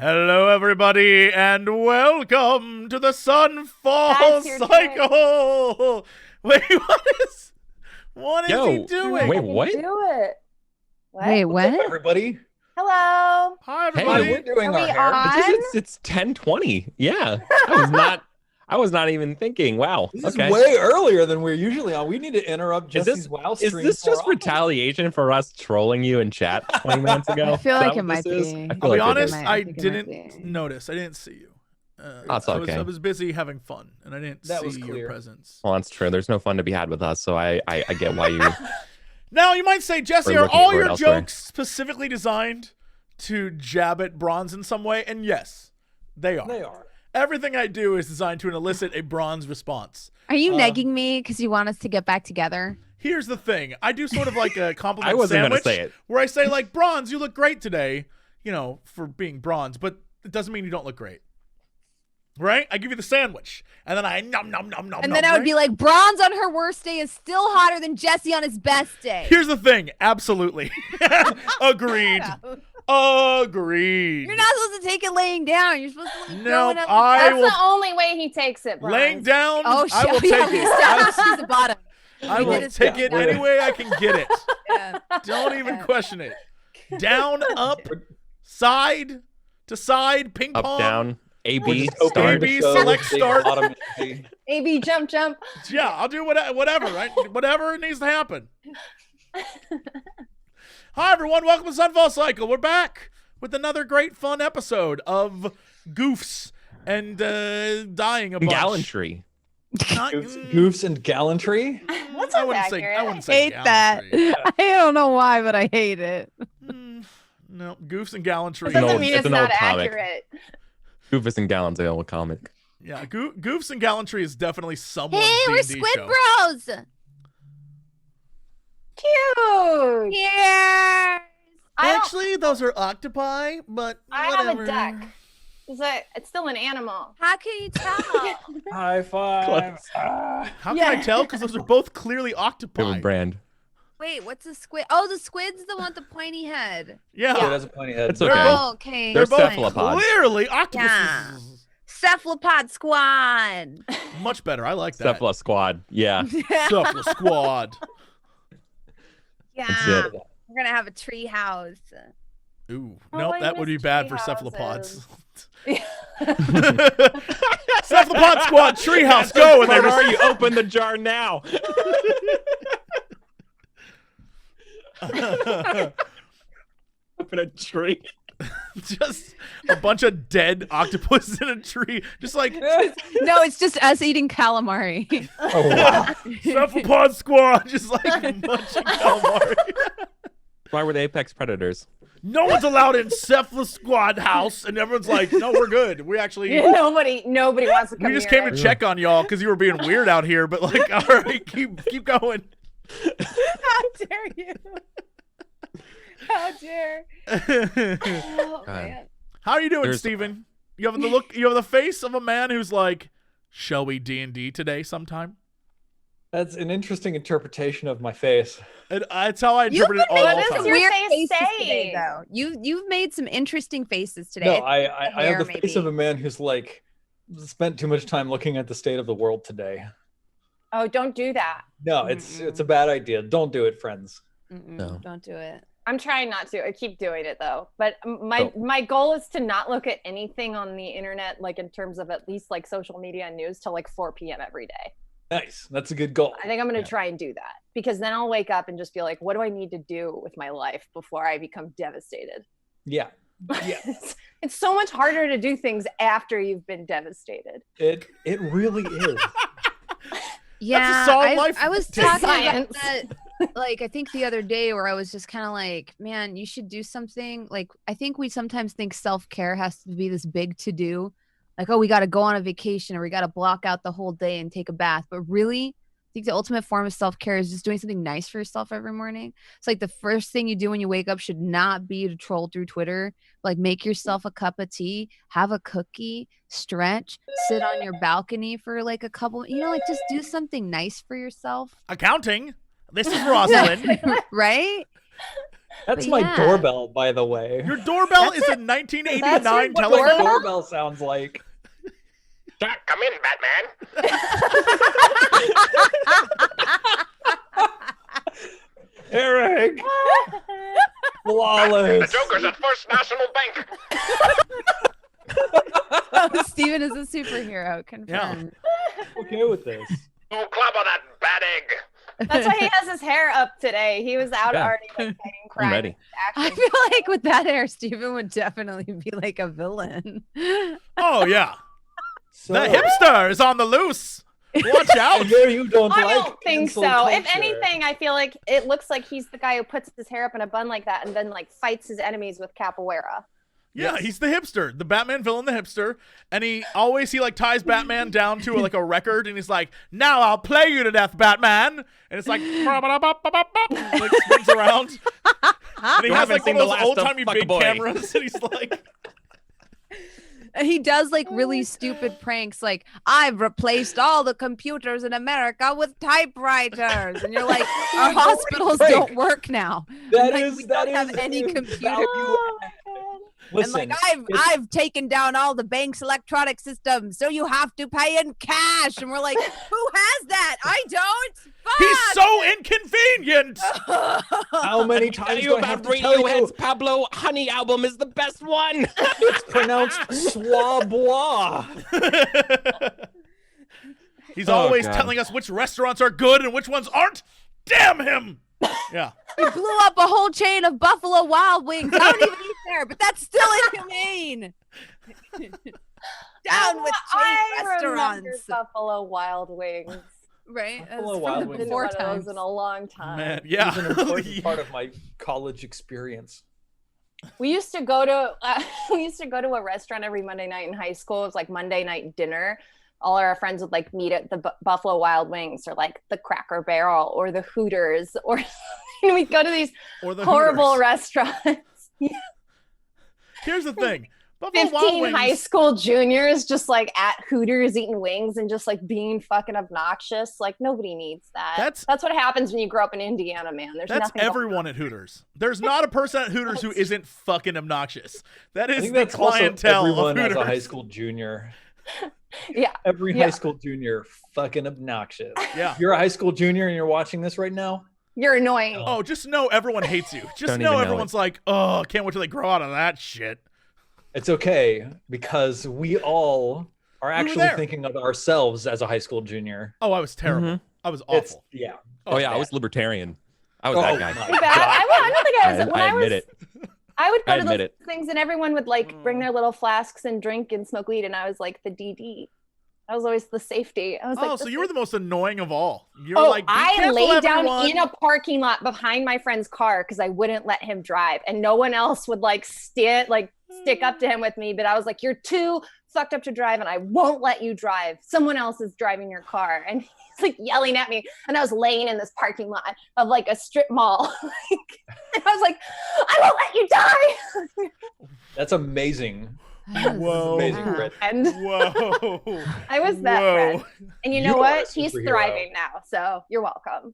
Hello, everybody, and welcome to the Sunfall Cycle. Wait, what is he doing? Wait, what? Do it. What? Wait, what? Everybody. Hello. Hi, everybody. Hey, we're doing Are our we hair. on? It's 10:20. Yeah, I was not even thinking. Wow. This Okay. is way earlier than we're usually on. We need to interrupt Is Jesse's WoW Is stream. this just for- retaliation for us trolling you in chat 20 minutes ago? I feel Is like that it what might this is? be. I feel I'll be like it honest, is. I I think it didn't might be. notice. I didn't see you. That's I okay. was busy having fun, and I didn't That was see your clear. presence. Well, that's true. There's no fun to be had with us, so I get why you. Now, you might say, Jesse, We're are looking all for it your elsewhere. jokes specifically designed to jab at Bronze in some way? And yes, they are. They are. Everything I do is designed to elicit a Bronze response. Are you negging me because you want us to get back together? Here's the thing. I do sort of like a compliment I wasn't gonna sandwich say it. where I say, like, Bronze, you look great today, you know, for being Bronze, but it doesn't mean you don't look great. Right? I give you the sandwich, and then I nom. And then I would be like, Bronze on her worst day is still hotter than Jesse on his best day. Here's the thing. Absolutely. Agreed. Agreed. You're not supposed to take it laying down. You're supposed to like No, going up. I That's will. the only way he takes it, Brian. Laying down, Oh shit! I will Yeah, take we it. established he's the bottom. I We will did take it establish any way I can get it. Yeah. Don't even question it. Down, up, side to side, ping Up, pong. down, A, We're B, just opening start. the AB, show select, with big start. bottom energy. AB jump. Yeah, I'll do whatever, right? Whatever needs to happen. Hi, everyone. Welcome to Sunfall Cycle. We're back with another great, fun episode of goofs and dying a bunch. Gallantry. Not- Goofs and gallantry. What's I up, wouldn't accurate? say. I wouldn't say Hate that. gallantry. I don't know why, but I hate it. No, goofs and gallantry. It doesn't old- mean it's it's an not old comic. accurate. Goofus and Gallons, the old comic. Yeah, goofs and gallantry is definitely someone's Hey, we're D&D Squid show. Bros. Cute. Yeah. Actually, those are octopi, but I whatever. have a duck. It's still an animal. How can you tell? High five. Close. How can I tell? Because those are both clearly octopi. Favorite brand. Wait, what's a squid? Oh, the squid's the one with the pointy head. Yeah, Yeah, that's a funny head. It's They're okay. both- Oh, okay. They're both cephalopods. clearly octopuses. Yeah. Cephalopod squad. Much better. I like that. Cephala Squad. Yeah. Cephala squad. Yeah. That's it. We're gonna have a tree house. Ooh, Oh, nope, I that would be miss bad for tree cephalopods. houses. Cephalopod squad, treehouse, go! And Where they are you? Open the jar now. Up in a tree. just a bunch of dead octopus in a tree. Just like No, it's just us eating calamari. Oh wow. cephalopod squad, just like munching calamari. Why were they apex predators? No one's allowed in Cephala squad house, and everyone's like, "No, we're good. We actually." Nobody wants to come We just near came to it. check on y'all because you were being weird out here, but like, all right, keep going. How dare you? How dare? Oh, God. man. How are you doing, There's- Steven? You have the look. You have the face of a man who's like, "Shall we D&D today sometime?" That's an interesting interpretation of my face. And that's how I You've interpret been it all making the does some time. your weird face faces say? today, though. You've made some interesting faces today. No, think I the have the hair, face of a maybe. man who's like spent too much time looking at the state of the world today. Oh, don't do that. No, it's a bad idea. Don't do it, friends. No. Don't do it. I'm trying not to. I keep doing it though. But my goal is to not look at anything on the internet, like in terms of at least like social media and news, till like 4 p.m. every day. Nice. That's a good goal. I think I'm going to Yeah. try and do that because then I'll wake up and just be like, what do I need to do with my life before I become devastated? Yeah. Yeah. It's so much harder to do things after you've been devastated. It really is. Yeah, solid life I was tip. talking about Science. that, like I think the other day, where I was just kind of like, man, you should do something. Like I think we sometimes think self-care has to be this big to do, like, oh, we got to go on a vacation or we got to block out the whole day and take a bath. But really, I think the ultimate form of self-care is just doing something nice for yourself every morning. It's like the first thing you do when you wake up should not be to troll through Twitter. Like make yourself a cup of tea, have a cookie, stretch, sit on your balcony for like a couple, like just do something nice for yourself. Accounting. This is Rosalind. Right? That's But my yeah. doorbell, by the way. Your doorbell is a That's 1989 your What telephone. my doorbell? doorbell sounds like. Jack, come in, Batman. Eric, flawless. The Joker's at First National Bank. Oh, Steven is a superhero. Confirmed. Okay with this. Oh, clobber that bad egg. That's why he has his hair up today. He was out Yeah. already like, fighting crime. ready. I Action. feel like with that hair, Steven would definitely be like a villain. Oh yeah, So, the hipster is on the loose. Watch out. I know you don't I like don't think cancel so. If culture. anything, I feel like it looks like he's the guy who puts his hair up in a bun like that and then like fights his enemies with capoeira. Yeah, he's the hipster, the Batman villain, the hipster, and he like ties Batman down to like a record, and he's like, "Now I'll play you to death, Batman," and it's like, like spins around, and he You has haven't like seen one of the those last old of timey Fuck big Boy. cameras, and he's like, He does like really stupid pranks, like I've replaced all the computers in America with typewriters, and you're like, our hospitals prank. don't work now. That Like, is we that don't have is any a computer. value Oh, add. my God. Listen, And like I've taken down all the bank's electronic systems, so you have to pay in cash. And we're like, who has that? I don't. "He's Fuck! so inconvenient." how many Tell times you do I about have to tell Radiohead's you? Pablo Honey album is the best one. It's pronounced Swabwa. He's Oh, always God. telling us which restaurants are good and which ones aren't. Damn him. Yeah. He blew up a whole chain of Buffalo Wild Wings. I don't even eat there, but that's still inhumane. Down with chain I remember restaurants. Buffalo Wild Wings. Right? That's Buffalo from Wild the Wings. Been to before one of times. those in a long time. Man, It yeah. was an important part of my college experience. We used to go to a restaurant every Monday night in high school. It was like Monday night dinner. All our friends would like meet at the Buffalo Wild Wings or like the Cracker Barrel or the Hooters or we'd go to these Or the horrible Hooters. restaurants. Here's the thing. Buffalo Wild 15 Wings. high school juniors just like at Hooters eating wings and just like being fucking obnoxious. Like nobody needs that. That's- what happens when you grow up in Indiana, man. There's That's nothing going everyone at Hooters. There's not a person at Hooters who isn't fucking obnoxious. That I is think the that's also clientele of everyone as Hooters. a high school junior. Yeah. Every Yeah. high school junior fucking obnoxious. Yeah. If you're a high school junior and you're watching this right now, You're annoying. Oh, just know everyone hates you. Just Don't know even know everyone's like, oh, can't wait till they grow out of that shit. it's okay because we all are actually there. thinking of ourselves as a high school junior. Oh, I was terrible. I was It's awful. yeah. Oh yeah, I bad. was libertarian. I was Oh that guy. my Too bad. I don't think I was. When I I was, admit it. I would go I to admit those it. things and everyone would like bring their little flasks and drink and smoke weed, and I was like the DD. I was always the safety. I was Oh, like, so the you were the most annoying of all. You were Oh, like, be I careful, laid down everyone. in a parking lot behind my friend's car because I wouldn't let him drive, and no one else would like stick up to him with me. But I was like, "You're too fucked up to drive, and I won't let you drive. Someone else is driving your car." And he's like yelling at me, and I was laying in this parking lot of like a strip mall, and I was like, "I won't let you die." That's amazing. Whoa. Amazing, Wow. Britt. And Whoa. I was that Whoa. friend. And you know You are what? a He's superhero. thriving now. So you're welcome.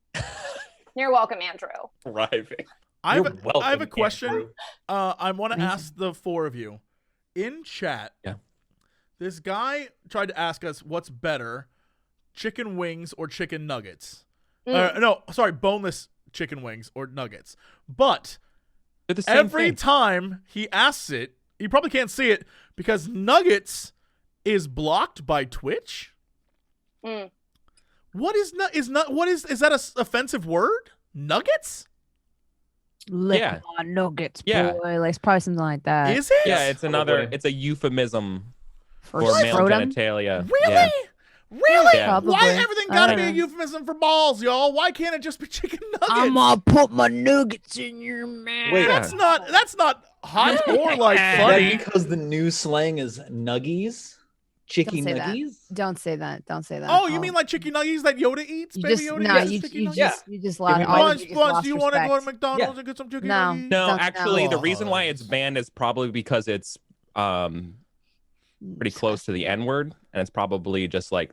You're welcome, Andrew. Thriving. I have, You're I have welcome, a question. Andrew. I want to Amazing. ask the four of you. In chat, Yeah. this guy tried to ask us what's better, chicken wings or chicken nuggets. No, sorry, boneless chicken wings or nuggets. But They're the same every thing. time he asks it, you probably can't see it because nuggets is blocked by Twitch. Mm. What is is that a offensive word? Nuggets? Lick Yeah. my nuggets, Yeah. boy. Like, it's probably something like that. Is it? Yeah, it's another. Probably. It's a euphemism For for male scrotum? genitalia. Really? Yeah. Really? Yeah. Probably. Why everything gotta be a don't know. euphemism for balls, y'all? Why can't it just be chicken nuggets? I'm gonna put my nuggets in your mouth. Wait, That's not hot or like Is that funny. because the new slang is nuggies? Chicky Don't say that. nuggies? Don't say that. Don't say that. Oh, you mean like chicken nuggies that Yoda eats? you Baby just Yoda no, eats you, chicken you nuggets? just you just Give lost me all my- of Lunch, you just lost do you want to go to respect. McDonald's and get some chicken No. nuggets? No, Don't actually, know. the reason why it's banned is probably because it's pretty close to the N word, and it's probably just like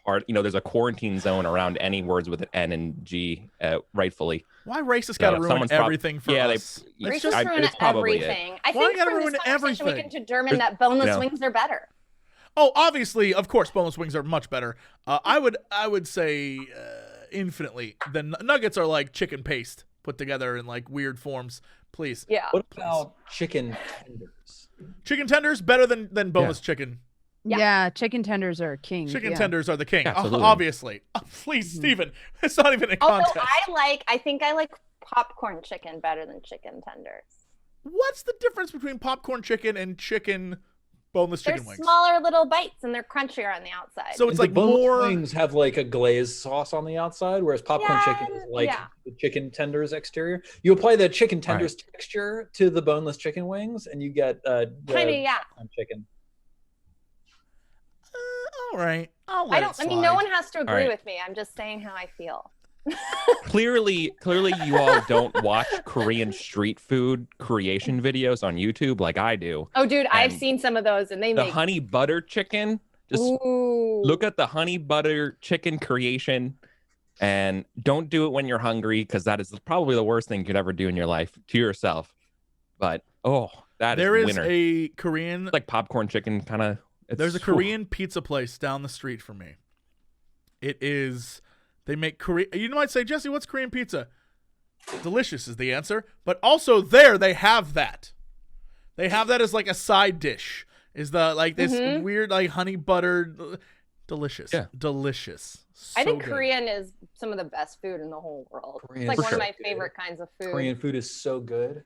part. There's a quarantine zone around any words with an N and G, rightfully. Why racists got to ruin someone's everything for us? Racists ruin it's probably it. everything. I Why think gotta from ruin this conversation we everything? can determine that boneless wings are better. Oh, obviously, of course, boneless wings are much better. I would say infinitely. The nuggets are like chicken paste put together in like weird forms. Please. Yeah. What about chicken tenders? Chicken tenders better than boneless chicken. Yeah. Chicken tenders are king. Chicken tenders are the king. Absolutely. Obviously. Please, Steven. It's not even a contest. Although I think I like popcorn chicken better than chicken tenders. What's the difference between popcorn chicken and boneless chicken They're wings? smaller little bites and they're crunchier on the outside. So it's The like boneless more. wings have like a glazed sauce on the outside, whereas popcorn chicken is like yeah. the chicken tenders exterior. You apply the chicken tenders texture to the boneless chicken wings, and you get the popcorn chicken. All right. I'll let I it don't. I mean, slide. no one has to agree right. with me. I'm just saying how I feel. Clearly, you all don't watch Korean street food creation videos on YouTube like I do. Oh, dude, I've And seen some of those, and they The make. honey butter chicken. Just Ooh. look at the honey butter chicken creation, and don't do it when you're hungry, because that is probably the worst thing you could ever do in your life to yourself. But There is winner. a Korean. It's like popcorn chicken kind of. There's a Korean pizza place down the street from me. It is. They make Korean. You might say, Jesse, what's Korean pizza? Delicious is the answer. But also there, they have that. They have that as like a side dish. Is the like this weird like honey buttered, delicious. Yeah. Delicious. I think So good. Korean is some of the best food in the whole world. Korean It's like is one so of my good. favorite kinds of food. Korean food is so good.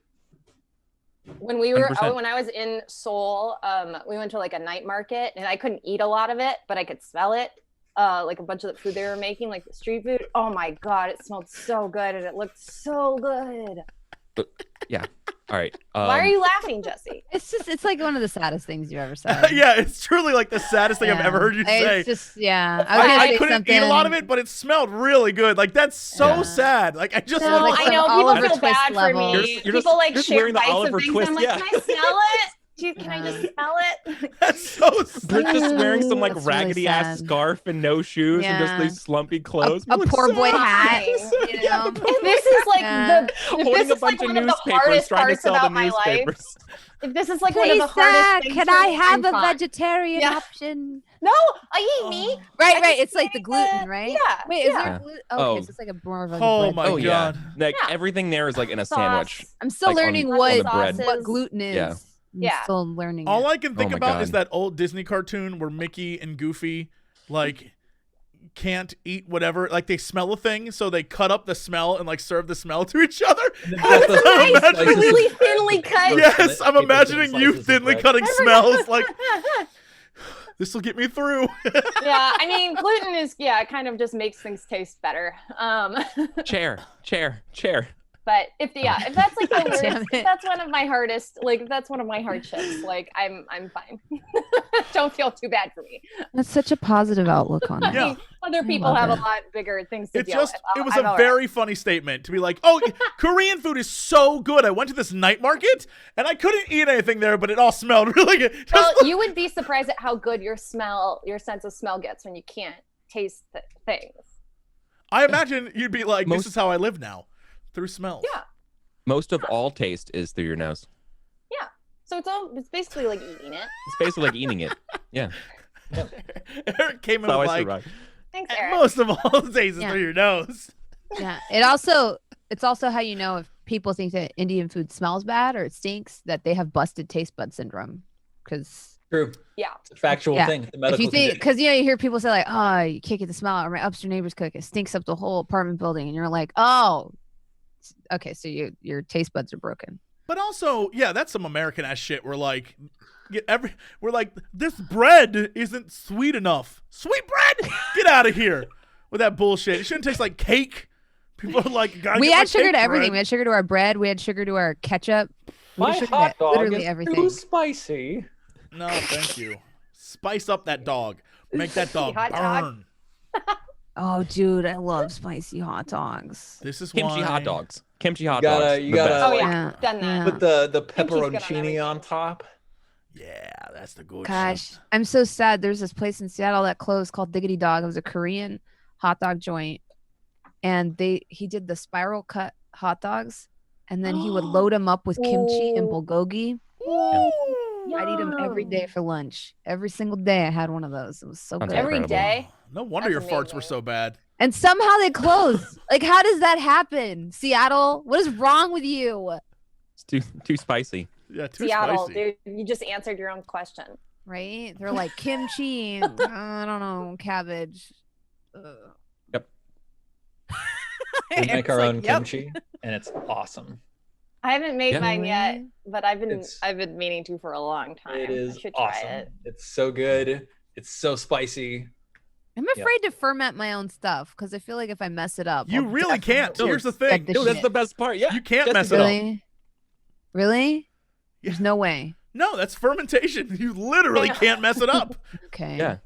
When we were 100%. when I was in Seoul, we went to like a night market, and I couldn't eat a lot of it, but I could smell it. Like a bunch of the food they were making, like the street food. Oh my god, it smelled so good and it looked so good. Yeah. All right. Why are you laughing, Jesse? It's like one of the saddest things you've ever said. Yeah, it's truly like the saddest thing I've ever heard you say. It's just I was gonna I say couldn't eat a lot of something- it, but it smelled really good. Like that's so sad. Like I just Yeah, want like to. I some know Oliver people feel Twist bad level. for me. You're just- People like just share wearing the bites Oliver of things. Twist, I'm like, yeah. can I smell it? Dude, can I just smell it? That's so sad. They're just wearing some like That's really raggedy ass sad. scarf and no shoes and just Yeah. these slumpy clothes. A poor boy hat. Fine. You know? If this is like Yeah. Holding this a is like bunch of one of the newspapers hardest trying to parts sell the about my life, newspapers. if this is like one of Please, the hardest sir, things can for I me, have I'm a fine. vegetarian Yeah. option? No, I eat meat. Right, I right. just It's like the make gluten, right? Yeah. Wait, is yeah. there gluten? Oh. Okay, so it's like a more of a Oh bread. my Oh yeah, God. like Yeah. everything there is like in a Sauce. sandwich. I'm still Like on- learning on what the bread. sauces. gluten is. Yeah. I'm Yeah. still learning. All it. I can think my about God. is that old Disney cartoon where Mickey and Goofy like can't eat whatever. Like they smell a thing, so they cut up the smell and like serve the smell to each other. That's the Nice, slices really of thinly bread. cut. Yes, I'm People imagining thin you slices of thinly bread. cutting smells. Like this will get me through. Yeah, I mean, gluten is it kind of just makes things taste better. Chair. But if that's like the God worst, damn it. if that's one of my hardest, like if that's one of my hardships, like I'm fine. Don't feel too bad for me. That's such a positive outlook on it. Yeah. Other people love have it. a lot bigger things to It deal just with. it was I'm a all very funny statement to be like, oh, Korean food is so good. I went to this night market and I couldn't eat anything there, but it all smelled really good. Just right. Well, you would be surprised at how good your sense of smell gets when you can't taste things. I imagine you'd be like, this Most- is how I live now, through smells. Yeah. Most of all taste is through your nose. So it's basically like eating it. It's basically like eating it. Yeah. Eric came in That's how with I like, survive. Thanks, Eric. most of all the taste is Yeah. through your nose. Yeah. It's also how you know if people think that Indian food smells bad or it stinks, that they have busted taste bud syndrome. Because True. Yeah. It's a factual Yeah. thing. The if medical you think, condition. because you hear people say like, oh, you can't get the smell out, or my upstairs neighbors cook, it stinks up the whole apartment building, and you're like, oh, okay, so your taste buds are broken. But also, yeah, that's some American ass shit. We're like, we're like, this bread isn't sweet enough. Sweet bread? Get out of here with that bullshit. It shouldn't taste like cake. People are like, gotta We get my add sugar cake to everything. bread. We add sugar to our bread. We add sugar to our ketchup. We My add sugar hot to dog literally is everything. too spicy. No, thank you. Spice up that dog. Make that dog Hot dog. burn. Oh, dude, I love spicy hot dogs. This is Kimchi why... hot dogs. Kimchi hot gotta- dogs. you the gotta- best. Oh yeah, Yeah. done that. Yeah. Put the Kimchi's good on pepperoncini everything. on top. Yeah, that's the good Gosh, shit. I'm so sad. There's this place in Seattle that closed called Diggity Dog. It was a Korean hot dog joint, and he did the spiral cut hot dogs, and then he would load them up with kimchi and bulgogi. I'd eat them every day for lunch. Every single day I had one of those. It was so good. Every day? No wonder That's your farts were amazing. so bad. And somehow they closed. Like, how does that happen? Seattle, what is wrong with you? It's too spicy. Yeah, too Seattle, spicy. dude, you just answered your own question. Right? They're like kimchi and I don't know, cabbage. Yep. We make our Eric's own yep. kimchi, and it's awesome. I haven't made Yeah. mine yet, but I've It's- been meaning to for a long time. It is I should try awesome. it. It's so good. It's so spicy. I'm afraid to ferment my own stuff because I feel like if I mess it up, You I'll really can't. definitely Here's the get thing. the No, that's shit. the best part. Yeah. You can't Just mess to it up. Really? Really? There's no way. No, that's fermentation. You literally can't mess it up. Okay. Yeah.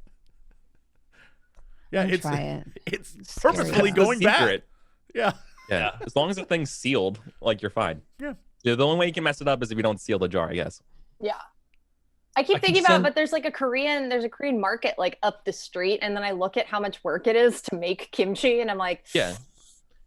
Yeah, I'll it's try it. it's Scary. purposefully That's the going bad. secret. Yeah. Yeah. As long as the thing's sealed, like you're fine. Yeah. The only way you can mess it up is if you don't seal the jar, I guess. Yeah. I keep I can thinking about it, send- but there's a Korean market like up the street, and then I look at how much work it is to make kimchi, and I'm like, Yeah.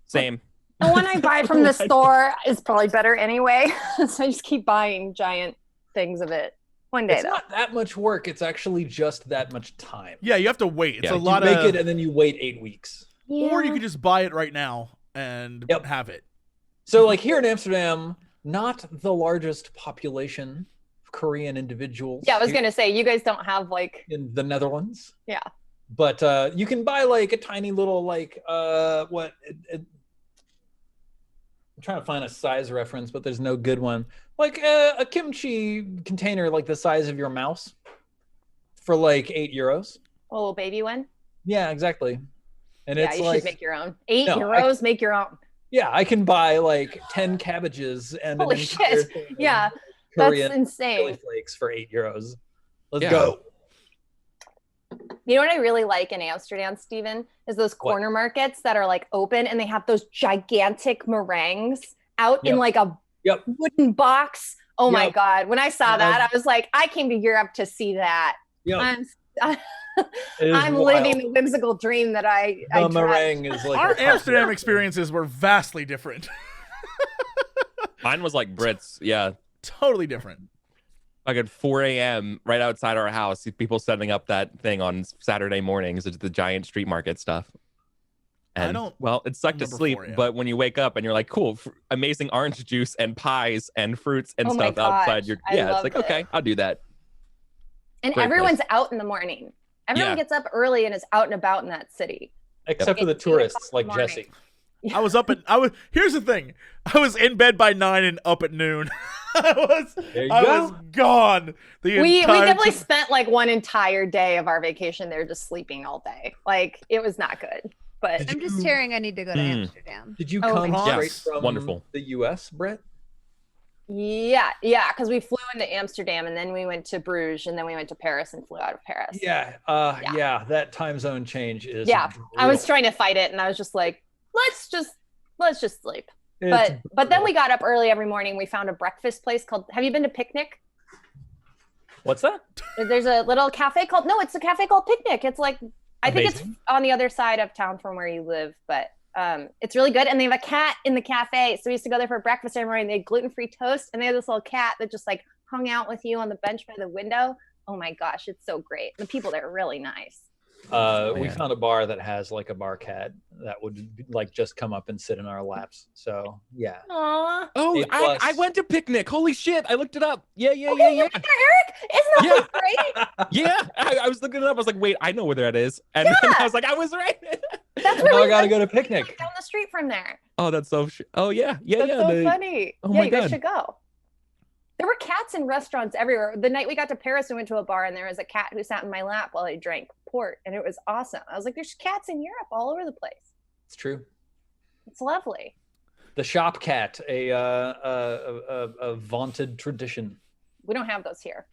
Same. the one I buy from the store is probably better anyway. So I just keep buying giant things of it. One day It's though. not that much work. It's actually just that much time. Yeah, you have to wait. It's Yeah, a you lot You make of it and then you wait 8 weeks. or you could just buy it right now and Yep. have it. So, like here in Amsterdam, not the largest population of Korean individuals. Yeah, I was here gonna say you guys don't have like in the Netherlands. Yeah. But you can buy like a tiny little like I'm trying to find a size reference, but there's no good one. Like a kimchi container like the size of your mouse for like €8. a little baby one. Yeah, exactly. And Yeah, it's you like should make your own. €8, No, make your own. yeah, I can buy like 10 cabbages and Holy an entire shit. thing of Yeah, Korean that's insane. chili flakes for €8. Let's Yeah. go. You know what I really like in Amsterdam, Steven, is those corner markets that are like open and they have those gigantic meringues out in Yep. like a Yep. wooden box. Oh my Yep. God. When I saw And that, I was like, I came to Europe to see that. Yeah, I'm it is I'm wild. living the whimsical dream that I The dreamt. meringue is like Our a Amsterdam experiences were vastly different. Mine was like Brits. Yeah. Totally different. Like at 4 a.m. right outside our house, people setting up that thing on Saturday mornings. It's the giant street market stuff. And well, it sucked to remember sleep, 4 a.m. but when you wake up and you're like, cool, amazing orange juice and pies and fruits and Oh my stuff outside gosh, your I yeah, it's loved like it. okay, I'll do that. And Great everyone's out in the morning. Everyone Yeah. gets up early and is out and about in that city. except for the It's 8 o'clock tourists in the like morning. Jesse. I was up at here's the thing. I was in bed by 9 and up at noon. I There you was go. gone the We entire definitely time. spent like one entire day of our vacation there just sleeping all day. Like it was not good. But Did I'm just you- hearing I need to go to Hmm. Amsterdam. Did you Oh, come thank you. straight Yes, from wonderful. the US, Brett? yeah, because we flew into Amsterdam and then we went to Bruges and then we went to Paris and flew out of Paris. Yeah, Yeah. yeah, that time zone change is Yeah, I was brutal. trying to fight it and I was just like, let's just sleep. It's But then brutal. we got up early every morning. We found a breakfast place called, have you been to Picnic? What's that? There's a little cafe called, no, it's a cafe called Picnic. It's like, I think it's Amazing. on the other side of town from where you live, but it's really good. And they have a cat in the cafe. So we used to go there for breakfast every morning. They had gluten-free toast and they had this little cat that just like hung out with you on the bench by the window. Oh my gosh, it's so great. The people there are really nice. We Yeah. found a bar that has like a bar cat that would like just come up and sit in our laps. So yeah. Aww. Oh, A I plus. went to Picnic. Holy shit. I looked it up. Yeah. Okay, you went there, Eric? Isn't that great? Yeah. I was looking it up. I was like, wait, I know where that is. And then I was like, I was right. That's Now really I gotta good. go to Picnic. Down the street from there. Oh, that's so oh yeah. Yeah, That's yeah. so funny. Oh Yeah, my you guys God. should go. There were cats in restaurants everywhere. The night we got to Paris, we went to a bar and there was a cat who sat in my lap while I drank port, and it was awesome. I was like, "There's cats in Europe all over the place. It's true. It's lovely." The shop cat, a vaunted tradition. We don't have those here,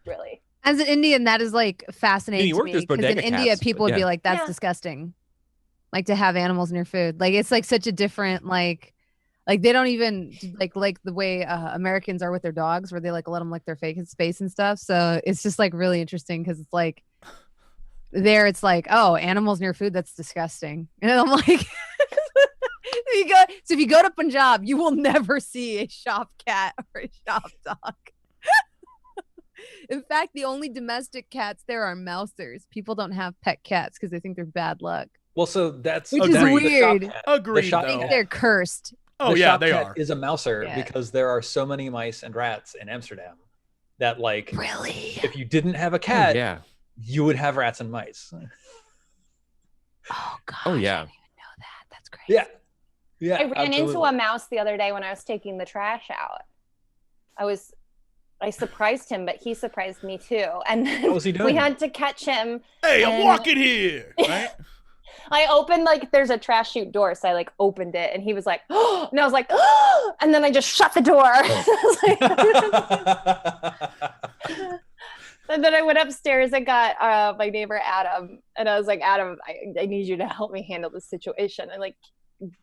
really. As an Indian, that is like fascinating New to York, me there's because in bodega India, cats, people would but be yeah. like, "That's Yeah. disgusting." Like to have animals in your food. Like it's like such a different like Like they don't even like the way Americans are with their dogs, where they like let them lick their face and stuff. So it's just like really interesting because it's like there, it's like, oh, animals near food, that's disgusting. And I'm like, if you go to Punjab, you will never see a shop cat or a shop dog. In fact, the only domestic cats there are mousers. People don't have pet cats because they think they're bad luck. Well, so that's Which is weird. Agreed, shop though. I think they're cursed. Oh the yeah, shop they cat are. is a mouser Yeah. because there are so many mice and rats in Amsterdam that like Really? if you didn't have a Oh, cat, yeah. you would have rats and mice. Oh god. Oh, I yeah. didn't even know that. That's crazy. Yeah. Yeah. I ran into absolutely. a mouse the other day when I was taking the trash out. I surprised him, but he surprised me too. And then What was he doing? we had to catch him. Hey, I'm And- walking here. Right? I opened, like, there's a trash chute door, so I like opened it, and he was like, oh, and I was like, oh, and then I just shut the door. And then I went upstairs and got my neighbor Adam, and I was like, Adam, I need you to help me handle this situation. And like,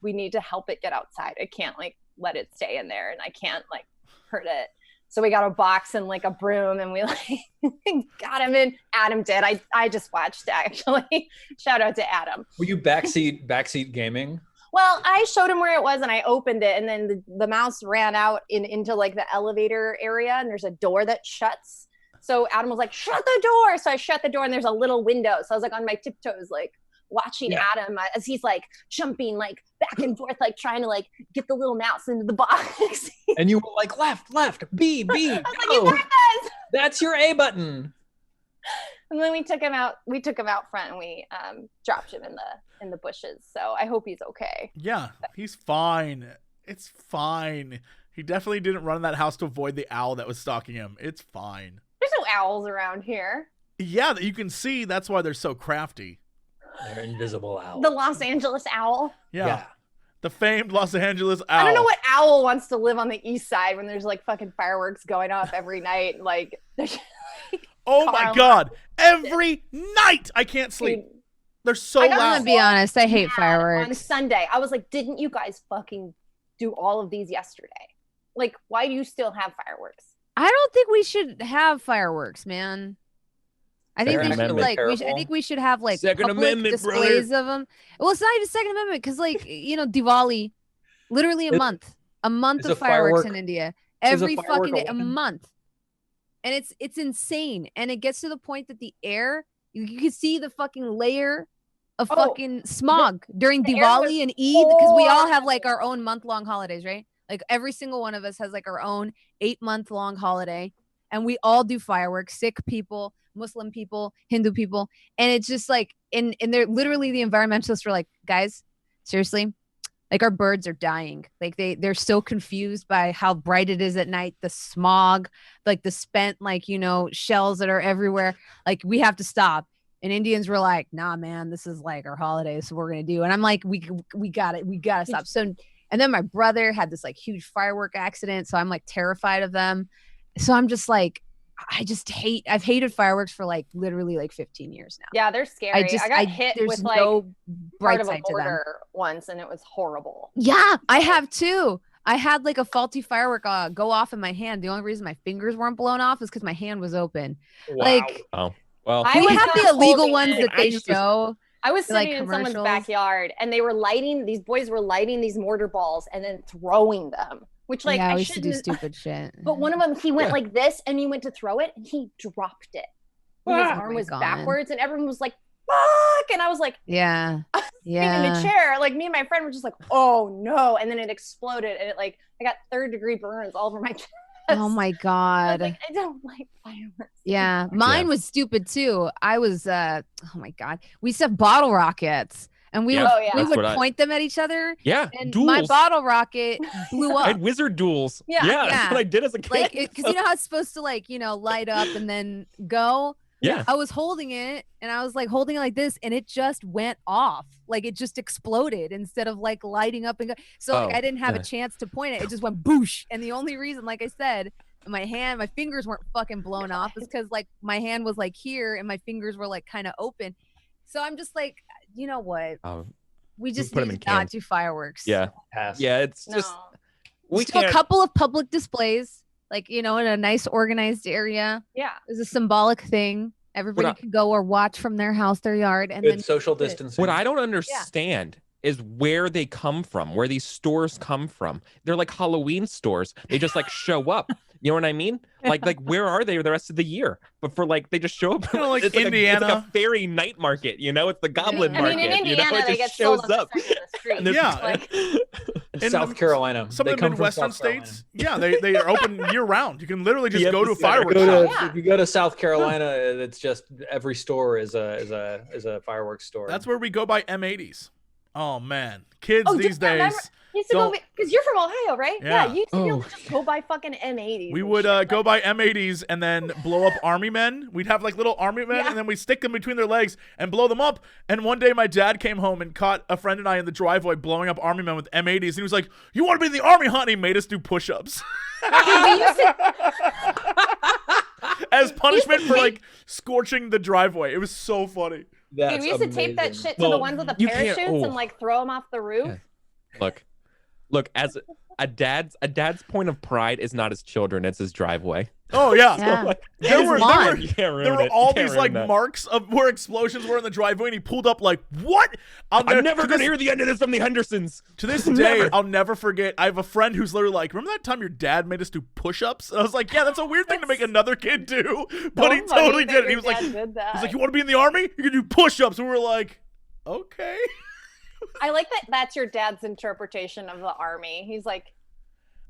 we need to help it get outside. I can't like let it stay in there, and I can't like hurt it. So we got a box and like a broom, and we like got him in. Adam did. I just watched actually. Shout out to Adam. Were you backseat gaming? Well, I showed him where it was, and I opened it, and then the mouse ran out into like the elevator area, and there's a door that shuts. So Adam was like, shut the door. So I shut the door, and there's a little window. So I was like on my tiptoes, like watching Adam as he's like jumping like back and forth, like trying to like get the little mouse into the box. And you were like, left, B, I was like, go. you got this. That's your A button. And then we took him out. We took him out front, and we dropped him in the bushes. So I hope he's okay. Yeah, he's fine. It's fine. He definitely didn't run in that house to avoid the owl that was stalking him. It's fine. There's no owls around here. Yeah, that you can see. That's why they're so crafty. They're invisible owls. The Los Angeles owl. Yeah. The famed Los Angeles owl. I don't know what owl wants to live on the east side when there's like fucking fireworks going off every night. Like, Oh my Carl. god. Every night I can't sleep. dude, They're so I got I'm loud. gonna be honest. I hate on fireworks. Sunday, I was like, didn't you guys fucking do all of these yesterday? Like, why do you still have fireworks? I don't think we should have fireworks, man. I think Second they should Amendment, like. I terrible. think we should have like Second public Amendment, brother. displays of them. Well, it's not even Second Amendment because, like, Diwali, literally a It- month It's a of fireworks firework- in India, is a every firework fucking a day, a weapon? month, and it's insane. And it gets to the point that the air, you can see the fucking layer of Oh, fucking smog during the air Diwali was and Eid because we all have horrible. like our own month-long holidays, right? Like every single one of us has like our own 8-month-long holiday, and we all do fireworks. Sikh people, Muslim people, Hindu people, and it's just like, and they're literally, the environmentalists were like, guys, seriously, like our birds are dying. Like they're so confused by how bright it is at night, the smog, like the spent, like, shells that are everywhere. Like we have to stop. And Indians were like, nah, man, this is like our holiday, so we're gonna do. And I'm like, we got it, we gotta stop. So, and then my brother had this like huge firework accident, so I'm like terrified of them. So I'm just like, I've hated fireworks for like literally like 15 years now. Yeah, they're scary. I got hit there's with like no part bright of a side to them. mortar once, and it was horrible. Yeah, I have too. I had like a faulty firework go off in my hand. The only reason my fingers weren't blown off is because my hand was open. Like, Oh, well. I we was have the not illegal holding ones it. that they I used to- show. I was like, sitting in someone's commercials. backyard, and these boys were lighting these mortar balls and then throwing them, which like Yeah, I we used to do shouldn't. stupid shit. But one of them, he went Yeah. like this, and he went to throw it, and he dropped it. And his Ah. arm Oh my was God. backwards, and everyone was like, "Fuck!" And I was like, Yeah, in yeah. the chair. Like me and my friend were just like, "Oh no!" And then it exploded, and it like I got 3rd-degree burns all over my chest. Oh my I was God. like, I don't like fireworks. Yeah, mine was stupid too. I was oh my God. We used to have bottle rockets, and we Yep, would, Oh, yeah. we that's would what I- point them at each other, Yeah, and duels. my bottle rocket blew I up. had wizard duels. Yeah. That's Yeah. what I did as a kid. Like, because you know how it's supposed to like, light up and then go. Yeah. I was holding it, and I was like holding it like this, and it just went off. Like it just exploded instead of like lighting up and go. So like Oh, I didn't have yeah. a chance to point it. It just went boosh. And the only reason, like I said, my fingers weren't fucking blown off is because like my hand was like here and my fingers were like kind of open. So I'm just like, you know what? Oh, We just put 'em need in to not cans. do fireworks. yeah. Pass. Yeah, it's No. just We Just do a can't. couple of public displays, like, in a nice organized area. Yeah. It's a symbolic thing. Everybody can go or watch from their house, their yard, and Good then social distancing. What I don't understand is where they come from, where these stores come from. They're like Halloween stores. They just like show up. You know what I mean? Like where are they the rest of the year? But for like they just show up. Like it's Indiana. It's like a fairy night market. It's the goblin I market. mean, in Indiana, It they just get sold shows on up. the side of the street. And there's Yeah. Like, In South Carolina. Some They of the come from Midwestern South Carolina. states, they are open year round. You can literally just The go to a epicenter. fireworks Go shop. to, Yeah. If you go to South Carolina, it's just every store is a fireworks store. That's where we go by M80s. Oh man, kids Oh, these yeah, remember- days. you used to go Don't- because you're from Ohio, right? Yeah. You used to be able to just go buy fucking M80s. We and would shit. go by M80s and then blow up army men. We'd have like little army men, Yeah. and then we stick them between their legs and blow them up. And one day my dad came home and caught a friend and I in the driveway blowing up army men with M80s. And he was like, "You want to be in the army, huh?" And he made us do push-ups Dude, we used to, as punishment for like scorching the driveway. It was so funny. That's dude, we used to tape that amazing. shit to the Well, ones with the you can't- parachutes oh. and like throw them off the roof. Yeah. Look. As a dad's point of pride is not his children; it's his driveway. Oh yeah. Yeah. There His were lawn. You can't ruin there were it. all You can't these like ruin that. marks of where explosions were in the driveway, and he pulled up like, "What?" I'm never to gonna this- hear the end of this from the Hendersons. To this day, Never. I'll never forget. I have a friend who's literally like, "Remember that time your dad made us do push-ups?" And I was like, "Yeah, that's a weird thing to make another kid do," but he So funny totally that did it. your He was like, dad did that. "He's like, you want to be in the army? You can do push-ups." And we were like, "Okay." I like that. That's your dad's interpretation of the army. He's like,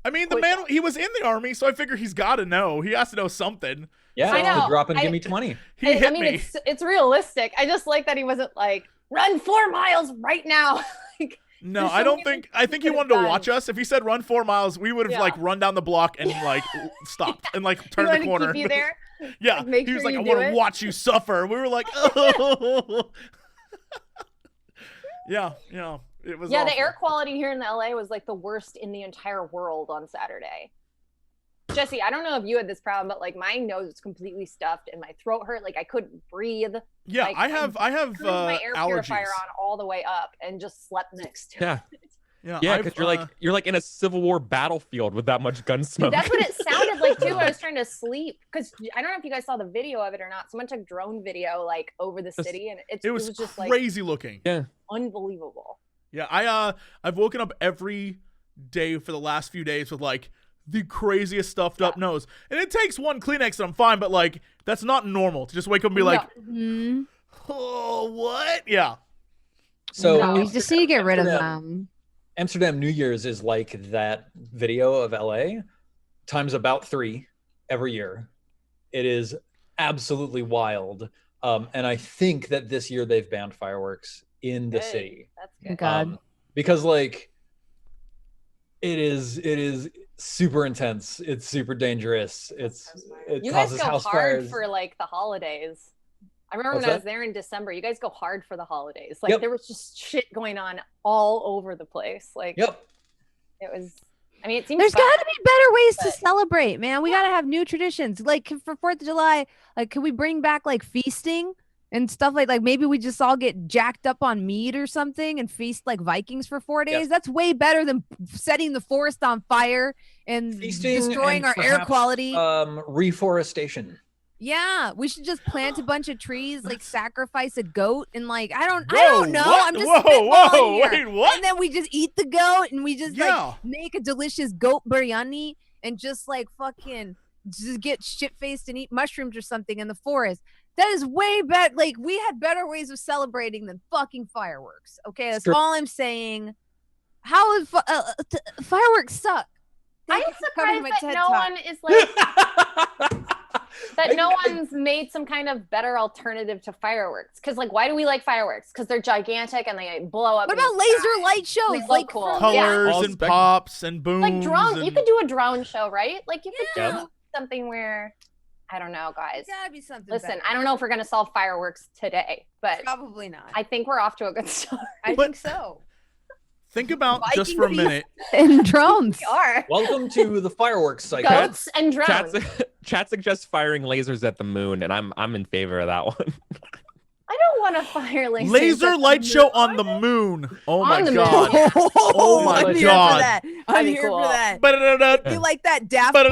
I mean, the Wait, man, he was in the army, so I figure he's got to know. He has to know something. Yeah, I know. drop and give me 20. He hit I mean, me. it's realistic. I just like that he wasn't like, run 4 miles right now. Like, No, there's I so don't many think. things I he think he could've wanted to done. watch us. If he said run 4 miles, we would have Yeah. like run down the block and like stopped and like he turned wanted the to corner. keep you there. Yeah, Like, make he was sure like, you "I do want to it." watch you suffer." We were like, "Oh." Yeah. It was. Yeah, the awful. air quality here in LA was like the worst in the entire world on Saturday. Jesse, I don't know if you had this problem, but like my nose was completely stuffed and my throat hurt. Like I couldn't breathe. Yeah, like, I have Turned my air allergies. purifier on all the way up and just slept next to Yeah. it. Yeah, I've, because you're like in a Civil War battlefield with that much gun smoke. That's what it sounded like too. I was trying to sleep because I don't know if you guys saw the video of it or not. Someone took drone video like over the city and it was just like crazy looking. Yeah. unbelievable. Yeah, I've woken up every day for the last few days with like the craziest stuffed up nose, and it takes one Kleenex and I'm fine. But like that's not normal to just wake up and be like, Mhm. "Oh, what?" Yeah. So No, we just need to get rid of Amsterdam- them. Amsterdam New Year's is like that video of LA times about 3 every year. It is absolutely wild. And I think that this year they've banned fireworks in the Good. city. That's good. Thank God. Because like it is super intense. It's super dangerous. It You guys causes go house hard fires. for like the holidays. I remember What's when I was that? there in December. You guys go hard for the holidays. Like Yep. there was just shit going on all over the place. Like Yep. it was. I mean, it seems There's fun. got to be better ways to but- celebrate, man. We got to have new traditions. Like for 4th of July, like can we bring back like feasting and stuff like maybe we just all get jacked up on meat or something and feast like Vikings for 4 days. Yes. That's way better than setting the forest on fire and Feasting destroying and our air perhaps, quality. Reforestation. Yeah, we should just plant a bunch of trees, like sacrifice a goat, and like I don't Whoa, know. what? I'm just Whoa, spitballing here. wait, what? And then we just eat the goat, and we just Yeah. like make a delicious goat biryani, and just like fucking just get shit faced and eat mushrooms or something in the forest. That is way better. Like we had better ways of celebrating than fucking fireworks. Okay, that's Sure. all I'm saying. How is fireworks suck? I'm Thank you for covering surprised my that TED no Talk. one is like that. No one's made some kind of better alternative to fireworks. Because like, why do we like fireworks? Because they're gigantic and they blow up. What in the about laser sky. light shows? They look Like cool. from- Colors All and spec- pops and booms. Like drone. You and- could do a drone show, right? Like you could Yeah. do something where I don't know, guys. There's gotta be something. Listen, better. I don't know if we're gonna solve fireworks today, but Probably not. I think we're off to a good start. I But- think so. Think about just Viking for a beast. minute. And drones. We are Welcome to the fireworks cycle. goats and drones. Chat suggests firing lasers at the moon, and I'm in favor of that one. I don't want a fire laser. Laser light show on the moon. Oh my On the god. moon. Oh my I'm here God. for that. I'm That'd be here cool. for that. Ba-da-da-da. You like that Daft Punk?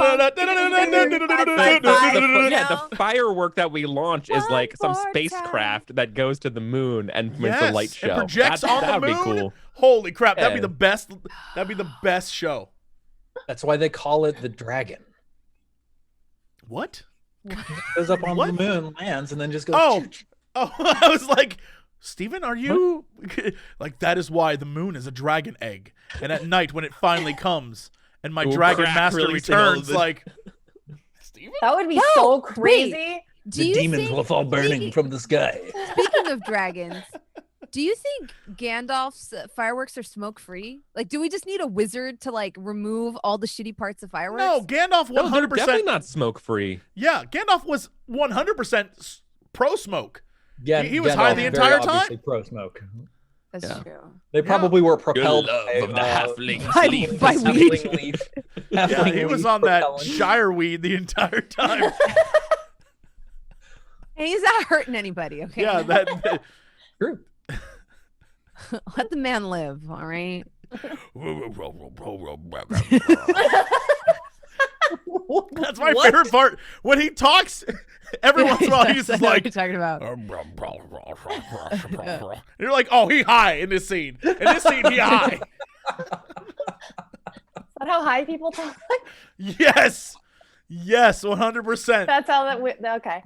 Yeah, the firework that we launch is like some One more spacecraft that goes to the moon and it's Yes, a light show. it projects on that the would moon. be cool. Holy crap, that'd be Yeah. the best. That'd be the best show. That's why they call it the dragon. What? Goes up on What? the moon, lands, and then just goes. Oh, I was like, Steven, are you like that? Is why the moon is a dragon egg, and at night when it finally comes, and my Ooh, dragon crap, master releasing all of returns, this. like, Steven. That would be No, so wait. crazy. Do The you demons think, will fall burning from the sky. Speaking of dragons, do you think Gandalf's fireworks are smoke free? Like, do we just need a wizard to like remove all the shitty parts of fireworks? No, Gandalf No, they're 100%. definitely not smoke free. Yeah, Gandalf was 100% pro smoke. Yeah, He was high the very entire time? obviously pro smoke. That's Yeah. true. They probably were Good propelled love by, of the halfling by- sleep. by halfling leaf. Yeah, Halfling he was leaf on that propellant. Shire weed the entire time. And he's not hurting anybody, okay? Yeah, that. True. Let the man live, all right? That's my favorite part. When he talks, every once in a while he's I just know what like, you're talking about. and you're like, oh, he high in this scene. In this scene, he high. Is that how high people talk? Yes. Yes, 100%. That's how that. Okay.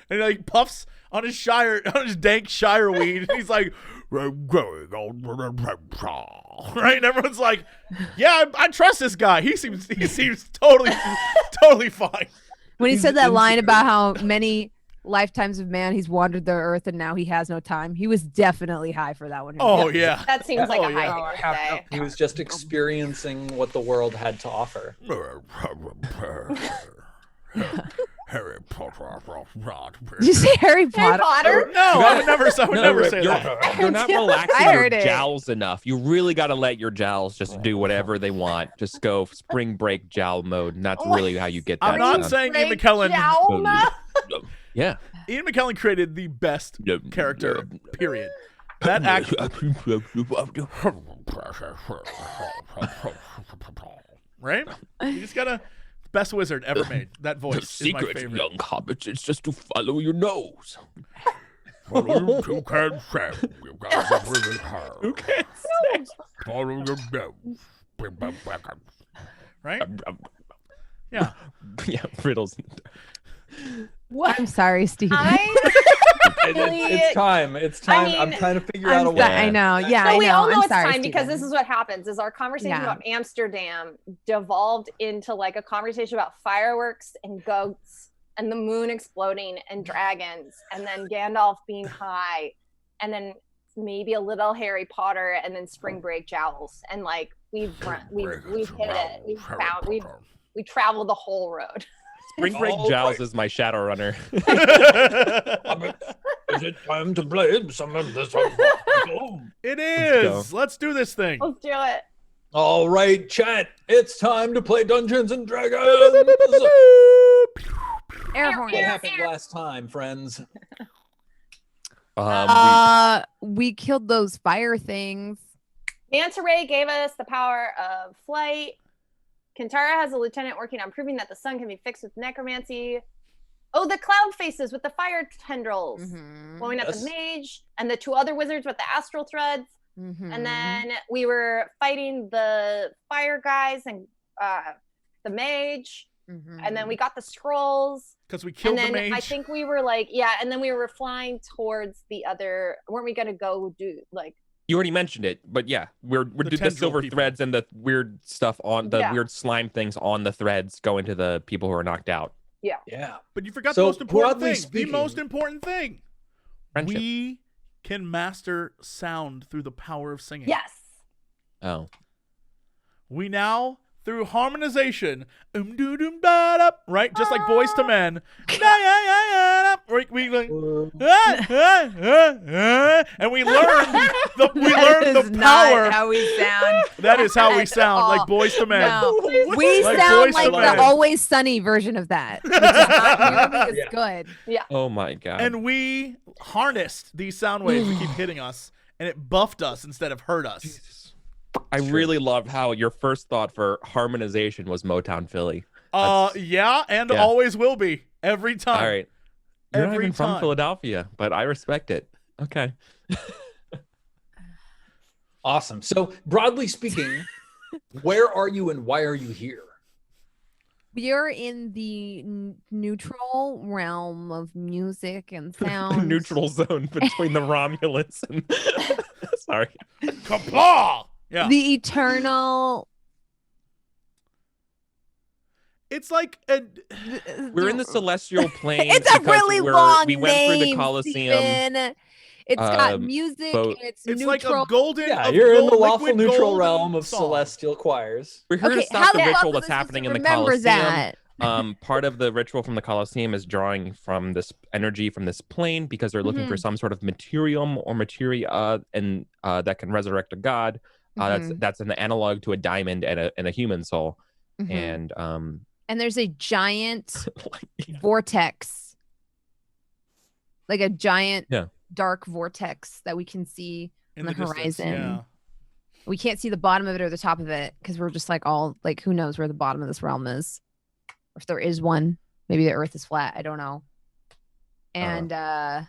And he like puffs on his dank Shire weed, and he's like, right? And everyone's like, yeah, I trust this guy. He seems totally fine. When he He's said that line insecure. about how many lifetimes of man he's wandered the earth and now he has no time, he was definitely high for that one. Oh yeah. That seems like Oh, a yeah. high thing to say. He was just experiencing what the world had to offer. Harry Potter. Did you say Harry Harry Potter? Potter? No, I would never No, say You're, that. you're not relaxing I your heard it. jowls enough. You really got to let your jowls just do whatever they want. Just go spring break jowl mode, and that's really how you get that I'm not done. saying Ian Break McKellen. Jalma? Yeah. Ian McKellen created the best character. Period. That act. Right? You just gotta. Best wizard ever made. That voice The is my secret, favorite. young hobbits, is just to follow your nose. Follow you can say. You gotta be really hard. Who cares? Follow your nose. Bring back back. Right? Yeah. Yeah, riddles. What? I'm sorry, Steve. It's time. It's time. mean, I'm trying to figure out a way. I know. Yeah, So I know. we all know I'm it's sorry, time because Steven. this is what happens is our conversation Yeah. about Amsterdam devolved into like a conversation about fireworks and goats and the moon exploding and dragons and then Gandalf being high and then maybe a little Harry Potter and then spring break jowls and like we've hit it. We traveled the whole road. Spring break All jowls right. is my shadow runner. Is it time to play some of this? It go. is. Let's do this thing. Let's do it. All right, chat. It's time to play Dungeons and Dragons. Air horn. What happened last time, friends? We killed those fire things. Manta Ray gave us the power of flight. Kintara has a lieutenant working on proving that the sun can be fixed with necromancy. Oh, the cloud faces with the fire tendrils. Mhm. Blowing up Yes. the mage. And the two other wizards with the astral threads. Mhm. And then we were fighting the fire guys and the mage. Mhm. And then we got the scrolls. Because we killed And the then mage. I think we were like, yeah, and then we were flying towards the other. Weren't we gonna go do like You already mentioned it, but yeah, we're The doing the tendril silver people. threads and the weird stuff on the Yeah. weird slime things on the threads going to the people who are knocked out. Yeah. But you forgot So, the most important broadly thing. speaking- The most important thing. Friendship. We can master sound through the power of singing. yes. Oh. We now, through harmonization, right? Just like Boys to Men. we like, and we learned the That is power. not how we sound. That is how we At sound, all. like Boys to Men. No. We Like sound Boyz like II the Men. Always Sunny version of that, which is not nearly as good. Oh my god. And we harnessed these sound waves that keep hitting us, and it buffed us instead of hurt us. I really love how your first thought for harmonization was Motown Philly. Yeah, and Yeah. always will be every time. All right. You're not Every even from time. Philadelphia, but I respect it. Okay. Awesome. So broadly speaking, where are you and why are you here? We are in the neutral realm of music and sound. The neutral zone between the Romulans and sorry. Kapla! Yeah. The eternal. It's like We're in the celestial plane. It's a because really we long went through the name, Colosseum. Steven. It's got music. boat. And it's it's neutral. like a golden. Yeah, a you're in the gold- lawful liquid neutral golden realm of song. celestial choirs. We're here to Okay, stop how the the fuck ritual was I that's supposed happening to in the remember Colosseum. that? Part of the ritual from the Colosseum is drawing from this energy from this plane because they're looking for some sort of materium or materia and that can resurrect a god. That's an analog to a diamond and a human soul. And there's a giant vortex, like a giant dark vortex that we can see In on the distance, horizon. yeah. We can't see the bottom of it or the top of it because we're just like all like, who knows where the bottom of this realm is, or if there is one. Maybe the Earth is flat. I don't know. And the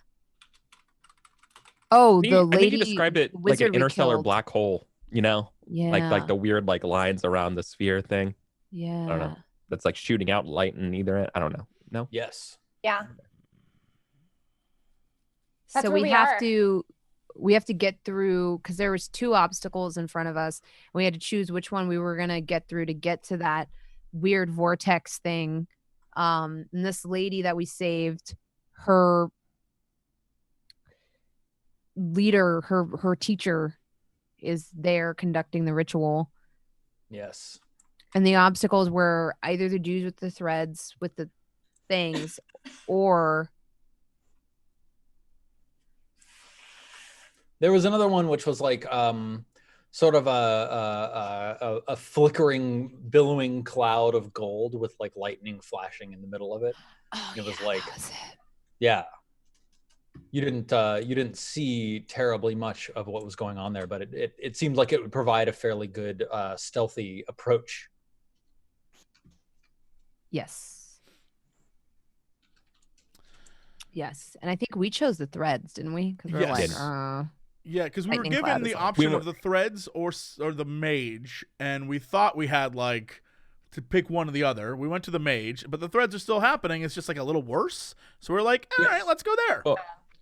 I lady think you described it like wizard an we interstellar killed. black hole. You know, Yeah, like the weird like lines around the sphere thing. yeah. I don't know. That's like shooting out light in either end. I don't know. No. Yes. Yeah. That's So where we have to get through because there was 2 obstacles in front of us. We had to choose which one we were gonna get through to get to that weird vortex thing. And this lady that we saved, her leader, her teacher is there conducting the ritual. Yes. And the obstacles were either the dudes with the threads with the things or There was another one which was like sort of a flickering, billowing cloud of gold with like lightning flashing in the middle of it. It was like, yeah, you didn't see terribly much of what was going on there, but it seemed like it would provide a fairly good stealthy approach. Yes. And I think we chose the threads, didn't we? Because we're Yes. like, Yeah, because we were Lightning given cloud the is like- option of the threads or the mage, and we thought we had like to pick one or the other. We went to the mage, but the threads are still happening. It's just like a little worse. So we're like, all right, let's go there. Well,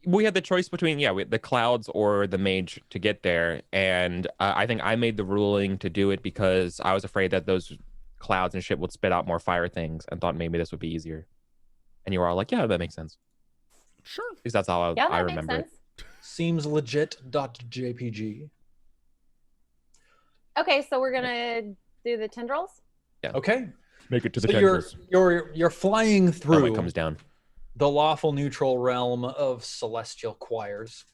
we had the choice between the clouds or the mage to get there, and I think I made the ruling to do it because I was afraid that those clouds and shit would spit out more fire things, and thought maybe this would be easier. And you were all like, "Yeah, that makes sense." Sure. At least that's how Yeah, I that remember makes it. sense. Seems legit.jpg. Okay, so we're gonna do the tendrils. Okay. Make it to So you're flying through Oh, it comes down. the lawful neutral realm of celestial choirs.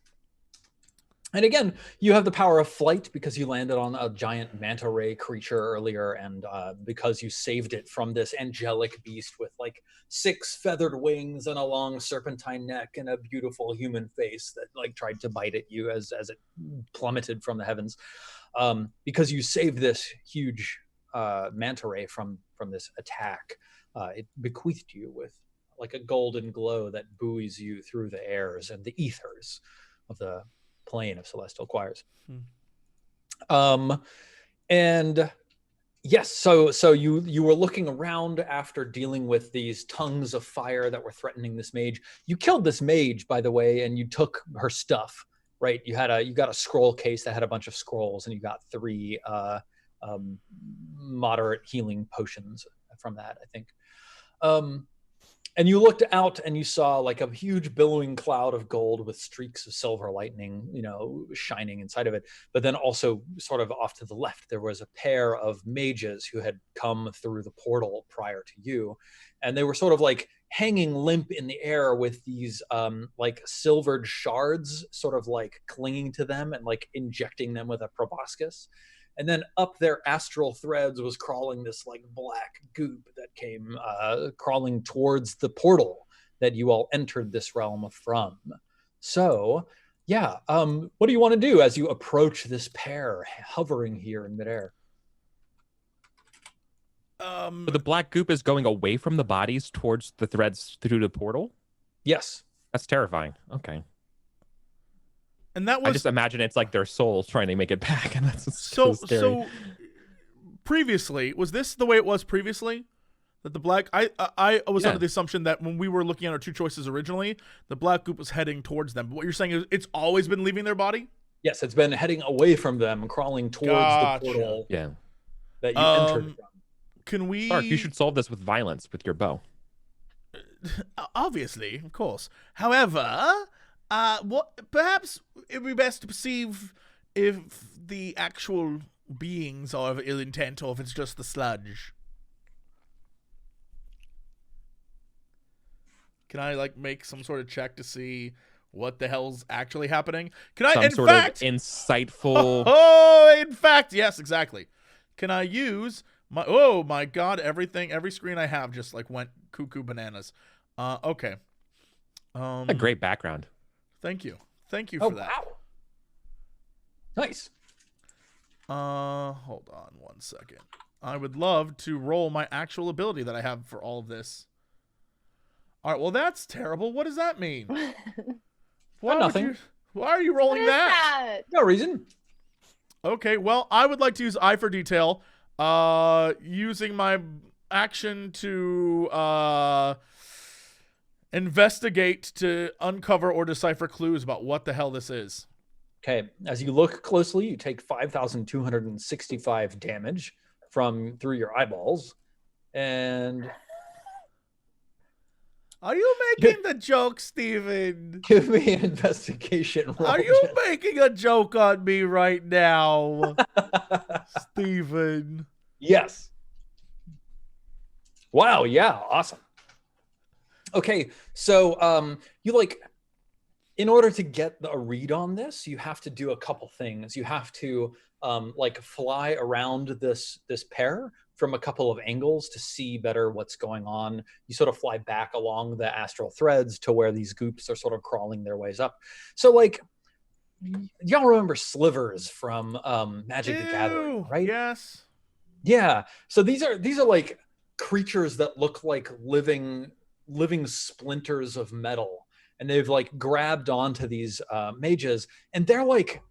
And again, you have the power of flight because you landed on a giant manta ray creature earlier, and because you saved it from this angelic beast with like 6 feathered wings and a long serpentine neck and a beautiful human face that like tried to bite at you as it plummeted from the heavens. Because you saved this huge manta ray from this attack, it bequeathed you with like a golden glow that buoys you through the airs and the ethers of the plane of celestial choirs. And yes, so you were looking around after dealing with these tongues of fire that were threatening this mage. You killed this mage, by the way, and you took her stuff, right? You got a scroll case that had a bunch of scrolls, and you got 3 moderate healing potions from that, I think. And you looked out and you saw like a huge billowing cloud of gold with streaks of silver lightning, shining inside of it. But then also sort of off to the left, there was a pair of mages who had come through the portal prior to you. And they were sort of like hanging limp in the air with these like silvered shards sort of like clinging to them and like injecting them with a proboscis. And then up their astral threads was crawling this like black goop that came crawling towards the portal that you all entered this realm from. So, yeah, what do you want to do as you approach this pair hovering here in midair? So the black goop is going away from the bodies towards the threads through the portal? Yes. That's terrifying. Okay. And that was I just imagine it's like their souls trying to make it back, and that's so scary. so previously, was this the way it was previously? That the black I was under the assumption that when we were looking at our two choices originally, the black goop was heading towards them. But what you're saying is it's always been leaving their body? Yes, it's been heading away from them, crawling towards the portal that you entered from. Can we Mark, you should solve this with violence with your bow. Obviously, of course. However, perhaps it would be best to perceive if the actual beings are of ill intent or if it's just the sludge. Can I like make some sort of check to see what the hell's actually happening? Can I, Some in sort fact, of insightful. Oh, in fact, yes, exactly. Can I use my? Oh my God! Every screen I have just like went cuckoo bananas. Okay. A great background. Thank you for that. Wow. Nice. Hold on one second. I would love to roll my actual ability that I have for all of this. All right, well, that's terrible. What does that mean? Nothing. Why are you rolling that? No reason. Okay, well, I would like to use Eye for Detail, using my action to investigate to uncover or decipher clues about what the hell this is. Okay, as you look closely, you take 5,265 damage through your eyeballs, and are you making the joke, Steven? give me an investigation roll. Are you making a joke on me right now, Steven? Yes. Wow, yeah, awesome. Okay, so you like, in order to get a read on this, you have to do a couple things. You have to like fly around this pair from a couple of angles to see better what's going on. You sort of fly back along the astral threads to where these goops are sort of crawling their ways up. So like, y'all remember slivers from Magic the Gathering, right? Yes. Yeah. So these are like creatures that look like living splinters of metal, and they've like grabbed onto these mages, and they're like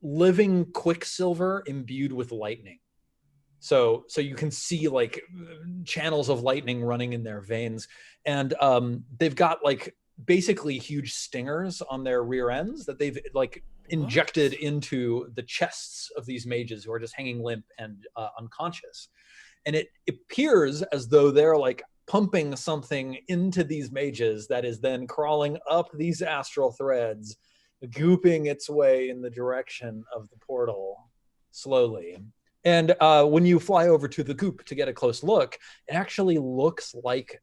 living quicksilver imbued with lightning. So you can see like channels of lightning running in their veins, and they've got like basically huge stingers on their rear ends that they've like injected into the chests of these mages who are just hanging limp and unconscious. And it appears as though they're like pumping something into these mages that is then crawling up these astral threads, gooping its way in the direction of the portal slowly. And when you fly over to the goop to get a close look, it actually looks like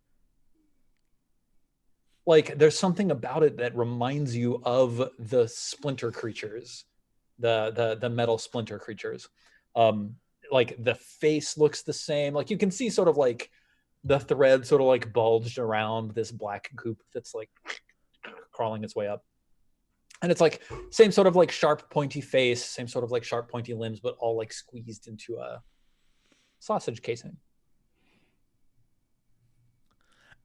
there's something about it that reminds you of the splinter creatures, the metal splinter creatures. Like the face looks the same. Like you can see sort of like the thread sort of like bulged around this black goop that's like crawling its way up. And it's like same sort of like sharp pointy face, same sort of like sharp pointy limbs, but all like squeezed into a sausage casing.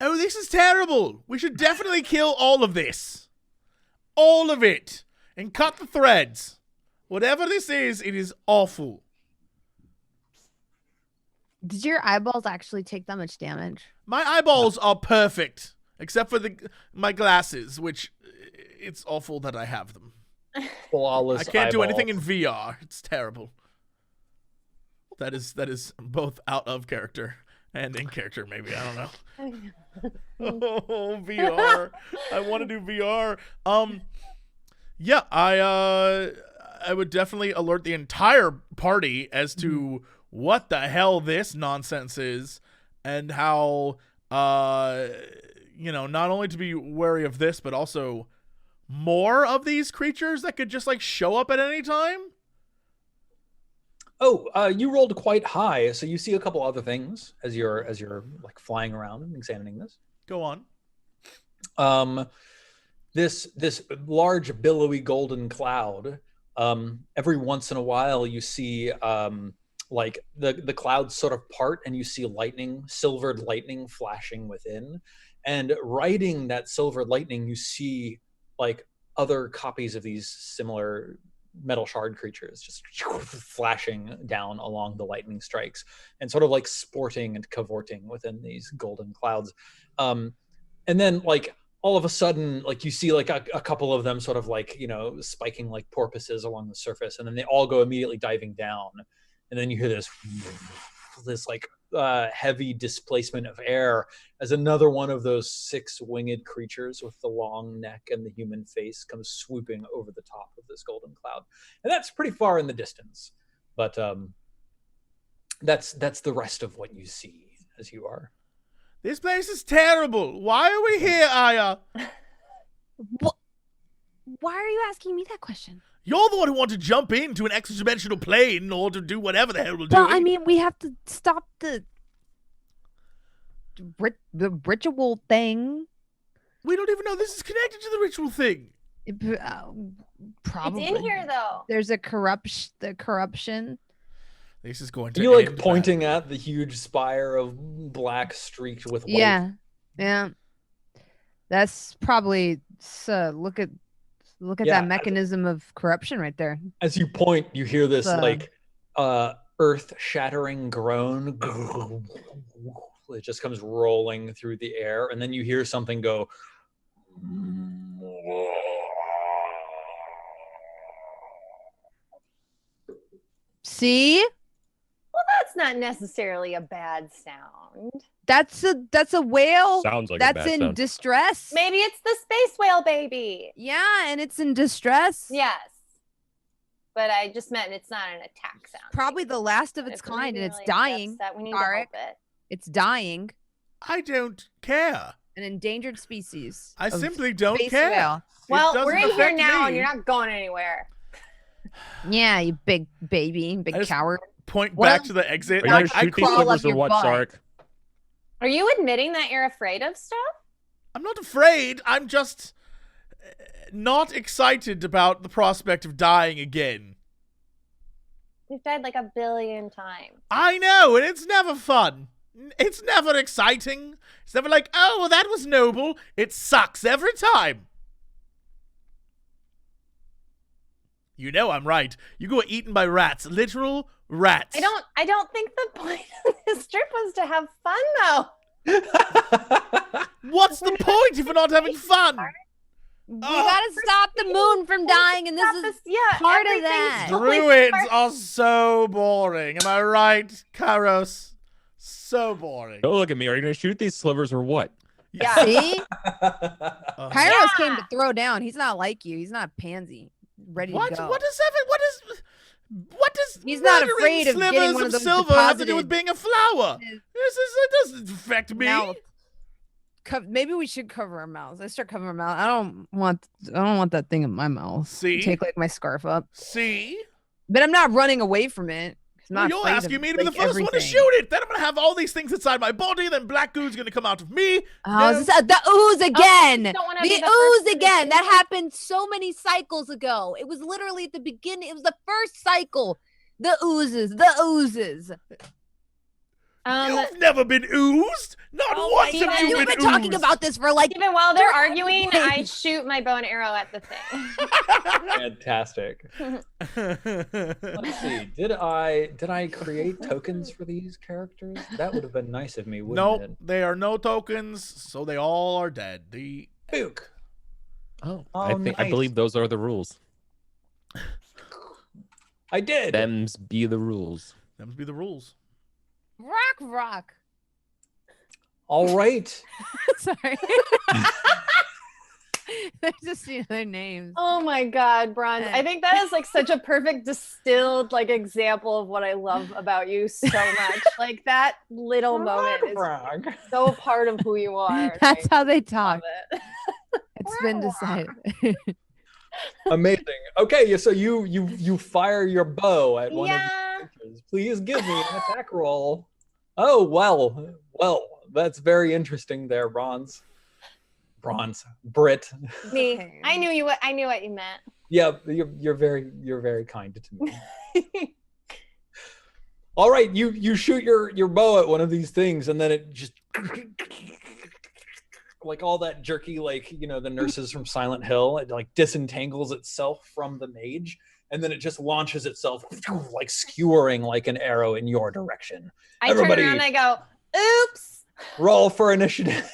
Oh, this is terrible. We should definitely kill all of this. All of it. And cut the threads. Whatever this is, it is awful. Did your eyeballs actually take that much damage? My eyeballs are perfect. Except for my glasses, which it's awful that I have them. Flawless I can't do anything in eyeballs. VR. It's terrible. That is both out of character and in character, maybe. I don't know. Oh, VR. I want to do VR. Yeah, I would definitely alert the entire party as to what the hell this nonsense is and how not only to be wary of this, but also more of these creatures that could just like show up at any time. Oh, you rolled quite high, so you see a couple other things as you're like flying around and examining this. Go on. This large billowy golden cloud. Every once in a while, you see like the clouds sort of part, and you see lightning, silvered lightning, flashing within. And riding that silvered lightning, you see like other copies of these similar metal shard creatures just flashing down along the lightning strikes and sort of like sporting and cavorting within these golden clouds. And then like all of a sudden, like you see like a couple of them sort of like, spiking like porpoises along the surface, and then they all go immediately diving down. And then you hear this like heavy displacement of air as another one of those 6 winged creatures with the long neck and the human face comes swooping over the top of this golden cloud. And that's pretty far in the distance, but that's the rest of what you see as you are. This place is terrible. Why are we here, Aya? What? Why are you asking me that question? You're the one who wanted to jump into an extra-dimensional plane in order to do whatever the hell we're doing. Well, I mean, we have to stop the ritual thing. We don't even know this is connected to the ritual thing. Probably. It's in here though. There's a corruption. This is going to. You like end pointing badly. at the huge spire of black streaked with white. Yeah. That's probably look at Yeah, that mechanism of corruption right there. As you point, you hear this like earth-shattering groan. It just comes rolling through the air, and then you hear something go. See? Well, that's not necessarily a bad sound. That's a whale. Sounds like a that's bad in sound. distress. Maybe it's the space whale baby. Yeah, and it's in distress. Yes. But I just meant it's not an attack sound. Probably the last of its kind, and it's dying. We need to Tarek. help it. It's dying. I don't care. An endangered species. I of simply don't space care. whale. Well, doesn't we're in here affect now, me. and you're not going anywhere. Yeah, you big baby, big I just- coward. Point Well, back to the exit. Are you Like, gonna shoot these crawl up slivers or your what, butt. Sark? Are you admitting that you're afraid of stuff? I'm not afraid. I'm just not excited about the prospect of dying again. We've died like 1 billion times. I know, and it's never fun. It's never exciting. It's never like, oh, well, that was noble. It sucks every time. You know I'm right. You got eaten by rats. Literal rats. I don't think the point of this trip was to have fun though. What's the point if we're not having fun? We gotta stop the moon from dying, and this is part of that. Druids are so boring. Am I right, Karos? So boring. Don't look at me. Are you going to shoot these slivers or what? Yeah. See? Uh, Kairos came to throw down. He's not like you. He's not a pansy. Ready What? to go. What does He's not murdering afraid of getting slivers one of of those silver have to do with deposited being a flower? in his It doesn't affect me. mouth. Maybe we should cover our mouths. I start covering our mouth. I don't want that thing in my mouth. See? Take like my scarf up. See? But I'm not running away from it. I'm not You're afraid of, asking me to be the like, first one to everything. shoot it. Then I'm going to have all these things inside my body. Then black goo's going to come out of me. Oh, is this, the ooze again. don't wanna The be the first ooze to again. do That it. happened so many cycles ago. It was literally at the beginning. It was the first cycle. The oozes. You've never been oozed. Not once Steven, have you You've been been talking oozed. about this for like Even while they're 3 arguing, I days. shoot my bow and arrow at the thing. Fantastic. Let's see. Did I create tokens for these characters? That would have been nice of me, wouldn't Nope, it? they are no tokens, so they all are dead. The Book. Oh, Oh, I nice. believe those are the rules. I did. Them's be the rules. Them be the rules. rock. All right. Sorry. They're just their names. Oh my God, Bronze. I think that is like such a perfect distilled like example of what I love about you so much. Like that little moment is so part of who you are. That's how they Love talk. it. It's been decided. Amazing. Okay, so you fire your bow at one of the creatures. Please give me an attack roll. Oh well, that's very interesting there, Brit. Me. I knew what you meant. Yeah, you're very kind to me. All right, you shoot your bow at one of these things, and then it just like all that jerky, like the nurses from Silent Hill. It like disentangles itself from the mage, and then it just launches itself like skewering like an arrow in your direction. I turn around and I go, "Oops!" Roll for initiative.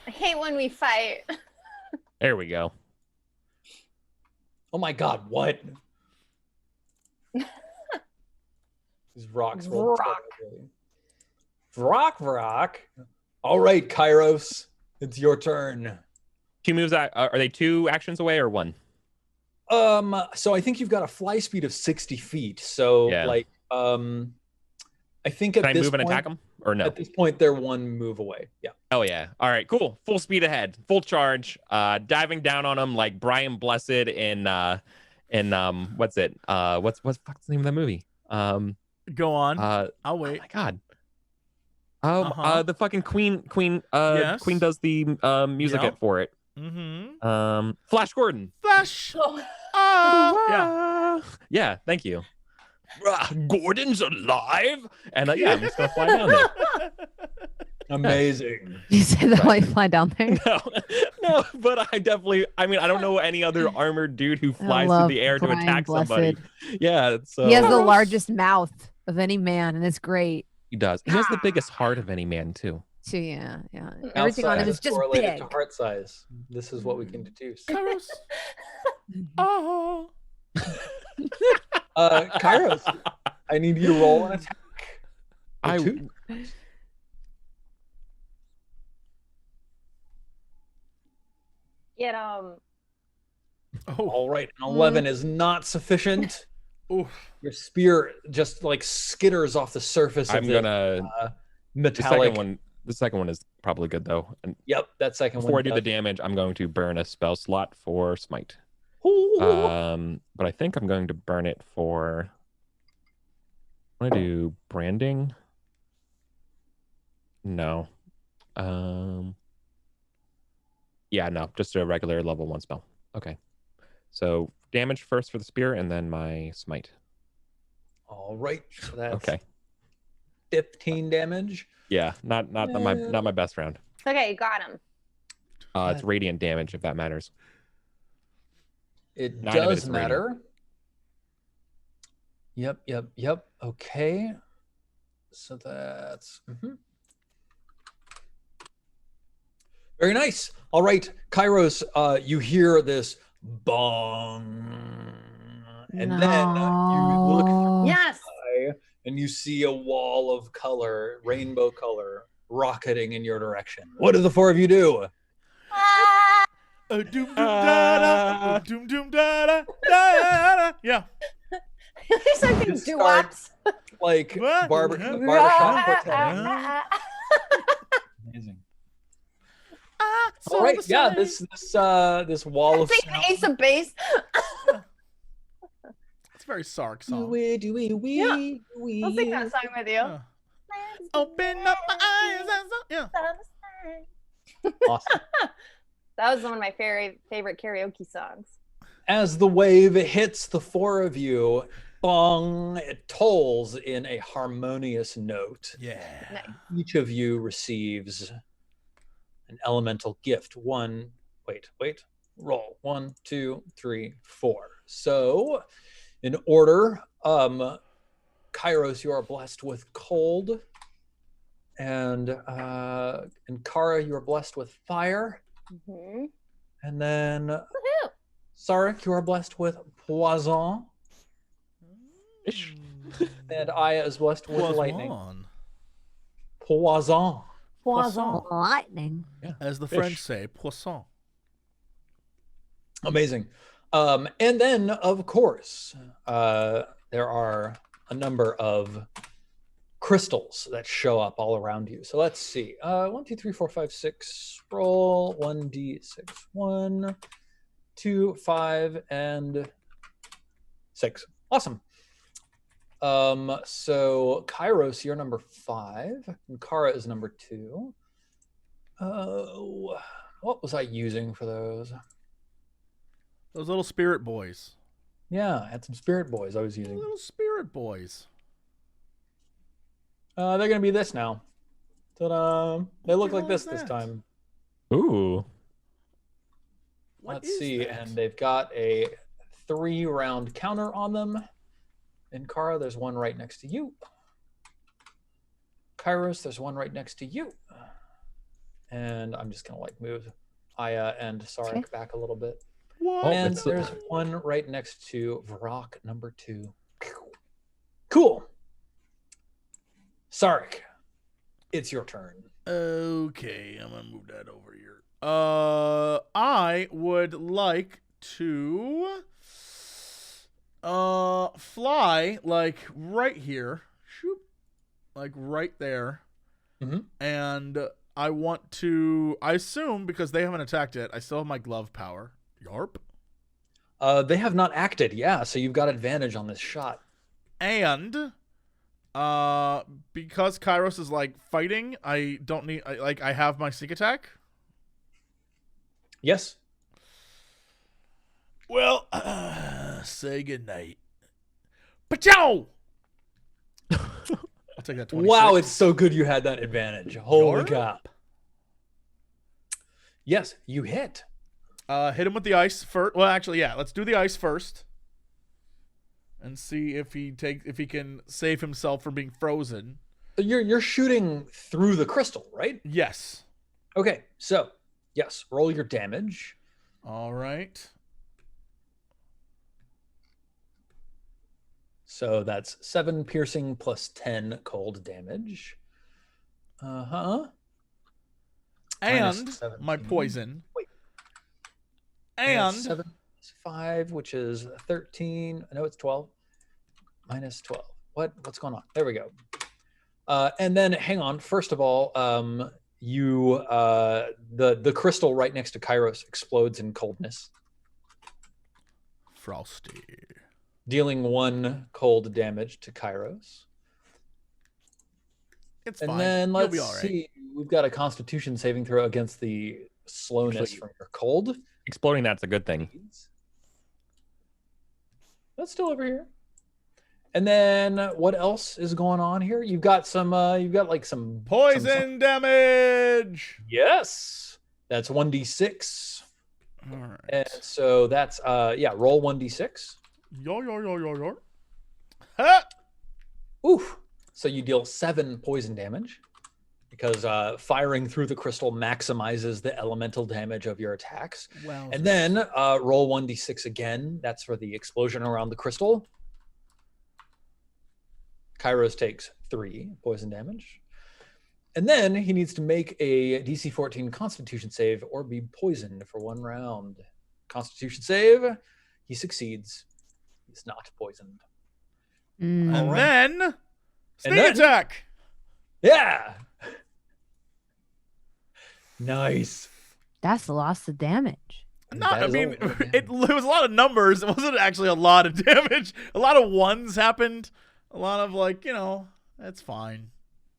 I hate when we fight. There we go. Oh my God! What? These rocks roll. Rock. All right, Kairos, it's your turn. 2 moves. Are they 2 actions away or 1? So I think you've got a fly speed of 60 feet. So Yeah. like, I think at Can I this move and point, attack them or no? At this point, they're 1 move away. Yeah. Oh yeah. All right. Cool. Full speed ahead. Full charge. Diving down on them like Brian Blessed in what's it? What's the name of that movie? Go on. Oh I'll wait. my God. The fucking Queen. Yes. Queen does the music Yep. for it. Mm-hmm. Flash Gordon. Flash. Yeah. Yeah. Thank you. Gordon's alive, and yeah, I'm just gonna fly down there. Amazing. You said that while you fly down there. No, but I don't know any other armored dude who flies through love the air to Brian attack Blessed. somebody. Yeah, so He has the largest mouth of any man, and it's great. he does. He has the biggest heart of any man too. So yeah. Everything on him is just correlated big. to heart size. This is what we can deduce. Kairos. Oh. Kairos, I need you to roll an attack. Get Oh. All right, an 11 is not sufficient. Oof. Your spear just like skitters off the surface of the metallic. The second one is probably good though. And Yep, that second before one. I do the damage, I'm going to burn a spell slot for smite. But I think I'm going to burn it for. I want to do branding. No. Yeah, no, just a regular level 1 spell. Okay. So damage first for the spear, and then my smite. All right, so that's Okay. 15 damage. Yeah, not my best round. Okay, you got him. It's radiant damage if that matters. It 9 of it does is matter. Yep. Okay. So that's very nice. All right, Kairos, you hear this bong, and then you look Yes. and you see a wall of color, rainbow color, rocketing in your direction. What do the 4 of you do? Doom doom da da. Doom doom da da da. Yeah. There's something doo-wops. Like What? barbershop quartet. Amazing. All right, yeah, this wall of sound. Ace of base. It's a very Sark song. I'll sing that song with you. Yeah. Open up my eyes. Yeah. Awesome. That was one of my favorite karaoke songs. As the wave hits the 4 of you, bong, it tolls in a harmonious note. Yeah. Nice. Each of you receives an elemental gift. Roll. 1, 2, 3, 4. So, in order, Kairos, you are blessed with cold, and Kara, you are blessed with fire, and then Woohoo. Sarek, you are blessed with poison, Ish. and Aya is blessed with lightning. Poison. Poisson. Lightning. As the Fish. French say, poisson. Amazing. And then, of course, there are a number of crystals that show up all around you. So let's see. 1, 2, 3, 4, 5, 6. Roll 1d6. 1, 2, 5, and 6. Awesome. So Kairos, you're number 5, and Kara is number 2. What was I using for those? Those little spirit boys. Yeah, I had some spirit boys I was using. Little spirit boys. They're gonna be this now. Ta-da! They look the like hell this is this that? time. Ooh. What Let's is see, that? and they've got a 3-round counter on them. And Kara, there's one right next to you. Kairos, there's one right next to you. And I'm just gonna like move Aya and Sarek Okay. back a little bit. What? Oh, And it's- there's one right next to Varrock, number 2. Cool. Sarek, it's your turn. Okay, I'm gonna move that over here. I would like to fly like right here. Shoop. Like right there. Mhm. And I want to, I assume because they haven't attacked it, I still have my glove power. Yarp. They have not acted, yeah, so you've got advantage on this shot. And because Kairos is like fighting, I don't need I have my sneak attack. Yes. Well, say goodnight. Pachow! I'll take that 26. Wow, it's so good you had that advantage. Holy Yarp. cow. Yes, you hit. Hit him with the ice first. Well, actually, yeah, let's do the ice first. And see if he can save himself from being frozen. You're shooting through the crystal, right? Yes. Okay, so yes, roll your damage. All right. So that's 7 piercing plus 10 cold damage. And Minus my 17. poison. Wait. And 7 plus 5, which is 13. No, it's 12. Minus 12. What's going on? There we go. And then hang on. First of all, the crystal right next to Kairos explodes in coldness, Frosty. dealing 1 cold damage to Kairos. It's And fine. then You'll let's be all right. see. We've got a Constitution saving throw against the slowness Actually- from your cold. Exploding that's a good thing. That's still over here. And then what else is going on here? You've got some. You've got like some Poison damage. Yes, that's 1d6. All right. And so that's roll 1d6. Yo. Ha! Oof. So you deal 7 poison damage because firing through the crystal maximizes the elemental damage of your attacks. Wow. And then roll 1d6 again. That's for the explosion around the crystal. Kairos takes 3 poison damage. And then he needs to make a DC 14 Constitution save or be poisoned for 1 round. Constitution save. He succeeds. He's not poisoned. Mm. And All right. then sneak then- attack. Yeah. Nice. That's lots of damage. Not, That I is mean, all right, it was a lot of numbers. It wasn't actually a lot of damage. A lot of ones happened. A lot of it's fine.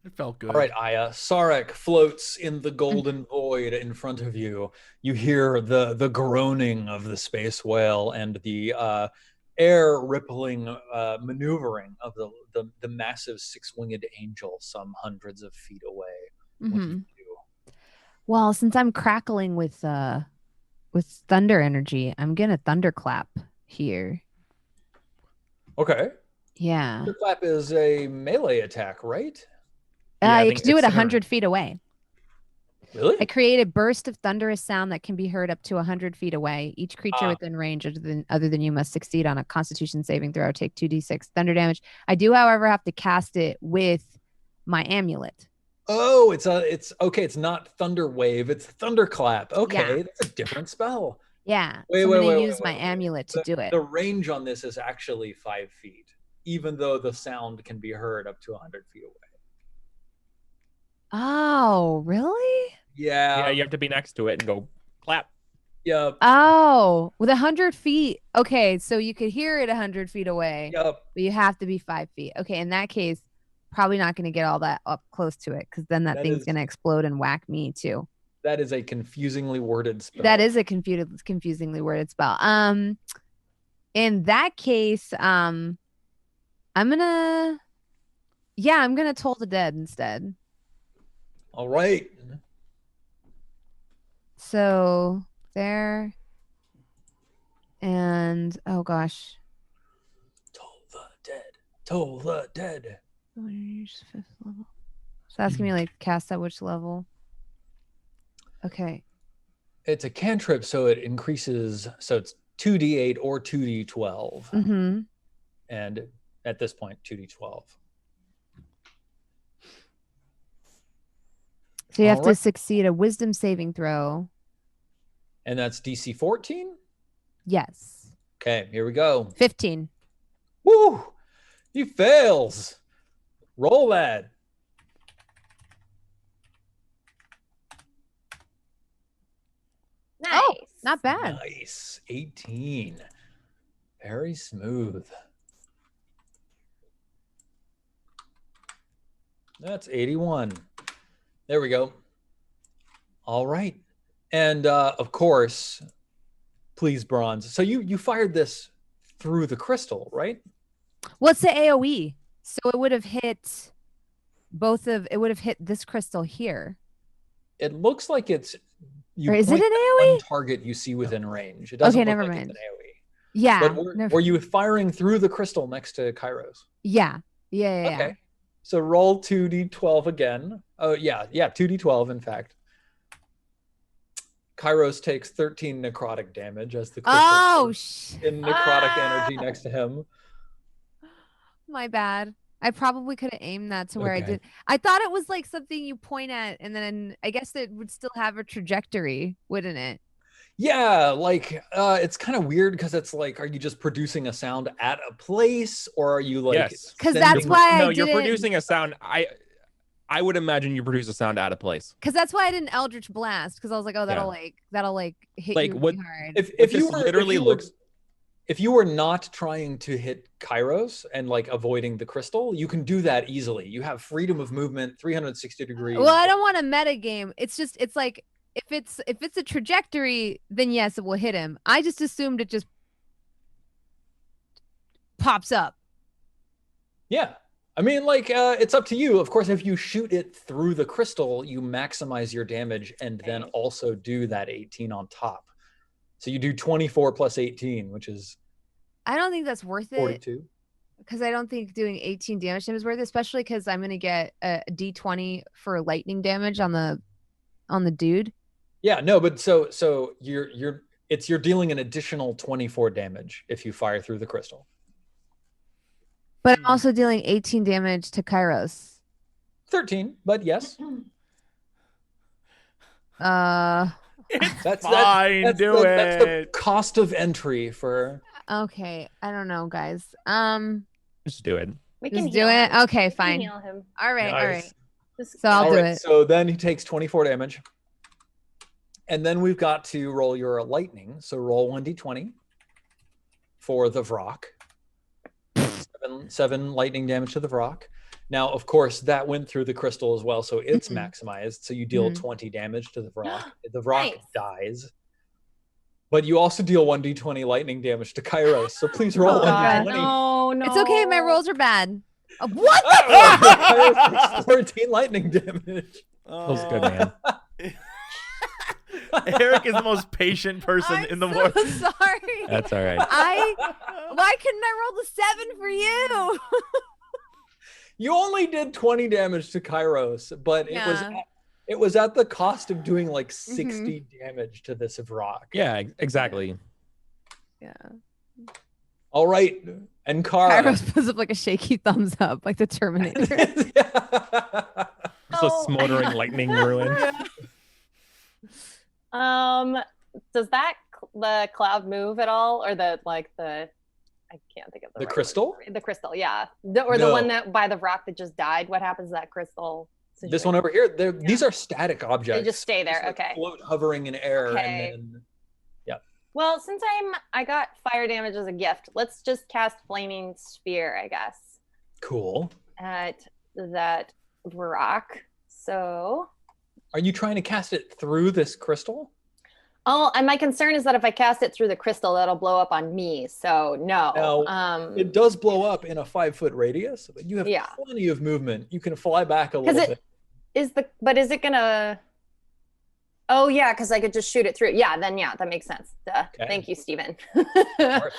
It felt good. All right, Aya. Sarek floats in the golden void in front of you. You hear the groaning of the space whale and the air rippling maneuvering of the massive 6-winged angel some hundreds of feet away. What do you Mhm. do? Well, since I'm crackling with thunder energy, I'm gonna thunderclap here. Okay. Yeah. The clap is a melee attack, right? Yeah, I You think can do it it's 100 feet away. Really? I create a burst of thunderous sound that can be heard up to 100 feet away. Each creature Ah. within range other than you must succeed on a Constitution saving throw. Take 2d6 thunder damage. I do, however, have to cast it with my amulet. Oh, it's okay. It's not thunder wave. It's thunderclap. Okay, Yeah. that's a different spell. Yeah. Wait, so wait, I'm gonna wait, use wait, my wait, wait. amulet to do it. The range on this is actually 5 feet, even though the sound can be heard up to 100 feet away. Oh, really? Yeah, Yeah. you have to be next to it and go clap. Yep. Oh, with 100 feet. Okay, so you could hear it 100 feet away, Yep. but you have to be 5 feet. Okay, in that case, probably not going to get all that up close to it because then that That thing's is- going to explode and whack me too. That is a confusingly worded spell. That is a confusingly worded spell. In that case, I'm gonna toll the dead instead. All right. So there, and oh gosh, Toll the dead. Toll the dead. fifth level. So asking me like cast at which level? Okay. It's a cantrip, so it increases. So it's 2d8 or 2d12, Mm-hmm. and at this point, 2d12. So you have All to right. succeed a wisdom saving throw. And that's DC 14. Yes. Okay, here we go. 15. Woo! He fails. Roll that. Nice. Oh, not bad. Nice. 18. Very smooth. That's 81. There we go. All right. And of course, please, Bronze. So you fired this through the crystal, right? What's the AoE? So it would have hit it would have hit this crystal here. It looks like it's you Or is it point an at AoE? one target you see within range. It doesn't Okay, look never like mind. it's an AoE. Yeah. But were you firing through the crystal next to Kairos? Yeah. Yeah. Okay. So roll 2d12 again. Oh, yeah. 2d12, in fact. Kairos takes 13 necrotic damage as the crystal Oh, is in necrotic energy next to him. my bad. I probably could have aimed that to where I Okay. did. I thought it was like something you point at, and then I guess it would still have a trajectory, wouldn't it? Yeah, like it's kind of weird because it's like, are you just producing a sound at a place, or are you like? Yes. 'Cause that's sending- why I No, you're didn't- producing a sound. I would imagine you produce a sound out of place. Because that's why I didn't Eldritch Blast, because I was like, oh, that'll hit Like, you what- really hard. If This you were literally if you were- looks- if you were not trying to hit Kairos and like avoiding the crystal, you can do that easily. You have freedom of movement, 360 degrees. Well, I don't want a meta game. It's like if it's a trajectory, then yes, it will hit him. I just assumed it just pops up. Yeah. I mean, like, it's up to you. Of course, if you shoot it through the crystal, you maximize your damage and then also do that 18 on top. So you do 24 plus 18, which is I don't think that's worth it 42. because I don't think doing 18 damage to him is worth it, especially because I'm gonna get a D20 for lightning damage on the dude. Yeah, no, but so you're dealing an additional 24 damage if you fire through the crystal. But I'm also dealing 18 damage to Kairos. 13, but yes. It's That's fine. that's Do that's the it. cost of entry for Okay, I don't know, guys. Just do it. We can Just do heal it. him. Okay, We can fine. heal him. All right, all right. Nice. Just- So I'll All do right, it. so then he takes 24 damage. And then we've got to roll your lightning. So roll 1d20 for the Vrock. Seven lightning damage to the Vrock. Now, of course, that went through the crystal as well, so it's Mhm. maximized. So you deal Mhm. 20 damage to the Vrock. The Vrock Nice. dies. But you also deal 1d20 lightning damage to Kairos. So please roll Oh, God, 1d20. no. It's okay. My rolls are bad. What? Kairos takes 14 lightning damage. Feels good, man. Eric is the most patient person I'm in the so world. sorry. That's all right. Why couldn't I roll the 7 for you? You only did 20 damage to Kairos, but Yeah. it was at the cost of doing like 60 damage to this Vrock. Yeah, exactly. Yeah. All right. And Kara. Kairos puts up like a shaky thumbs up, like the Terminator. Just a smoldering lightning ruin. Does the cloud move at all, or I can't think of the The right crystal? word. The crystal, yeah. The No. one that by the rock that just died. What happens to that crystal? This one over here, these are static objects. They just stay there. Just, Okay. Float hovering in air, Okay. and then Well, since I got fire damage as a gift, let's just cast Flaming Sphere, I guess, cool. at that rock. So, Are you trying to cast it through this crystal? and my concern is that if I cast it through the crystal, that'll blow up on me. So no. No, It does blow up in a 5-foot radius, but you have Yeah. plenty of movement. You can fly back a little bit. is it gonna? Oh yeah, because I could just shoot it through. Yeah, that makes sense. Duh. Okay. Thank you, Steven. course.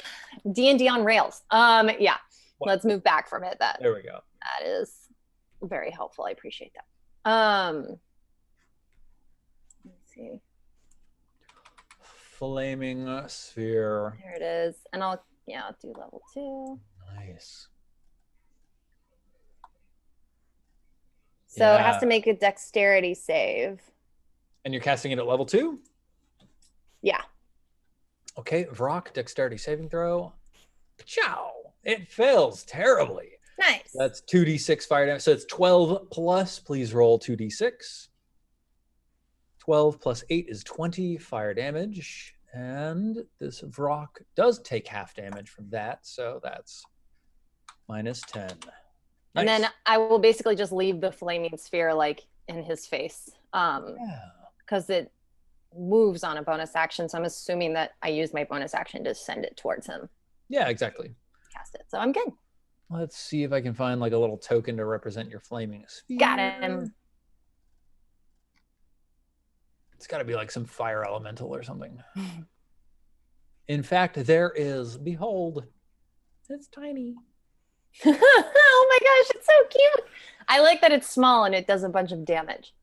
D&D on rails. Yeah. What? Let's move back from it. That There we go. is very helpful. I appreciate that. Let's see. Flaming sphere. There it is. And I'll do level 2. Nice. So it has Yeah. to make a dexterity save. And you're casting it at level 2? Yeah. Okay, Vrock, dexterity saving throw. Ciao! It fails terribly. Nice. That's 2d6 fire damage. So it's 12 plus. Please roll 2d6. 12 plus 8 is 20 fire damage. And this Vrock does take half damage from that. So that's minus 10. And Nice. then I will basically just leave the flaming sphere like in his face. Yeah. Because it moves on a bonus action. So I'm assuming that I use my bonus action to send it towards him, Yeah, exactly. cast it. So I'm good. Let's see if I can find like a little token to represent your flaming sphere. Got him. It's got to be like some fire elemental or something. In fact, there is. Behold, it's tiny. Oh my gosh, it's so cute. I like that it's small and it does a bunch of damage.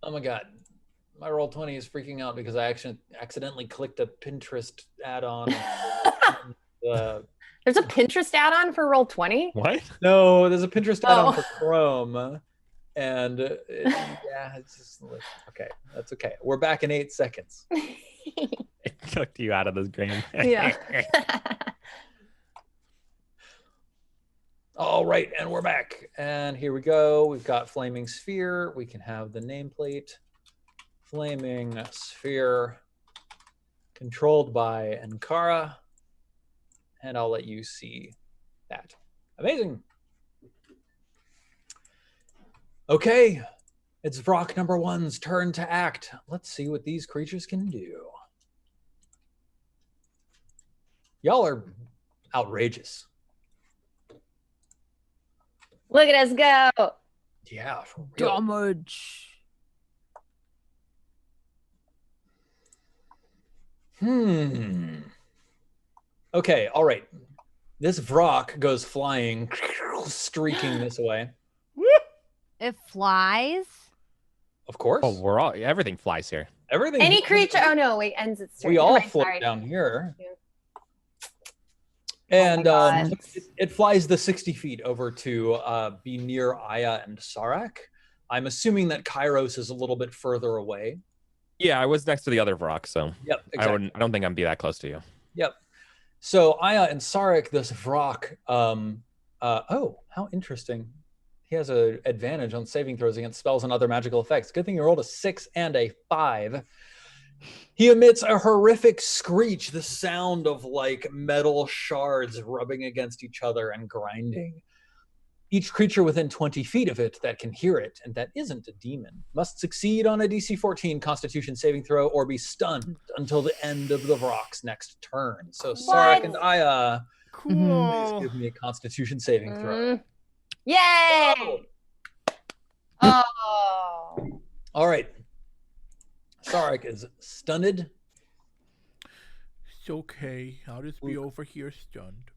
Oh my god, my Roll20 is freaking out because I accidentally clicked a Pinterest add-on. There's a Pinterest add-on for Roll20? What? No, there's a Pinterest add-on Oh. for Chrome, and it's just like, okay, that's okay. We're back in 8 seconds. It took you out of this game. Yeah. All right, and we're back. And here we go. We've got Flaming Sphere. We can have the nameplate. Flaming Sphere, controlled by Ankara. And I'll let you see that. Amazing. Okay, it's Vrock number 1's turn to act. Let's see what these creatures can do. Y'all are outrageous. Look at us go. Yeah, for real. Damage. Okay, all right. This Vrock goes flying, streaking this way. It flies. Of course. Oh, everything flies here. Everything. Any creature. Oh no, wait, ends its turn. We Never all mind, float sorry. down here. Yeah. And God. it flies the 60 feet over to be near Aya and Sarak. I'm assuming that Kairos is a little bit further away. Yeah, I was next to the other rock, so Yep, exactly. I don't think I'm be that close to you. Yep. So Aya and Sarak, this Vrock, oh, how interesting. He has an advantage on saving throws against spells and other magical effects. Good thing you rolled a 6 and a 5. He emits a horrific screech, the sound of like metal shards rubbing against each other and grinding. Each creature within 20 feet of it that can hear it, and that isn't a demon, must succeed on a DC 14 Constitution saving throw or be stunned until the end of the Vrock's next turn. So Sarak and Aya, please Cool. give me a Constitution saving throw. Yay! Oh. Oh. All right. Sarak is stunned. It's okay. I'll just be over here stunned.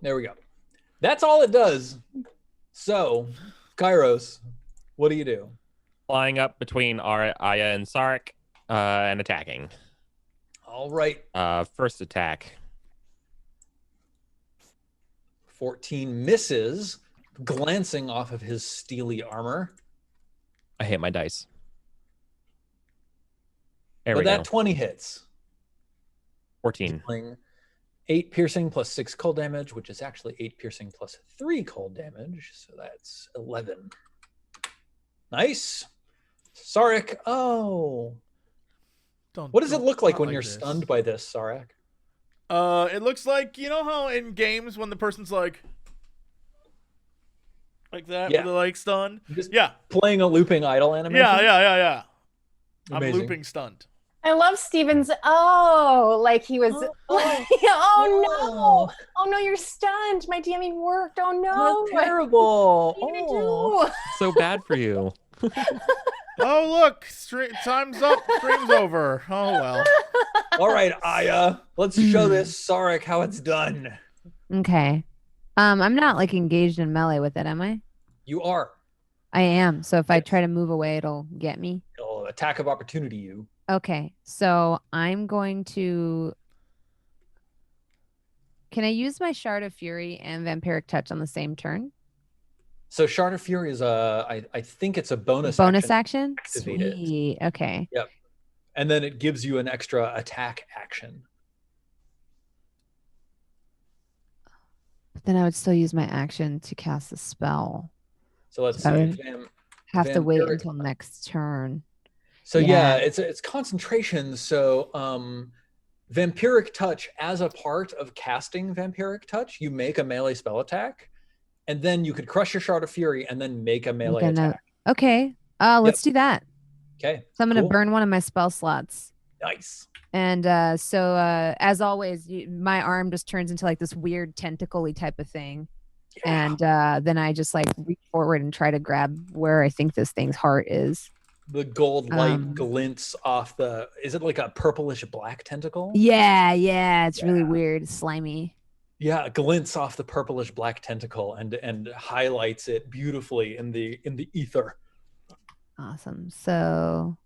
There we go. That's all it does. So, Kairos, what do you do? Flying up between Aya and Sark and attacking. All right. First attack. 14 misses, glancing off of his steely armor. I hate my dice. There But we that go. 20 hits. 14. Dealing 8 piercing plus 6 cold damage, which is actually 8 piercing plus 3 cold damage. So that's 11. Nice. Sarek. Oh. What does it look like when you're stunned by this, Sarek? It looks like, you know how in games when the person's like that, Yeah. where they're like stunned? Just Yeah. playing a looping idle animation? Yeah. I'm Amazing. looping stunned. I love Steven's. Like he was. Oh no, you're stunned. My DMing worked. Oh no, That's terrible. What are you gonna do? So bad for you. Oh look, time's up. Stream's over. Oh well. All right, Aya, let's show this Sarek how it's done. Okay. I'm not like engaged in melee with it, am I? You are. I am. So if I try to move away, it'll get me. It'll attack of opportunity you. Okay. So I'm going to. Can I use my Shard of Fury and Vampiric Touch on the same turn? So Shard of Fury is I think it's a bonus action. Activate it. Sweet. Okay. Yep. And then it gives you an extra attack action. But then I would still use my action to cast a spell. So let's I see. would have to wait Vampiric- until next turn. So Yeah. it's concentration. So Vampiric Touch, as a part of casting Vampiric Touch, you make a melee spell attack, and then you could crush your Shard of Fury and then make a melee attack. Okay. Let's do that. Okay. So I'm going to cool. burn one of my spell slots. Nice. And so as always, my arm just turns into like this weird tentacle-y type of thing. Yeah. And then I just like reach forward and try to grab where I think this thing's heart is. The gold light glints off the. Is it like a purplish black tentacle? Yeah. It's really weird, slimy. Yeah, it glints off the purplish black tentacle and highlights it beautifully in the ether. Awesome. So,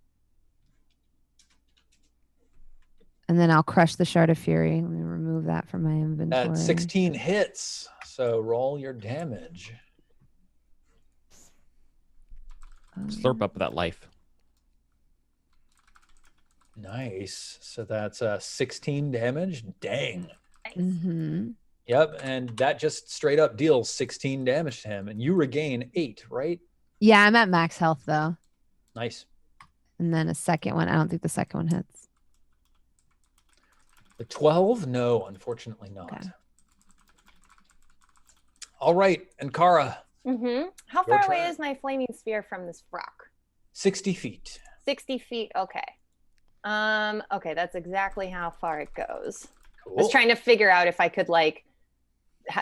and then I'll crush the Shard of Fury. Let me remove that from my inventory. At 16 hits. So roll your damage. Slurp up that life. Nice. So that's 16 damage. Dang. Mm-hmm. Yep, and that just straight up deals 16 damage to him, and you regain 8, right? Yeah, I'm at max health though. Nice. And then a second one. I don't think the second one hits. The 12? No, unfortunately not. Okay. All right, and Kara, Mm-hmm. How Your far away turn. is my flaming sphere from this rock? 60 feet. 60 feet. Okay. Okay, that's exactly how far it goes. Cool. I was trying to figure out if I could like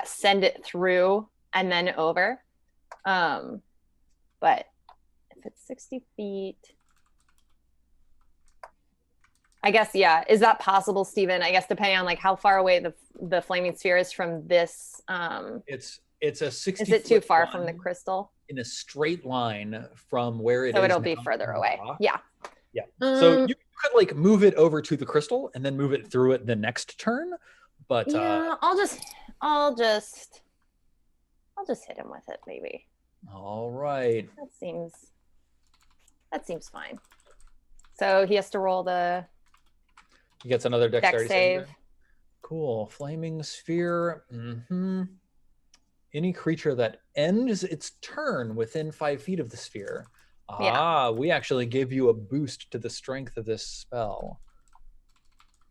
send it through and then over. But if it's 60 feet, I guess, yeah. Is that possible, Stephen? I guess depending on like how far away the flaming sphere is from this. It's a 60. Is it too foot far from the line crystal? in a straight line from where it is? So it'll be now further to the away. rock? Yeah. Yeah. So you could like move it over to the crystal and then move it through it the next turn. But Yeah, I'll just hit him with it, maybe. all right. That seems fine. So he has to roll the He gets another dexterity dex save. throw. Cool. Flaming sphere. Any creature that ends its turn within 5 feet of the sphere. Yeah. We actually gave you a boost to the strength of this spell.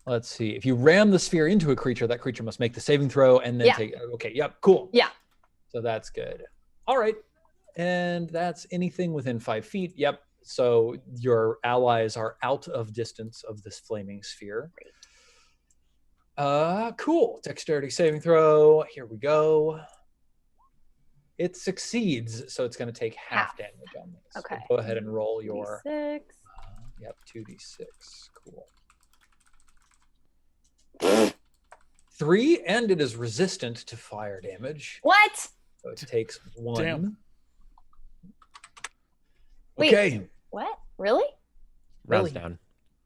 Let's see. If you ram the sphere into a creature, that creature must make the saving throw and then Yeah. take. Okay. Yep. Cool. Yeah. So that's good. All right. And that's anything within 5 feet. Yep. So your allies are out of distance of this flaming sphere. Cool. Dexterity saving throw. Here we go. It succeeds, so it's going to take half damage on this. Okay. So go ahead and roll your 6. yep, 2d6. Cool. 3, and it is resistant to fire damage. What? So it takes 1. Damn. Wait. Okay. What? Really? Rounds Really? down.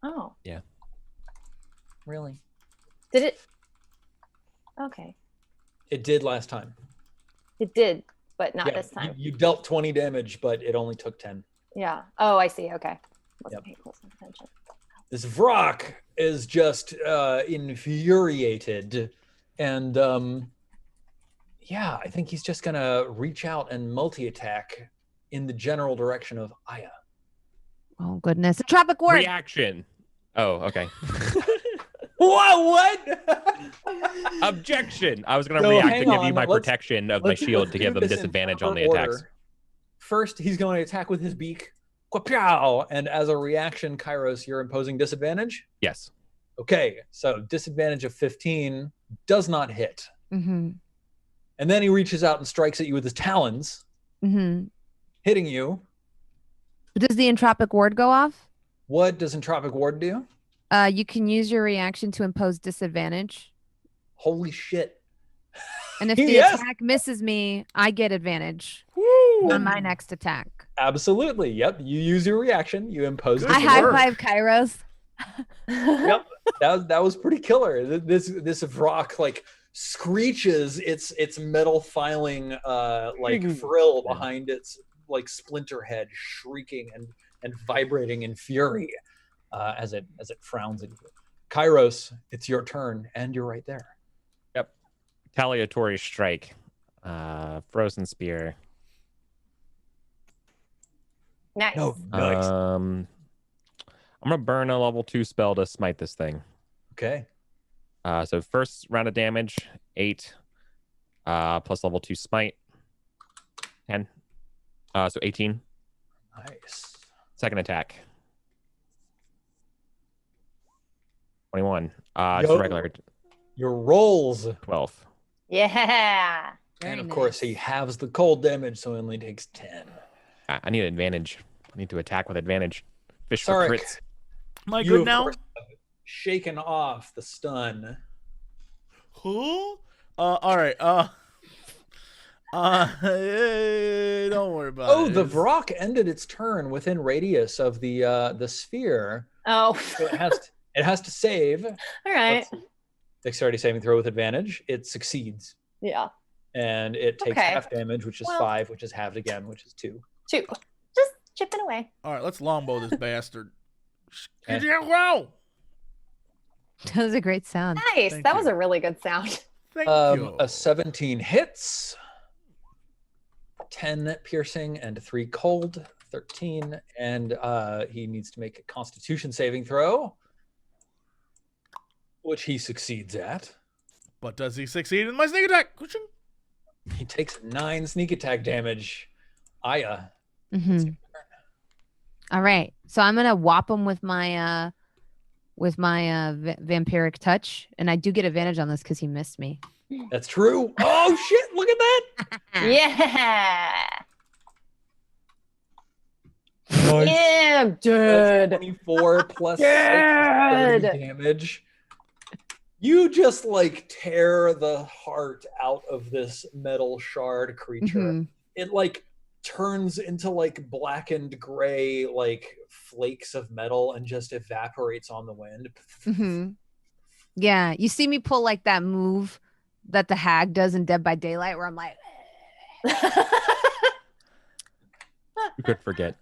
Oh. Really? Did it? Okay. It did last time. It did, but not Yeah, this time. You dealt 20 damage, but it only took 10. Yeah. Oh, I see. Okay. Wasn't Yep. paying close attention. This Vrock is just infuriated. And yeah, I think he's just going to reach out and multi-attack in the general direction of Aya. Oh goodness, a tropic word. Reaction. Oh, okay. Whoa, what? Objection. I was going to So, react to hang give on, you my let's- protection of my let's shield to do give them this in disadvantage on the proper attacks. order. First, he's going to attack with his beak. Quapow! And as a reaction, Kairos, you're imposing disadvantage? Yes. Okay, so disadvantage of 15 does not hit. Mm-hmm. And then he reaches out and strikes at you with his talons, Mm-hmm. hitting you. Does the entropic ward go off? What does Entropic Ward do? You can use your reaction to impose disadvantage. Holy shit. And if the Yes. attack misses me, I get advantage Woo! on my next attack. Absolutely. Yep. You use your reaction. You impose Good I disadvantage. work. high five Kairos. Yep. That was pretty killer. This Vrock like screeches its metal filing like frill behind its like splinter head, shrieking and vibrating in fury as it frowns at you. Kairos, it's your turn, and you're right there. Retaliatory strike. Frozen spear. Nice. No, nice. I'm gonna burn a level 2 spell to smite this thing. Okay. So first round of damage, 8. Plus level 2 smite, 10. So 18. Nice. Second attack. 21. Just Yo. a regular Your rolls. 12. Yeah. And of course, he halves the cold damage, so he only takes 10. I need advantage. I need to attack with advantage. Fish Sarek, for crits. Am I you, good of now? course, have shaken off the stun. Huh? All right. Don't worry about Oh, it. the Vrock ended its turn within radius of the sphere. Oh. So it has to save. All right. Dexterity saving throw with advantage. It succeeds. Yeah. And it takes Okay. half damage, which is Well- 5, which is halved again, which is 2. 2. Just chipping away. All right, let's longbow this bastard. Okay. Wow. That was a great sound. Nice. Thank That you. was a really good sound. Thank you. A 17 hits, 10 piercing, and 3 cold, 13. And he needs to make a Constitution saving throw, which he succeeds at. But does he succeed in my sneak attack? Kuching. He takes 9 sneak attack damage. Aya. Mm-hmm. All right, so I'm gonna whop him with my vampiric touch, and I do get advantage on this because he missed me. That's true. Oh shit! Look at that. Yeah. Nice. Yeah, That's dude. 24 plus 6 Good. 30 damage. You just like tear the heart out of this metal shard creature. Mhm. It like turns into like blackened gray like flakes of metal and just evaporates on the wind. Mhm. Yeah, you see me pull like that move that the hag does in Dead by Daylight, where I'm like, You could forget.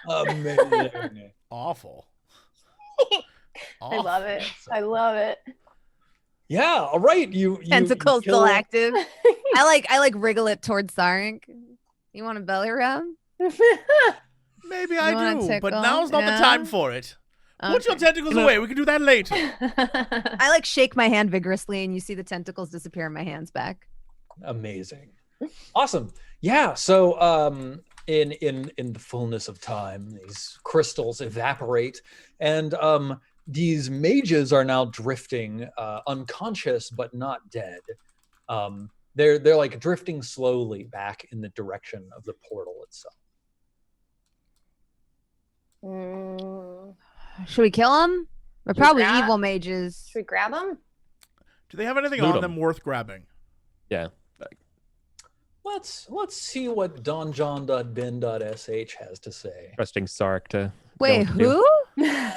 Amazing. Awful. I love it. I love it. Yeah, all right. You tentacles kill- still active. I like wriggle it towards Sarek. You want a belly rub? Maybe You I wanna do, but tickle? now's not Yeah? the time for it. Put your Okay. tentacles away. We can do that later. I like shake my hand vigorously, and you see the tentacles disappear in my hands back. Amazing. Awesome. Yeah, so in the fullness of time, these crystals evaporate, and these mages are now drifting unconscious but not dead. They're like drifting slowly back in the direction of the portal itself. Mm, Should we kill them? We're Should we probably grab- evil mages. should we grab him? Do they have anything Loot on 'em. them worth grabbing? Yeah. Let's see what donjon.bin.sh has to say. Trusting Sark to. Wait, go do. who?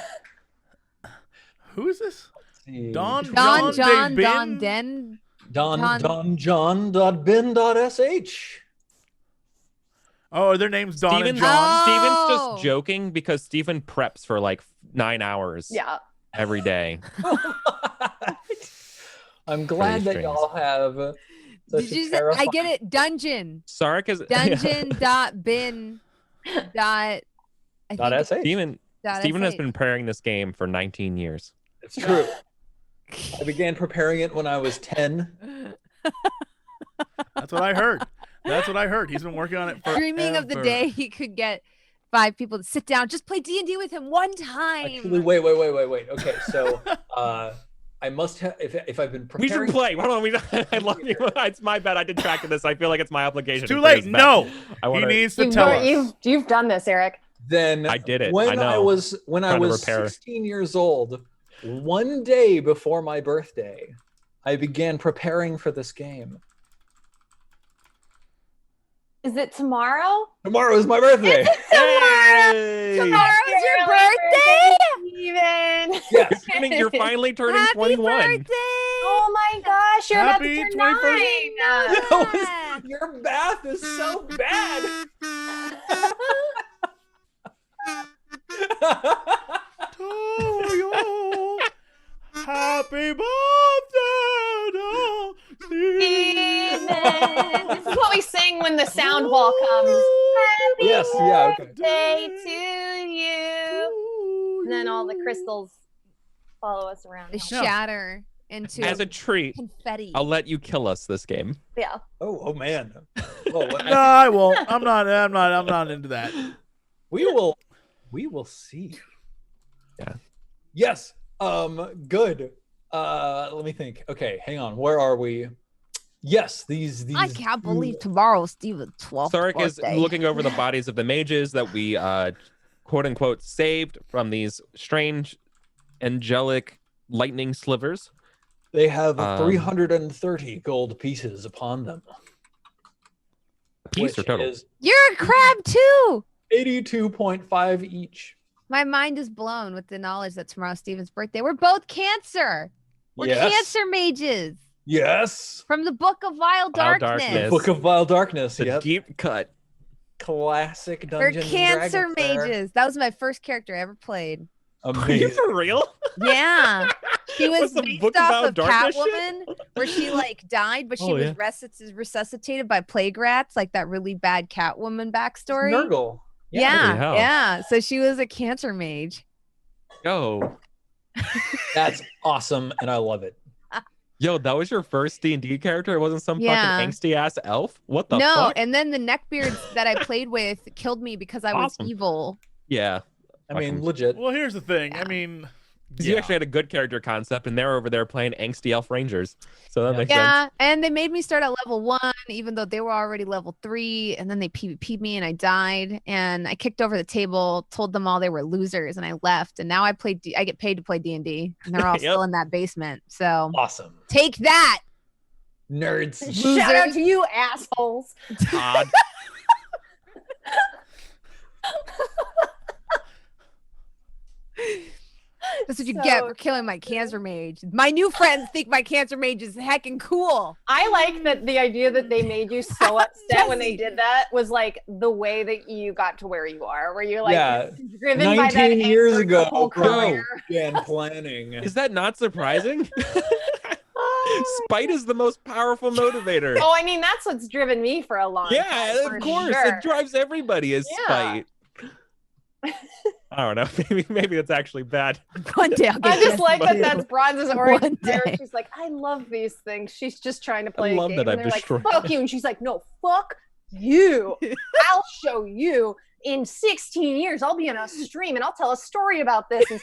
Who is this? See. Don Don John John de Don Bin? Den Don.bin.sh. Oh, their names Don and Steven- John. Steven's Oh. just joking because Steven preps for like 9 hours Yeah. every day. I'm glad that strings. y'all have such Did a you say, I terrifying- get it. Dungeon. Sark is Dungeon.bin. I think Dot it's .sh. Steven dot Steven has sh. been preparing this game for 19 years. It's true. I began preparing it when I was 10. That's what I heard. That's what I heard. He's been working on it for Dreaming of the day he could get 5 people to sit down, just play D&D with him one time. Actually, wait. Okay, so I must have if I've been We preparing. should play. Hold on. I love you. It's my bad. I did track this. I feel like it's my obligation. Too to play late. this back. No. I He wanna, needs to tell us. You've done this, Eric. Then I did it. When I know. I was Trying to repair. 16 years old, one day before my birthday, I began preparing for this game. Is it tomorrow? Tomorrow is my birthday. Hey! Tomorrow's your Early birthday. Steven. Yes. You're finally turning Happy 21. birthday. Oh my gosh, you're Happy about to 21st. turn 9. That was- your math is so bad. To you. Happy birthday, to Steven. This is what we sing when the sound wall comes. Happy Yes, yeah, okay. birthday to you. And then all the crystals follow us around. They shatter into As a treat, confetti. I'll let you kill us this game. Yeah. Oh man. Well, No, I won't. I'm not into that. we will see. Yeah. Yes. Good. Let me think. Okay, hang on. Where are we? Yes, these I can't believe tomorrow's Steven's 12th Sark is birthday. looking over the bodies of the mages that we quote unquote saved from these strange angelic lightning slivers. they have 330 gold pieces upon them. Piece or which total? is You're a crab too. 82.5 each. My mind is blown with the knowledge that tomorrow's Steven's birthday. We're both Cancer. We're Yes. Cancer mages Yes. from the Book of Vile Darkness. Darkness. Book of Vile Darkness. The Yep. deep cut. Classic We're Dungeons and Cancer Dragons there. mages. That was my first character I ever played. Are you Amazing. for real? Yeah. She was What's the based Book of off Vile of Darkness shit? Catwoman, where she like died, but she Oh, was yeah. resuscitated by plague rats, like that really bad Catwoman backstory. Nurgle. Yeah, Holy hell. yeah. So she was a Cancer mage. Yo, That's awesome, and I love it. yo, that was your first D&D character? It wasn't some Yeah. fucking angsty ass elf? What the No, fuck? and then the neckbeards that I played with killed me because I was Awesome. evil. Yeah. I mean, Fucking- legit. Well, here's the thing. Yeah. I mean, 'Cause you actually had a good character concept, and they're over there playing angsty elf rangers. So that makes sense. Yeah, and they made me start at level 1, even though they were already level 3. And then they PvP'd me, and I died. And I kicked over the table, told them all they were losers, and I left. And now I get paid to play D&D, and they're all Yep. still in that basement. So Awesome. take that. Nerds. Shout out to you, assholes. Odd. That's what you So get for killing my Cancer mage. My new friends think my Cancer mage is heckin' cool. I like that the idea that they made you so upset when they did that was like the way that you got to where you are, where you're like Yeah. driven by that 19 years anger ago, the whole bro. career. And planning. Is that not surprising? Spite is the most powerful motivator. Oh, I mean that's what's driven me for a long time. Yeah, for of course. sure. It drives everybody is Yeah. spite. I don't know. Maybe that's actually bad. One day I'll get I just this like to that you. that's Bronze's origin One story. day. She's like, I love these things. She's just trying to play love a game. that And I've they're like, destroyed fuck you. And she's like, no, fuck you. I'll show you in 16 years. I'll be in a stream and I'll tell a story about this. And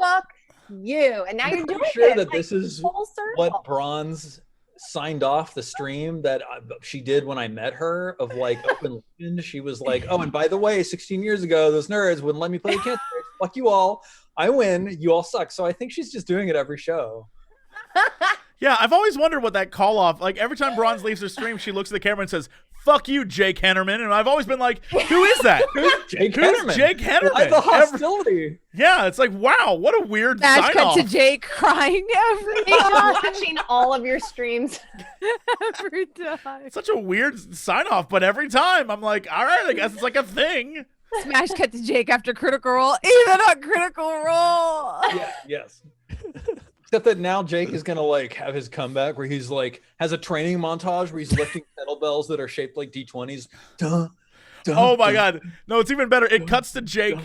fuck you. And now you're I'm doing sure it. that Like, this is full circle. what Bronze signed off the stream that she did when I met her of like open legend. She was like, oh, and by the way, 16 years ago, those nerds wouldn't let me play Cancer. Fuck you all. I win. You all suck. So I think she's just doing it every show. Yeah, I've always wondered what that call off. Like every time Bronze leaves her stream, she looks at the camera and says, "Fuck you, Jake Hennerman," and I've always been like, "Who is that? Who's Jake Who's Hennerman? Jake Hennerman?" Why the hostility? Yeah, it's like, wow, what a weird Smash sign cut off. to Jake crying every He's time. watching all of your streams. Every time. Such a weird sign off, but every time I'm like, all right, I guess it's like a thing. Smash cut to Jake after Critical Role. Even on Critical Role. Yeah, yes. Except that now Jake is gonna like have his comeback where he's like has a training montage where he's lifting kettlebells that are shaped like D20s. Duh, duh, Oh my duh. God. No, it's even better. It cuts to Jake.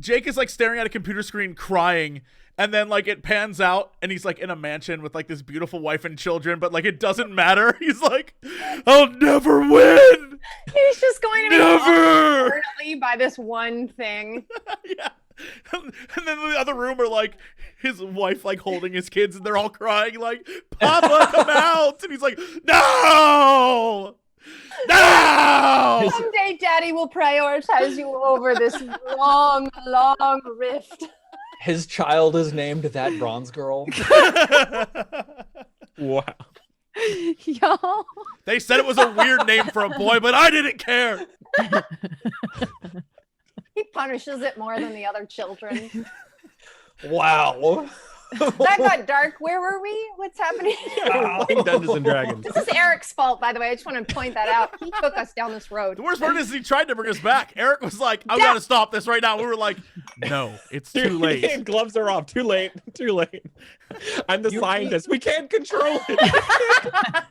Jake is like staring at a computer screen crying. And then like it pans out and he's like in a mansion with like this beautiful wife and children, but like it doesn't matter. He's like, I'll never win. He's just going to be Never. eternally by this one thing. Yeah. And then in the other room are like his wife like holding his kids and they're all crying like, Papa, come out. And he's like, no. No. Someday Daddy will prioritize you over this long, long rift. His child is named that bronze girl. Wow. Yo. They said it was a weird name for a boy, but I didn't care. He punishes it more than the other children. Wow. That got dark. Where were we? What's happening? Playing Dungeons and Dragons. This is Eric's fault, by the way. I just want to point that out. He took us down this road. The worst part is he tried to bring us back. Eric was like, I gotta stop this right now. We were like, no, it's too late. Gloves are off. Too late. Too late. I'm the scientist. We can't control it.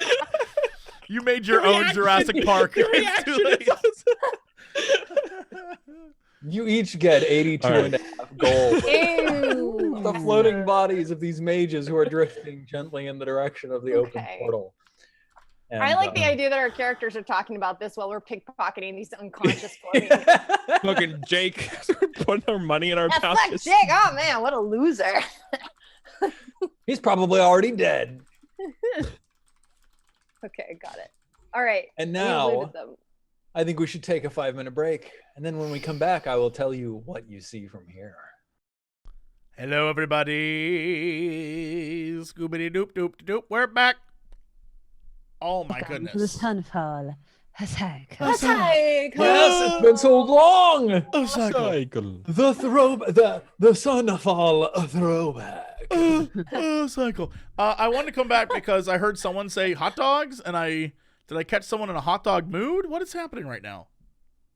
You made your The own reaction- Jurassic Park. the It's too reaction late. is You each get 82 All right. and a half gold. Ew. The floating bodies of these mages who are drifting gently in the direction of the open Okay. portal. And, I like the idea that our characters are talking about this while we're pickpocketing these unconscious floating. Fucking Jake putting our money in our That's like pouches. Jake. Oh man, what a loser. He's probably already dead. Okay, got it. All right. And we now eluded them. I think we should take a 5-minute break. And then when we come back, I will tell you what you see from here. Hello, everybody. Scoobity doop doop doop. We're back. Oh my The goodness. Sunfall Cycle. That's right. Yes, it's been so long. Oh, cycle. Cycle. The Sunfall throwback. Cycle. I wanted to come back because I heard someone say hot dogs, and did I catch someone in a hot dog mood? What is happening right now?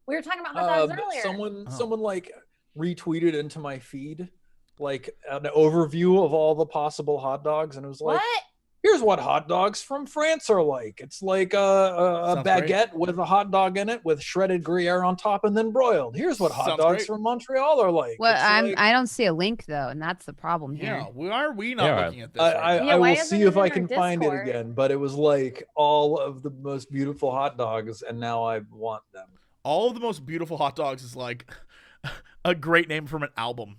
We were talking about hot dogs earlier. Someone like retweeted into my feed like an overview of all the possible hot dogs, and it was like, What? here's what hot dogs from France are like. It's like a Sounds great. baguette with a hot dog in it with shredded Gruyere on top and then broiled. Here's what hot Sounds dogs great. from Montreal are like. Well, It's like- I don't see a link though, and that's the problem here. Yeah, why are we not Yeah. looking at this? right now? Yeah, I why will isn't see it if in I our can find it Discord? again, but it was like all of the most beautiful hot dogs, and now I want them. All of the most beautiful hot dogs is like a great name from an album.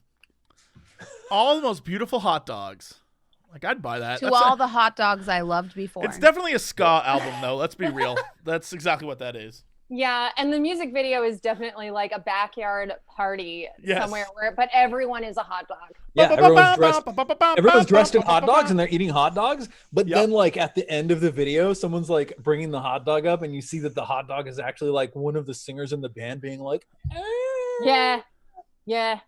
All the most beautiful hot dogs. Like, I'd buy that. To That's all the hot dogs I loved before. it's definitely a ska album, though. Let's be real. That's exactly what that is. Yeah, and the music video is definitely like a backyard party Yes. somewhere but everyone is a hot dog. Yeah, everyone's dressed in hot dogs and they're eating hot dogs. But Yep. then, like at the end of the video, someone's like bringing the hot dog up, and you see that the hot dog is actually like one of the singers in the band being like, Yeah. Yeah.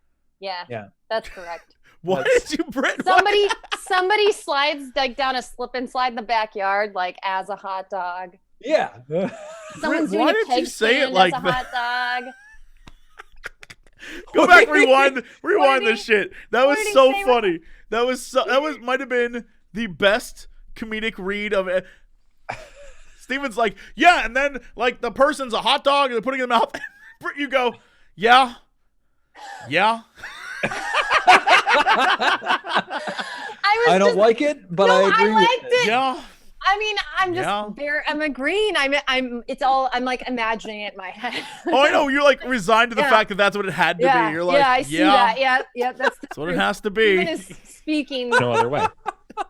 That's correct. Why did you bring Somebody slides like down a slip and slide in the backyard like as a hot dog. yeah. Someone's why doing a did you peg say it stand like as a that? hot dog. Go back, rewind did this he- shit. That was what did he so say? funny. That might have been the best comedic read of it. Steven's like, yeah, and then like the person's a hot dog and they're putting it in the mouth. You go, yeah. I don't like it, but I agree. I liked with it. Yeah. I mean, I'm just Yeah. I'm agreeing. I'm like imagining it in my head. Oh, I know. You're like resigned to the Yeah. fact that that's what it had to yeah, be. You're like, yeah, I see that. Yeah, that's That's what it has to Steven be. is speaking. No other way.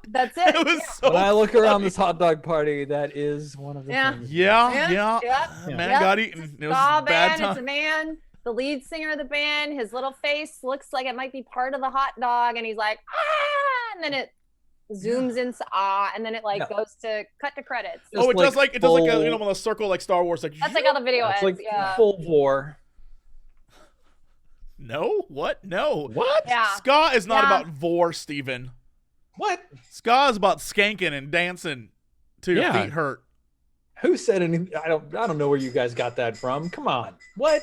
That's it. It was so When I look around funny. this hot dog party, that is one of the Yeah. things. Yeah. Yeah. Man Yep. got eaten. It was Ska a bad band. It's a time. man. The lead singer of the band. His little face looks like it might be part of the hot dog, and he's like, ah, and then it zooms into and then it like goes to cut to credits. Oh, it like does like a full- on a circle like Star Wars, like That's like how the video It's ends. like Yeah. full vor. No, what? No. What? Yeah. Ska is not Yeah. about vor, Steven. What? Ska is about skanking and dancing till your Yeah. feet hurt. Who said anything? I don't know where you guys got that from. Come on. What?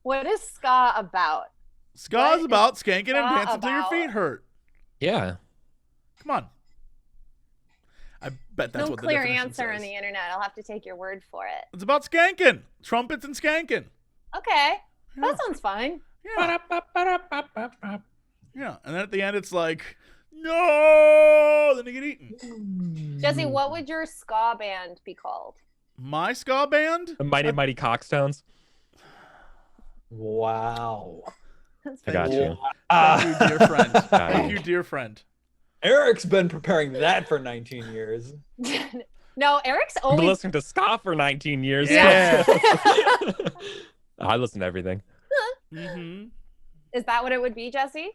What is ska about? Ska What is about skanking and ska dancing till your about? feet hurt. Yeah. Come on. I bet that's No what the clear definition answer on says. the internet. I'll have to take your word for it. It's about skanking. Trumpets and skanking. Okay. Yeah. That sounds fine. Yeah. Yeah. And then at the end, it's like, no, then you get eaten. Jesse, what would your ska band be called? My ska band? The Mighty Coxstones. Wow. That's I got you. Thank you, dear friend. Got Thank you. you, dear friend. Eric's been preparing that for 19 years. No, Eric's I've been always. listening to ska for 19 years. Yeah. I listen to everything. Mm-hmm. Is that what it would be, Jesse?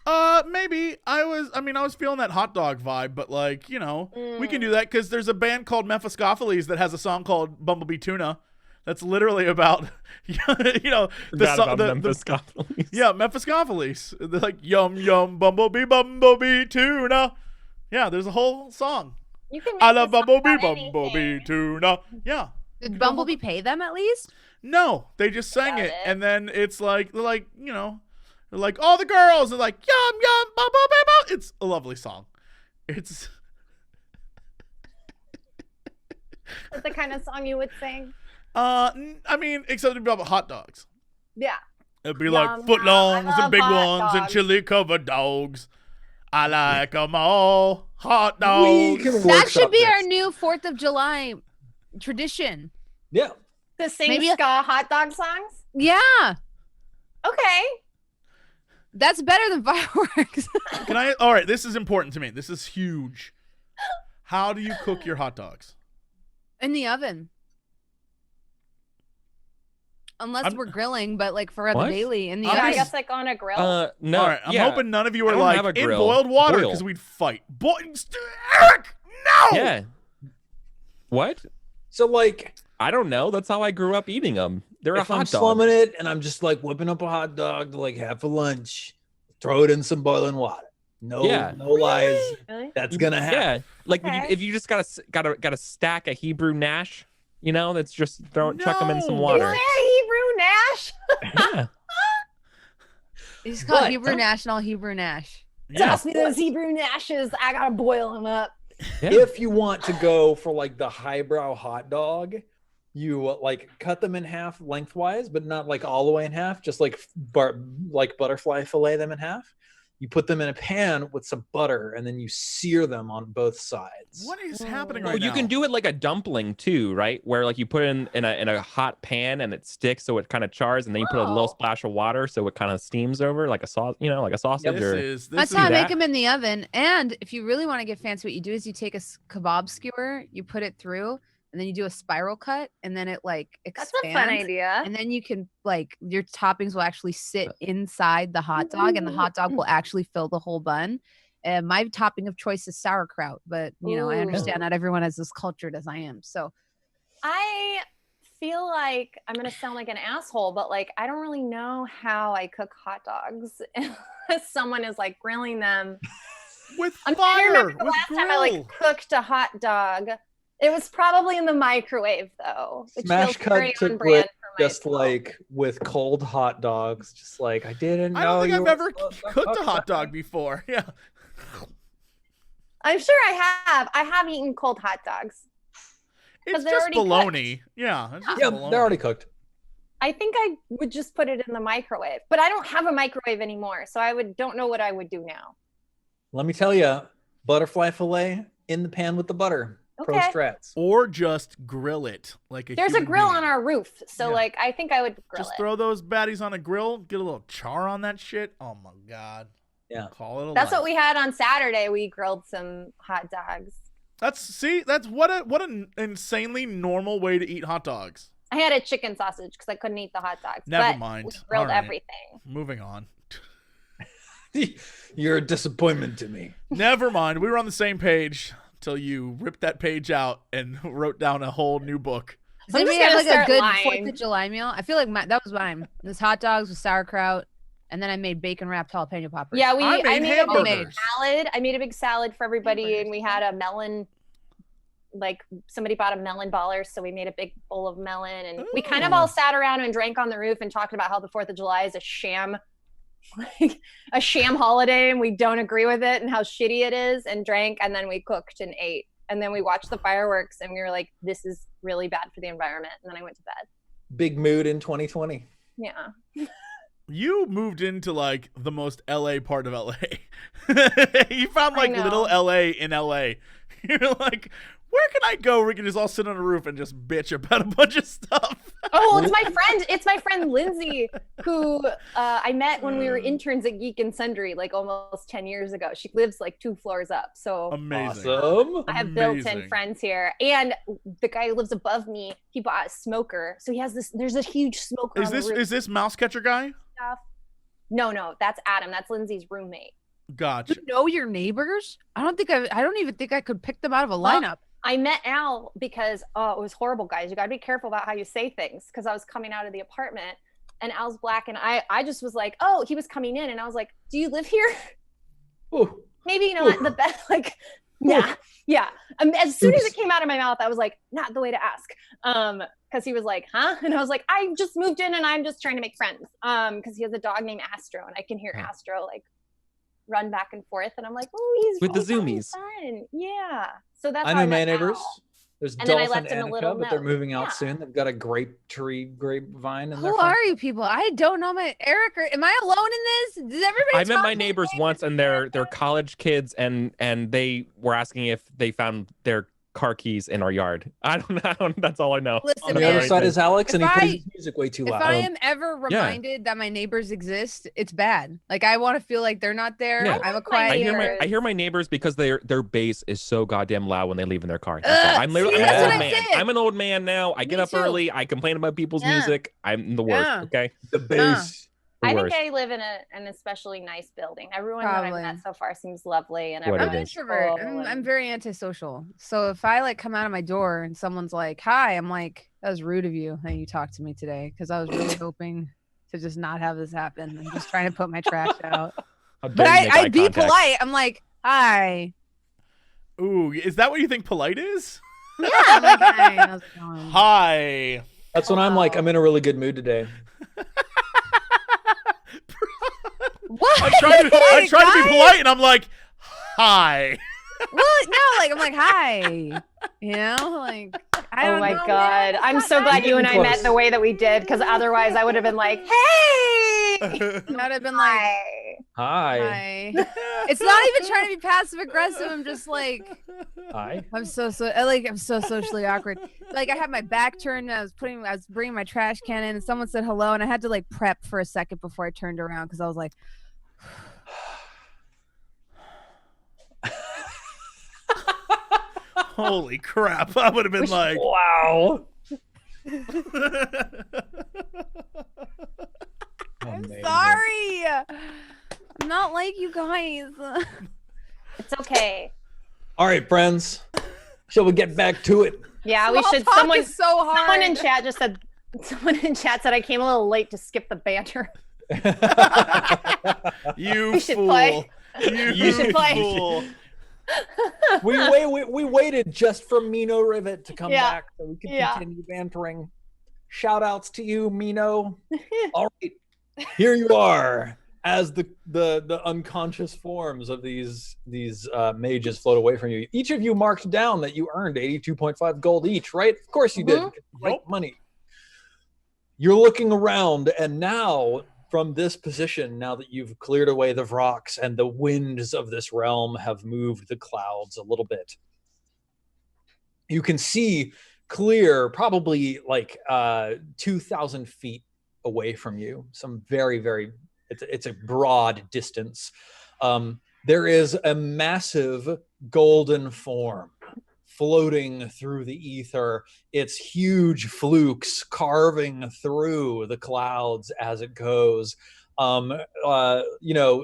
Maybe I was feeling that hot dog vibe, but like, we can do that because there's a band called Mephistopheles that has a song called Bumblebee Tuna. That's literally about, the Forgot song. about Mephistopheles. Yeah, Mephistopheles. They're like yum yum bumblebee tuna. Yeah, there's a whole song. You can. I make love this song bumblebee about bumblebee anything. tuna. Yeah. Did Bumblebee pay them at least? No, they just sang Got it, it. and then it's like they're like all the girls are like yum yum bumblebee bum. It's a lovely song. It's That's the kind of song you would sing. except it'd be about hot dogs. Yeah. It'd be Yum, like yum, footlongs I love and big hot ones and dogs. chili covered dogs. I like them all. Hot We dogs. can That workshop should be this. our new 4th of July tradition. Yeah. To sing Maybe- ska hot dog songs? Yeah, Okay. that's better than fireworks. All right, this is important to me. This is huge. How do you cook your hot dogs? In the oven. Unless I'm- we're grilling, but like for the What? daily in the I'm Yeah, I oven. just- guess like on a grill. No. All right, I'm yeah. hoping none of you I are don't like have a in grill. boiled water Boil. because we'd fight. Eric, no! Yeah. What? So like, I don't know. That's how I grew up eating them. They're a if I'm hot dog. slumming it and I'm just like whipping up a hot dog to like have for lunch, throw it in some boiling water. No, Yeah. no lies. Really? That's gonna happen. Yeah, like when Okay. if you just got a stack of Hebrew Nash, that's just chuck them in some No. Is water. there Hebrew Nash? Yeah. You just call it But- Hebrew National Hebrew Nash. Yeah. Toss me those Hebrew Nashes. I gotta boil them up. Yeah. If you want to go for like the highbrow hot dog, you like cut them in half lengthwise, but not like all the way in half. Just like like butterfly fillet them in half. You put them in a pan with some butter, and then you sear them on both sides. What is happening Oh, right now? You can do it like a dumpling too, right? Where like you put it in a hot pan and it sticks, so it kind of chars, and then you put a little Oh. splash of water, so it kind of steams over like a sauce, like a sausage. This Or is That's is how I make that. them in the oven. And if you really want to get fancy, what you do is you take a kebab skewer, you put it through, and then you do a spiral cut, and then it like That's expands. a fun idea. And then you can like your toppings will actually sit inside the hot dog, and the hot dog will actually fill the whole bun. And my topping of choice is sauerkraut, but I Ooh. understand not everyone is as cultured as I am. So I feel like I'm gonna sound like an asshole, but like I don't really know how I cook hot dogs unless someone is like grilling them. with I'm trying to fire, remember the with last grill. time I like cooked a hot dog. It was probably in the microwave though, which Smash feels very cut to on brand grit, for just myself. like with cold hot dogs. Just like I didn't. I don't know think you I've were ever supposed to cooked a cook hot that. dog before. Yeah. I'm sure I have. I have eaten cold hot dogs. It's they're just already baloney. Yeah. It's just Yeah, baloney. they're already cooked. I think I would just put it in the microwave, but I don't have a microwave anymore, so don't know what I would do now. Let me tell you, butterfly fillet in the pan with the butter. Pro Okay. strats. Or just grill it like a There's a human grill being. on our roof, so Yeah. like I think I would grill Just it. throw those baddies on a grill, get a little char on that shit. Oh my god. Yeah. Call it a That's life. what we had on Saturday. We grilled some hot dogs. That's what an insanely normal way to eat hot dogs. I had a chicken sausage because I couldn't eat the hot dogs. Never but mind. We grilled All right. everything. Moving on. You're a disappointment to me. Never mind. We were on the same page till you ripped that page out and wrote down a whole new book. Does I'm anybody just have gonna like a start good lying. 4th of July meal? I feel like that was mine. This hot dogs with sauerkraut, and then I made bacon wrapped jalapeno poppers. Yeah, I made a big hamburgers. salad. I made a big salad for everybody, Hamburgers, and we had a melon. Like somebody bought a melon baller, so we made a big bowl of melon, and we kind of all sat around and drank on the roof and talked about how the 4th of July is a sham, like a sham holiday, and we don't agree with it, and how shitty it is, and drank, and then we cooked and ate, and then we watched the fireworks, and we were like, "This is really bad for the environment," and then I went to bed. Big mood in 2020. Yeah. You moved into like the most LA part of LA. You found like I know. little LA in LA. You're like, where can I go where we can just all sit on a roof and just bitch about a bunch of stuff? Oh, it's my friend. It's my friend Lindsay, who I met when we were interns at Geek and Sundry, like almost 10 years ago. She lives like 2 floors up. So Amazing. Awesome. I have Amazing. built-in friends here. And the guy who lives above me, he bought a smoker. So he has this. There's a huge smoker. Is on the roof this mouse catcher guy? stuff. No, that's Adam. That's Lindsay's roommate. Gotcha. You know your neighbors? I don't even think I could pick them out of a lineup. I met Al because it was horrible, guys. You got to be careful about how you say things, because I was coming out of the apartment and Al's black, and I just was like, oh, he was coming in, and I was like, do you live here? Ooh. Maybe not the best. Like, yeah. As soon as it came out of my mouth, I was like, not the way to ask. Because he was like, huh? And I was like, I just moved in and I'm just trying to make friends. Because he has a dog named Astro, and I can hear Astro like run back and forth, and I'm like, oh, he's With the having zoomies. fun. Yeah. So that's I how know my met neighbors. Al. There's And then I Dolph and left him a little Annika, but they're note. moving out Yeah. soon. They've got a grapevine in their Who front. are you people? I don't know my Eric. Am I alone in this? Does everybody? I met talk my to neighbors me? once, and they're college kids, and they were asking if they found their car keys in our yard. I don't. That's all I know. Listen, On the man, other side is Alex, and he If plays I- his music way too if loud. I am ever reminded that my neighbors exist, it's bad. Like I want to feel like they're not there. Yeah. I'm a love quiet. my neighbor. I hear my neighbors because their bass is so goddamn loud when they leave in their car. That's all. I'm literally see, I'm that's an what old I man. said. I'm an old man now. I get Me up too. early. I complain about people's Yeah. music. I'm the worst. Yeah. Okay. the bass. The I worst. think I live in an especially nice building. Everyone that Probably. I've met so far seems lovely, and What I'm it an is. introvert. cool I'm and- very antisocial. So if I like come out of my door and someone's like, "Hi," I'm like, "That was rude of you that you talked to me today," because I was really hoping to just not have this happen. I'm just trying to put my trash out. How But dare you make eye I'd be contact. polite. I'm like, "Hi." Ooh, is that what you think polite is? Yeah. I'm like, "Hi." How's it going?" Hi. That's when I'm like, Hello. I'm in a really good mood today. What? I try to be Guys? polite, and I'm like, hi. Well, no, like I'm like, "Hi." You know, like I oh don't my know, god, man. I'm It's so not glad you and I Close. met the way that we did, because otherwise I would have been like, hey, I would have been like, hi. Hi. "Hi." It's not even trying to be passive aggressive. I'm just like, Hi. I'm so socially awkward. Like I had my back turned and I was bringing my trash can in and someone said hello and I had to like prep for a second before I turned around because I was like, Holy crap. I would have been like, Wow. I'm Amazing. sorry. I'm not like you guys. It's okay. All right, friends. Shall we get back to it? Yeah, we Small should. talk Someone, is so hard. someone in chat just said. Someone in chat said I came a little late to skip the banter. you We should fool. play. You should play. fool. we waited just for Mino Rivet to come Yeah. back so we could Yeah. continue bantering. Shout outs to you, Mino. All right. Here you are as the unconscious forms of these mages float away from you. Each of you marked down that you earned 82.5 gold each, right? Of course you did. Mhm. It's like money. You're looking around, and now from this position, now that you've cleared away the rocks and the winds of this realm have moved the clouds a little bit, you can see clear, probably like 2,000 feet away from you. Some very, very, it's a broad distance. There is a massive golden form floating through the ether, its huge flukes carving through the clouds as it goes.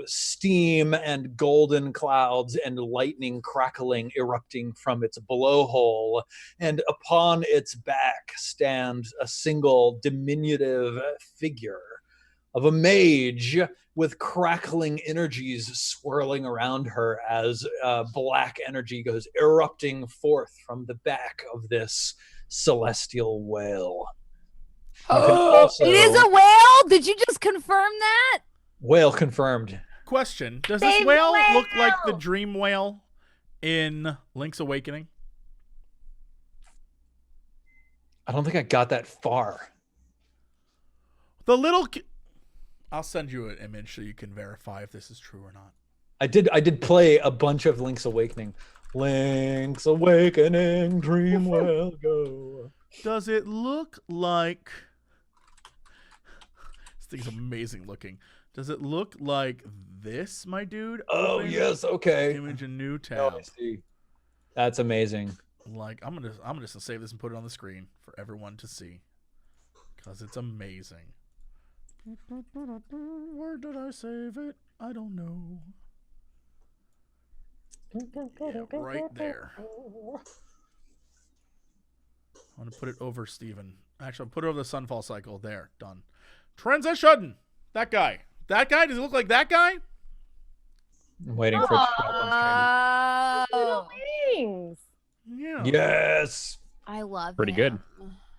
Steam and golden clouds and lightning crackling erupting from its blowhole. And upon its back stands a single diminutive figure of a mage with crackling energies swirling around her as black energy goes erupting forth from the back of this celestial whale. It is a whale? Did you just confirm that? Whale confirmed. Question: does this Baby whale whale! look like the dream whale in Link's Awakening? I don't think I got that far. The little. I'll send you an image so you can verify if this is true or not. I did play a bunch of Link's Awakening. Link's Awakening, dream whale go. Does it look like? This thing's amazing looking. Does it look like this, my dude? Oh Open yes, okay. Image a new Now tab. I see. That's amazing. Like I'm gonna save this and put it on the screen for everyone to see, because it's amazing. Where did I save it? I don't know. Yeah, right there. I'm gonna put it over Steven. Actually, I'll put it over the Sunfall Cycle. There, done. Transition. That guy. That guy. Does it look like that guy? I'm waiting for it to show up on Little wings. Yeah. screen. Yes. I love Pretty him.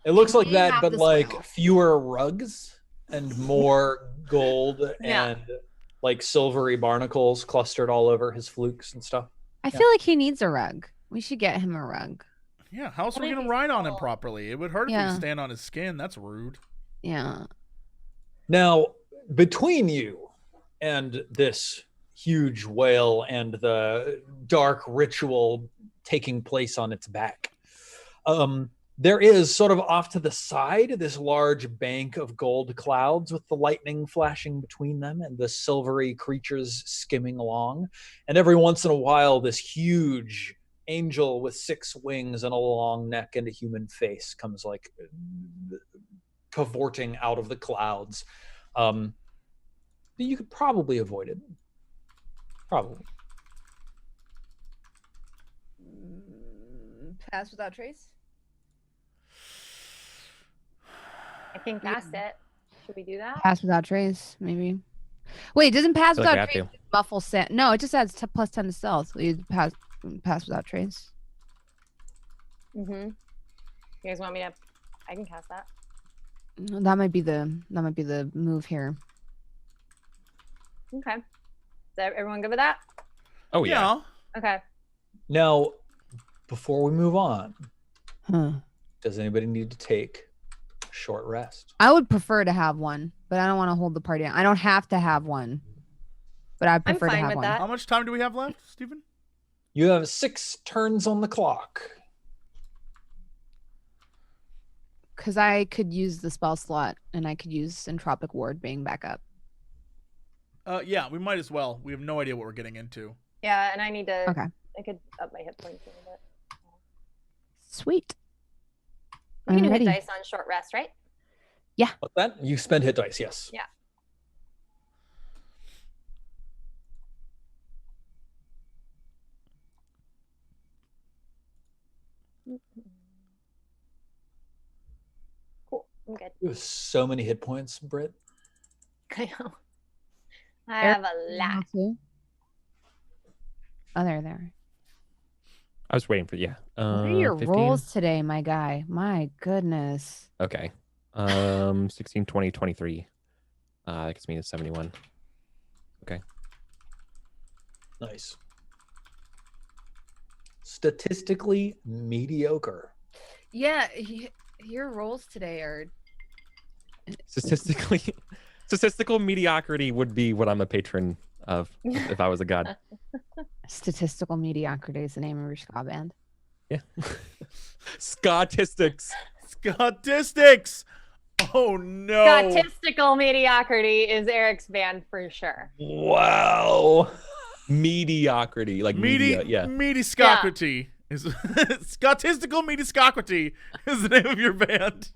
It looks like We that, have but this like whale. fewer rugs and more gold Yeah. and like silvery barnacles clustered all over his flukes and stuff. I feel like he needs a rug. We should get him a rug. Yeah. How else are we Maybe gonna ride on him so. properly? It would hurt if Yeah. we stand on his skin. That's rude. Yeah. Now, between you and this huge whale and the dark ritual taking place on its back, there is sort of off to the side this large bank of gold clouds with the lightning flashing between them and the silvery creatures skimming along. And every once in a while, this huge angel with 6 wings and a long neck and a human face comes like cavorting out of the clouds. You could probably avoid it. Probably. Pass without trace? I think that's it. Should we do that? Pass without trace, maybe. Wait, doesn't pass I feel like without we have trace muffle set? No, it just adds plus 10 to stealth. You pass without trace. Mm-hmm. You guys want me to? I can cast that. That might be the move here. Okay. Is everyone good with that? Oh yeah. Okay. Now, before we move on, Huh. does anybody need to take a short rest? I would prefer to have one, but I don't want to hold the party down. I don't have to have one, but I prefer to fine have with one. that. How much time do we have left, Stephen? You have 6 turns on the clock. Because I could use the spell slot, and I could use Entropic Ward being back up. Yeah, we might as well. We have no idea what we're getting into. Yeah, and I need to. Okay. I could up my hit points a little bit. Sweet. We can I'm do hit ready. dice on short rest, right? What's that? You spend hit dice, yes. Yeah. Cool. I'm good. You have so many hit points, Britt. I know. I have a lot. Too. Oh, there. I was waiting for what are your 15? rolls today, my guy? My goodness. Okay. 16, 20, 23. That gets me to 71. Nice. Statistically mediocre. Yeah, your rolls today are. Statistical mediocrity would be what I'm a patron of if I was a god. Statistical mediocrity is the name of your ska band. Yeah. Scottistics. Statistics. Oh no. Statistical mediocrity is Eric's band for sure. Wow. Mediocrity. Like media. Yeah. Mediscocrity is statistical mediscocrity is the name of your band.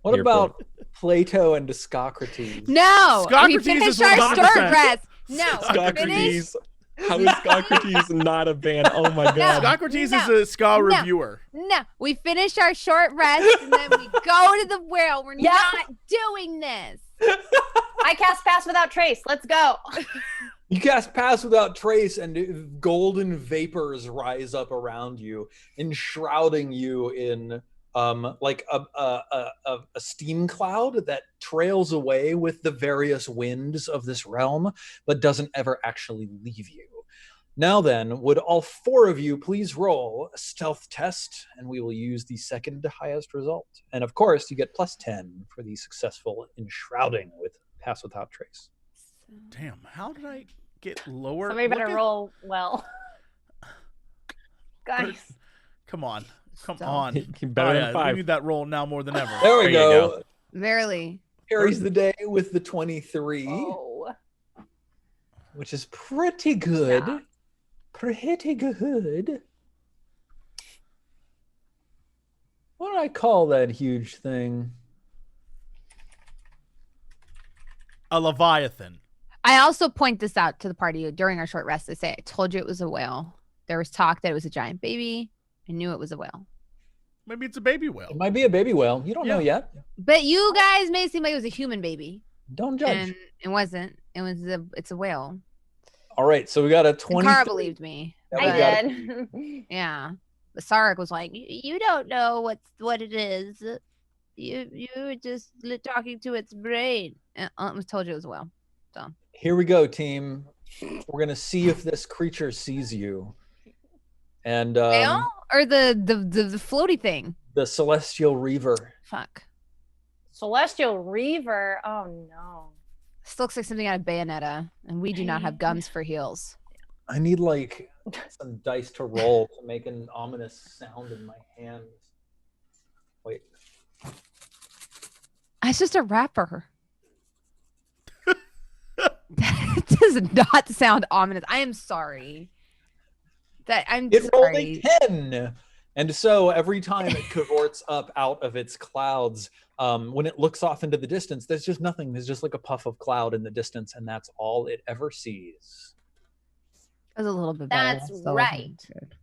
What Here for about Plato and Socrates. No, we Socrates finished is our 100%. short rest. No, we finished. Socrates. How is Socrates not a band? Oh my god. Socrates No. is a ska No. reviewer. No, we finished our short rest and then we go to the well. We're Yeah. not doing this. I cast Pass Without Trace. Let's go. You cast Pass Without Trace, and golden vapors rise up around you, enshrouding you in like a steam cloud that trails away with the various winds of this realm, but doesn't ever actually leave you. Now then, would all 4 of you please roll a stealth test, and we will use the second highest result. And of course, you get +10 for the successful enshrouding with Pass Without Trace. Damn, how did I get lower? Somebody better Look at- roll well. Guys. Come on. Come Stealth. on. Better Oh, than yeah, 5. we need that roll now more than ever. There we There you go. go. Verily. Carries the day with the 23, Oh. which is pretty good. Yeah. Pretty good. What do I call that huge thing? A Leviathan. I also point this out to the party during our short rest. I say, I told you it was a whale. There was talk that it was a giant baby. I knew it was a whale. Maybe it's a baby whale. It might be a baby whale. You don't know yet. But you guys made it seem like it was a human baby. Don't judge. And it wasn't. It's a whale. All right, so we got a And 20. Cara believed me. Yeah, we I got did. Yeah. But Sarek was like, you don't know what it is. You were just talking to its brain. And I was told you it was a whale. Here we go, team. We're gonna see if this creature sees you. And Whale? Or the floaty thing? the celestial reaver. Fuck. Celestial Reaver. Oh no. This looks like something out of Bayonetta, and we do not have guns for heels. I need like some dice to roll to make an ominous sound in my hands. Wait. It's just a rapper. That does not sound ominous. I am sorry. I'm It rolled sorry. a 10. And so every time it cavorts up out of its clouds, when it looks off into the distance, there's just nothing. There's just like a puff of cloud in the distance, and that's all it ever sees. That was a little bit better. That's Still right. wasn't good.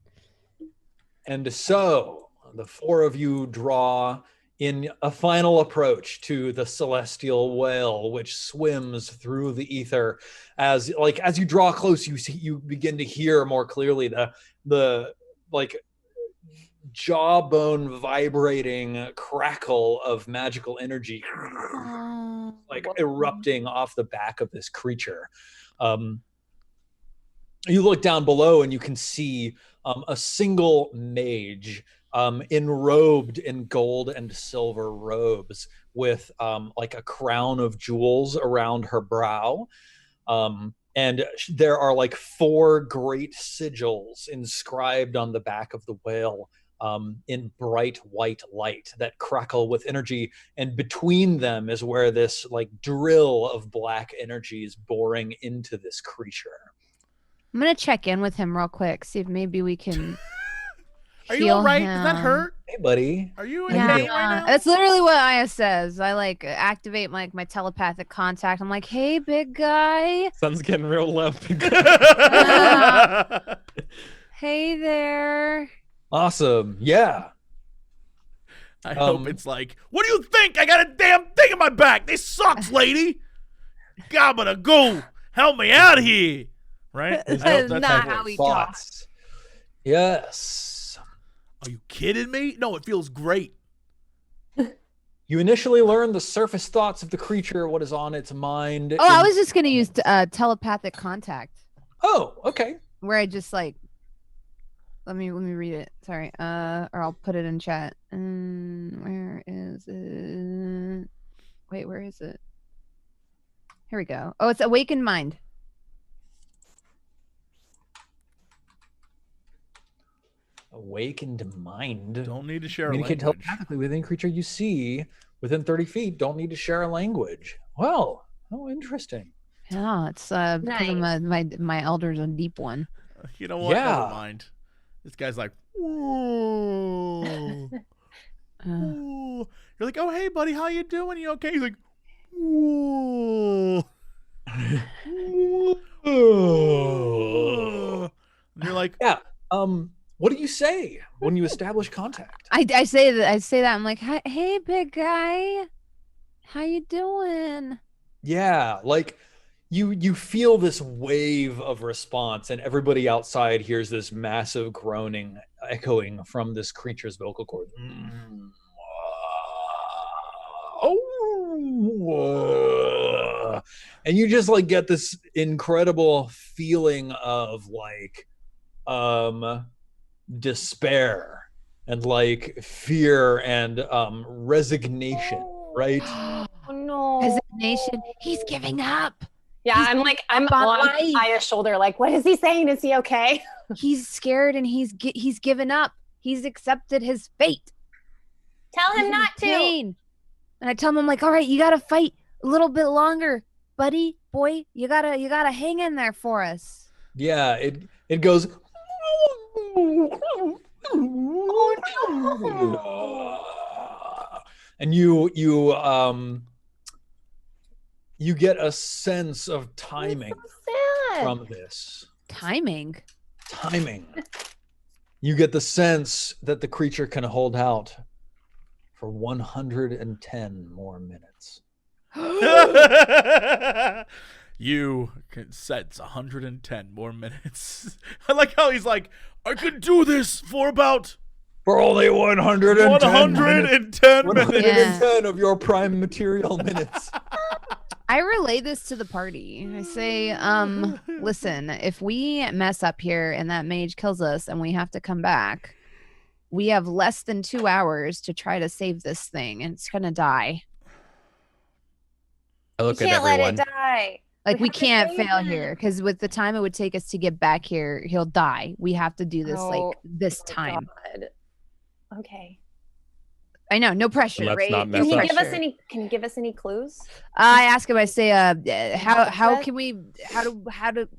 And so the 4 of you draw in a final approach to the celestial whale, which swims through the ether. As you draw close, you begin to hear more clearly the like jawbone vibrating crackle of magical energy like erupting off the back of this creature. You look down below and you can see a single mage enrobed in gold and silver robes with like a crown of jewels around her brow. And there are like 4 great sigils inscribed on the back of the whale in bright white light that crackle with energy. And between them is where this like drill of black energy is boring into this creature. I'm gonna check in with him real quick, see if maybe we can. Are you heal all right? Does that him. hurt? Hey, buddy. Are you in Yeah, pain right now? that's literally what Aya says. I like activate my telepathic contact. I'm like, hey, big guy. Sun's getting real low. Hey there. Awesome. Yeah. I hope it's like, what do you think? I got a damn thing in my back. This sucks, lady. Gotta go. Help me out of here. Right? That I hope is that's not it how works. we talk. Thoughts. Yes. Are you kidding me? No, it feels great. You initially learn the surface thoughts of the creature, what is on its mind. Oh, I was just gonna use telepathic contact, Oh, okay. where I just like. Let me read it. Sorry. Or I'll put it in chat. Where is it? Wait, where is it? Here we go. Oh, it's awakened mind. Awakened mind. Don't need to share a Communicate language. telepathically with any creature you see within 30 feet. Don't need to share a language. Well, oh, interesting. Yeah, it's because Nice. my elder's a deep one. You know what? Yeah. Never mind. This guy's like, whoa. Ooh. You're like, oh hey buddy, how you doing? You okay? He's like, whoa. And you're like, Yeah. What do you say when you establish contact? I say that. I'm like, hey, big guy, how you doing? Yeah, like you feel this wave of response, and everybody outside hears this massive groaning echoing from this creature's vocal cords. And you just like get this incredible feeling of like despair and like fear and resignation, right? Oh no. Resignation. He's giving up. Yeah, He's I'm on on life. Aya's shoulder, like, what is he saying? Is he okay? He's scared and he's given up. He's accepted his fate. Tell He's him in not to. pain. And I tell him, I'm like, all right, you gotta fight a little bit longer, buddy, boy. You gotta hang in there for us. Yeah, it goes. And you get a sense of timing So sad. from this. Timing. You get the sense that the creature can hold out for 110 more minutes. you can sense 110 more minutes. I like how he's like, I can do this for about For only 110 110 minutes. 110 of your prime material minutes. I relay this to the party. I say, listen, if we mess up here and that mage kills us and we have to come back, we have less than 2 hours to try to save this thing and it's gonna die. I look You at can't let everyone. it die. Like we have to can't save fail him. here because with the time it would take us to get back here, he'll die. We have to do this Oh, like this my time. God. Okay. I know, no pressure. Let's Great. not Can mess he up. give us any? Can you give us any clues? I ask him. I say, how What? can we? How do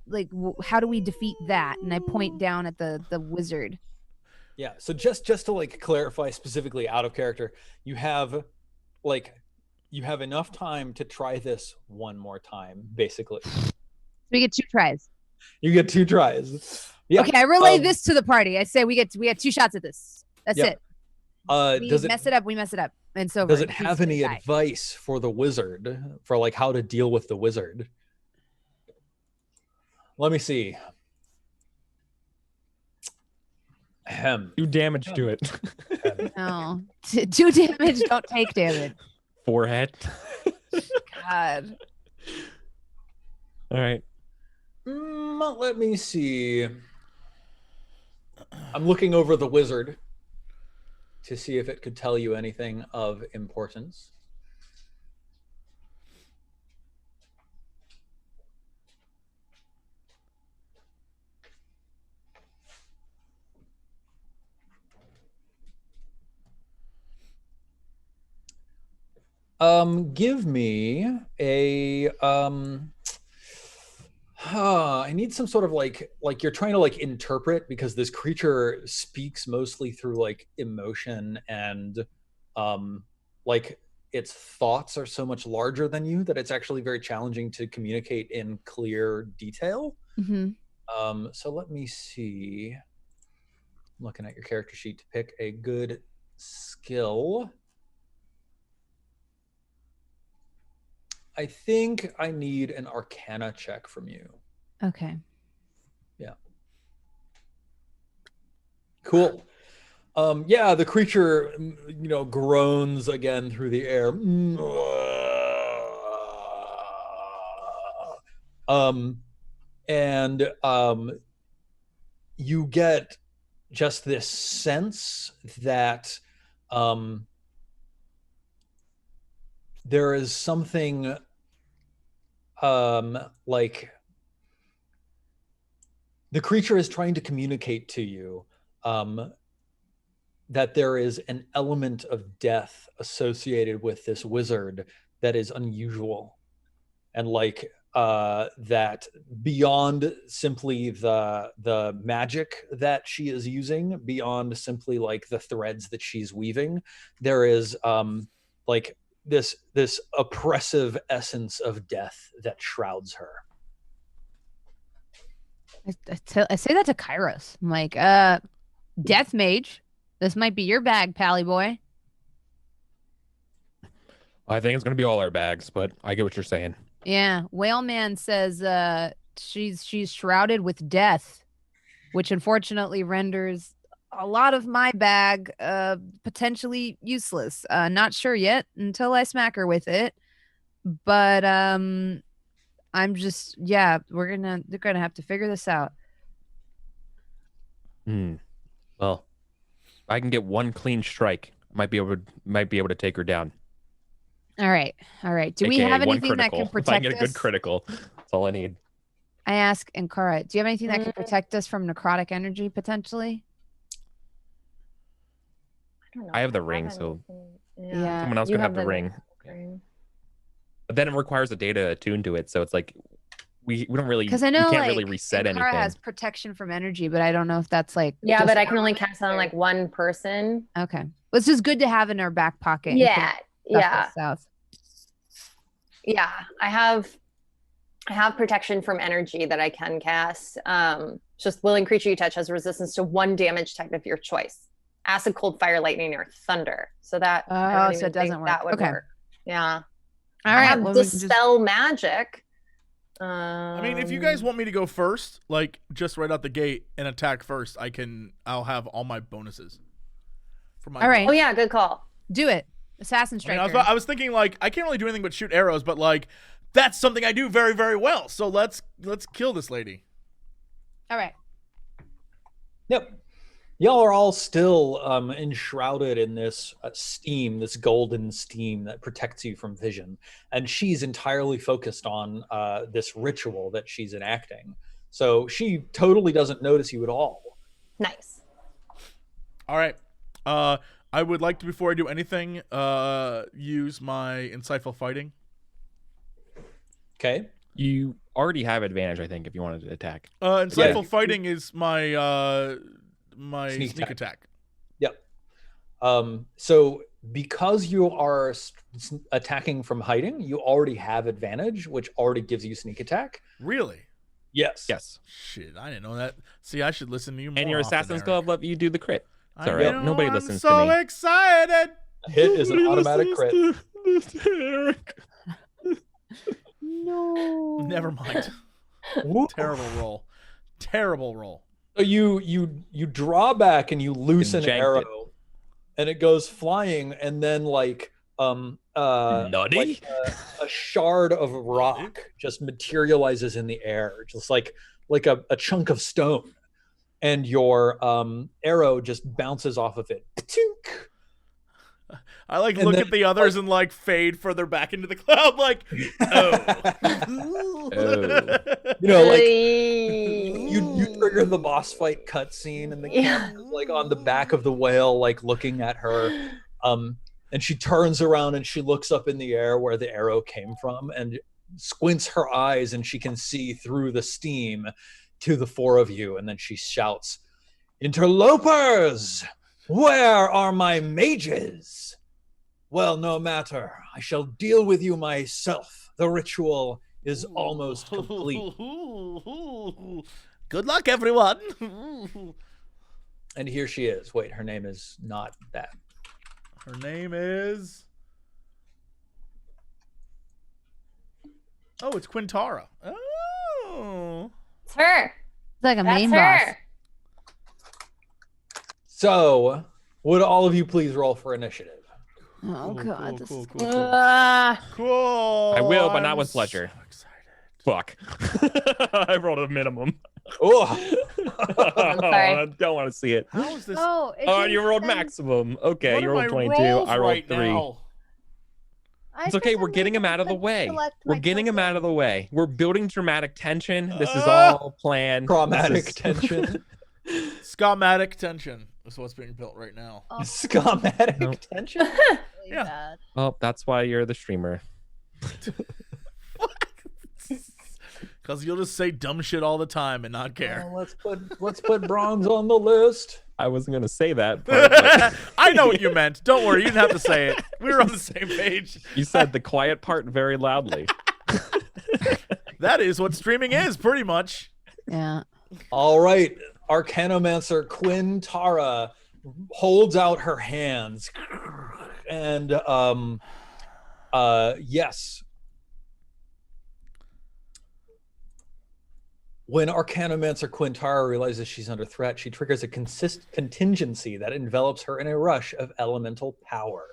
we defeat that? And I point down at the wizard. Yeah, so just to like clarify specifically out of character, you have enough time to try this one more time, basically. We get 2 tries. You get 2 tries. Yeah. Okay, I relay this to the party. I say we get 2 shots at this. That's Yeah. it. We Does mess it up. We mess it up. And so Does it have any advice for the wizard for like how to deal with the wizard? Let me see. Ahem. Do damage to it. No, 2 damage. Don't take damage. Forehead. God. All right. Let me see. I'm looking over the wizard to see if it could tell you anything of importance. Give me a I need some sort of like you're trying to like interpret, because this creature speaks mostly through like emotion and like its thoughts are so much larger than you that it's actually very challenging to communicate in clear detail. Mm-hmm. So let me see. I'm looking at your character sheet to pick a good skill. I think I need an Arcana check from you. Okay. Yeah. Cool. Yeah, the creature, groans again through the air. You get just this sense that there is something like the creature is trying to communicate to you that there is an element of death associated with this wizard that is unusual, and like that beyond simply the magic that she is using, beyond simply like the threads that she's weaving, there is like this oppressive essence of death that shrouds her. I say that to Kairos. I'm like, Death Mage, this might be your bag, pally boy. I think it's gonna be all our bags, but I get what you're saying. Yeah, Whale Man says she's shrouded with death, which unfortunately renders a lot of my bag potentially useless. Not sure yet until I smack her with it, but I'm just they're gonna have to figure this out. Well, I can get one clean strike. Might be able to take her down. All right. Do we AKA have one anything that critical. can protect If I get a us? good critical, that's all I need. I ask Ankara, do you have anything that can protect us from necrotic energy potentially? I don't know I have if the ring, so anything. Yeah. someone else You could have have the ring. ring. But then it requires the data attuned to it, so it's like we don't really, Because I know we can't like really reset Ankara anything. has protection from energy, but I don't know if that's like Yeah, just but I can only cast it on like one person. okay. Well, it's just good to have in our back pocket. in Yeah, case stuff yeah, goes south. yeah. I have protection from energy that I can cast. Just willing creature you touch has resistance to 1 damage type of your choice. Acid, cold, fire, lightning, or thunder. So that I don't Oh, so even it doesn't think work. that would Okay. work. Yeah. All I right. have Well, we can just- dispel magic. I mean, if you guys want me to go first, like just right out the gate and attack first, I'll have all my bonuses. For my All right. Oh yeah, good call. do it. Assassin I, mean, Striker. I was thinking like I can't really do anything but shoot arrows, but like that's something I do very, very well. So let's kill this lady. All right. Yep. Y'all are all still enshrouded in this steam, this golden steam that protects you from vision. And she's entirely focused on this ritual that she's enacting. So she totally doesn't notice you at all. Nice. All right. I would like to, before I do anything, use my insightful fighting. Okay. You already have advantage, I think, if you wanted to attack. Insightful fighting is my my Sneak sneak attack. attack. Yep. So because you are attacking from hiding, you already have advantage, which already gives you sneak attack. Really? Yes. Yes. Shit, I didn't know that. See, I should listen to you more. And your often, assassin's Eric. glove let you do the crit. It's I all right. know, Nobody I'm listens so to me. excited. A hit is an automatic crit. Eric. No. Never mind. Whoop. Terrible roll. Terrible roll. So you draw back and you loose an Janked arrow, it. and it goes flying, and then like Nutty? like a shard of rock just materializes in the air, just like a chunk of stone, and your arrow just bounces off of it. Tink. I like And look then, at the others and like fade further back into the cloud, like, oh. You know, like you you trigger the boss fight cutscene, and the camera's like on the back of the whale, like looking at her. And she turns around and she looks up in the air where the arrow came from, and squints her eyes, and she can see through the steam to the 4 of you, and then she shouts, "Interlopers! Where are my mages? Well, no matter. I shall deal with you myself. The ritual is almost complete." Good luck, everyone. And here she is. Wait, her name is not that. Her name is. Oh, it's Quintara. Oh. It's her. It's like a That's main her. boss. So, would all of you please roll for initiative? Oh Cool, god. cool, this cool, is... cool, cool. Cool. I will, but I'm not with pleasure. so excited. Fuck. I rolled a minimum. Oh, I'm sorry. I don't want to see it. How is this? Oh, it Oh, can you rolled send- maximum. Okay, What you are rolled my 22. rolls I rolled right 3. now? I It's okay. for We're some getting him reason out of the couldn't way. select We're my getting him template. out of the way. We're building dramatic tension. This is Ah! all planned. traumatic This is- tension. Scomatic tension is what's being built right now. Oh, Scomatic Nope. tension. really Yeah. bad. Well, that's why you're the streamer. Because you'll just say dumb shit all the time and not care. Let's put bronze on the list. I wasn't gonna say that part, but I know what you meant. Don't worry, you didn't have to say it. We were on the same page. you said the quiet part very loudly. That is what streaming is, pretty much. Yeah. All right, Arcanomancer Quinn Tara holds out her hands, and yes. When Arcanomancer Quintara realizes she's under threat, she triggers a contingency that envelops her in a rush of elemental power.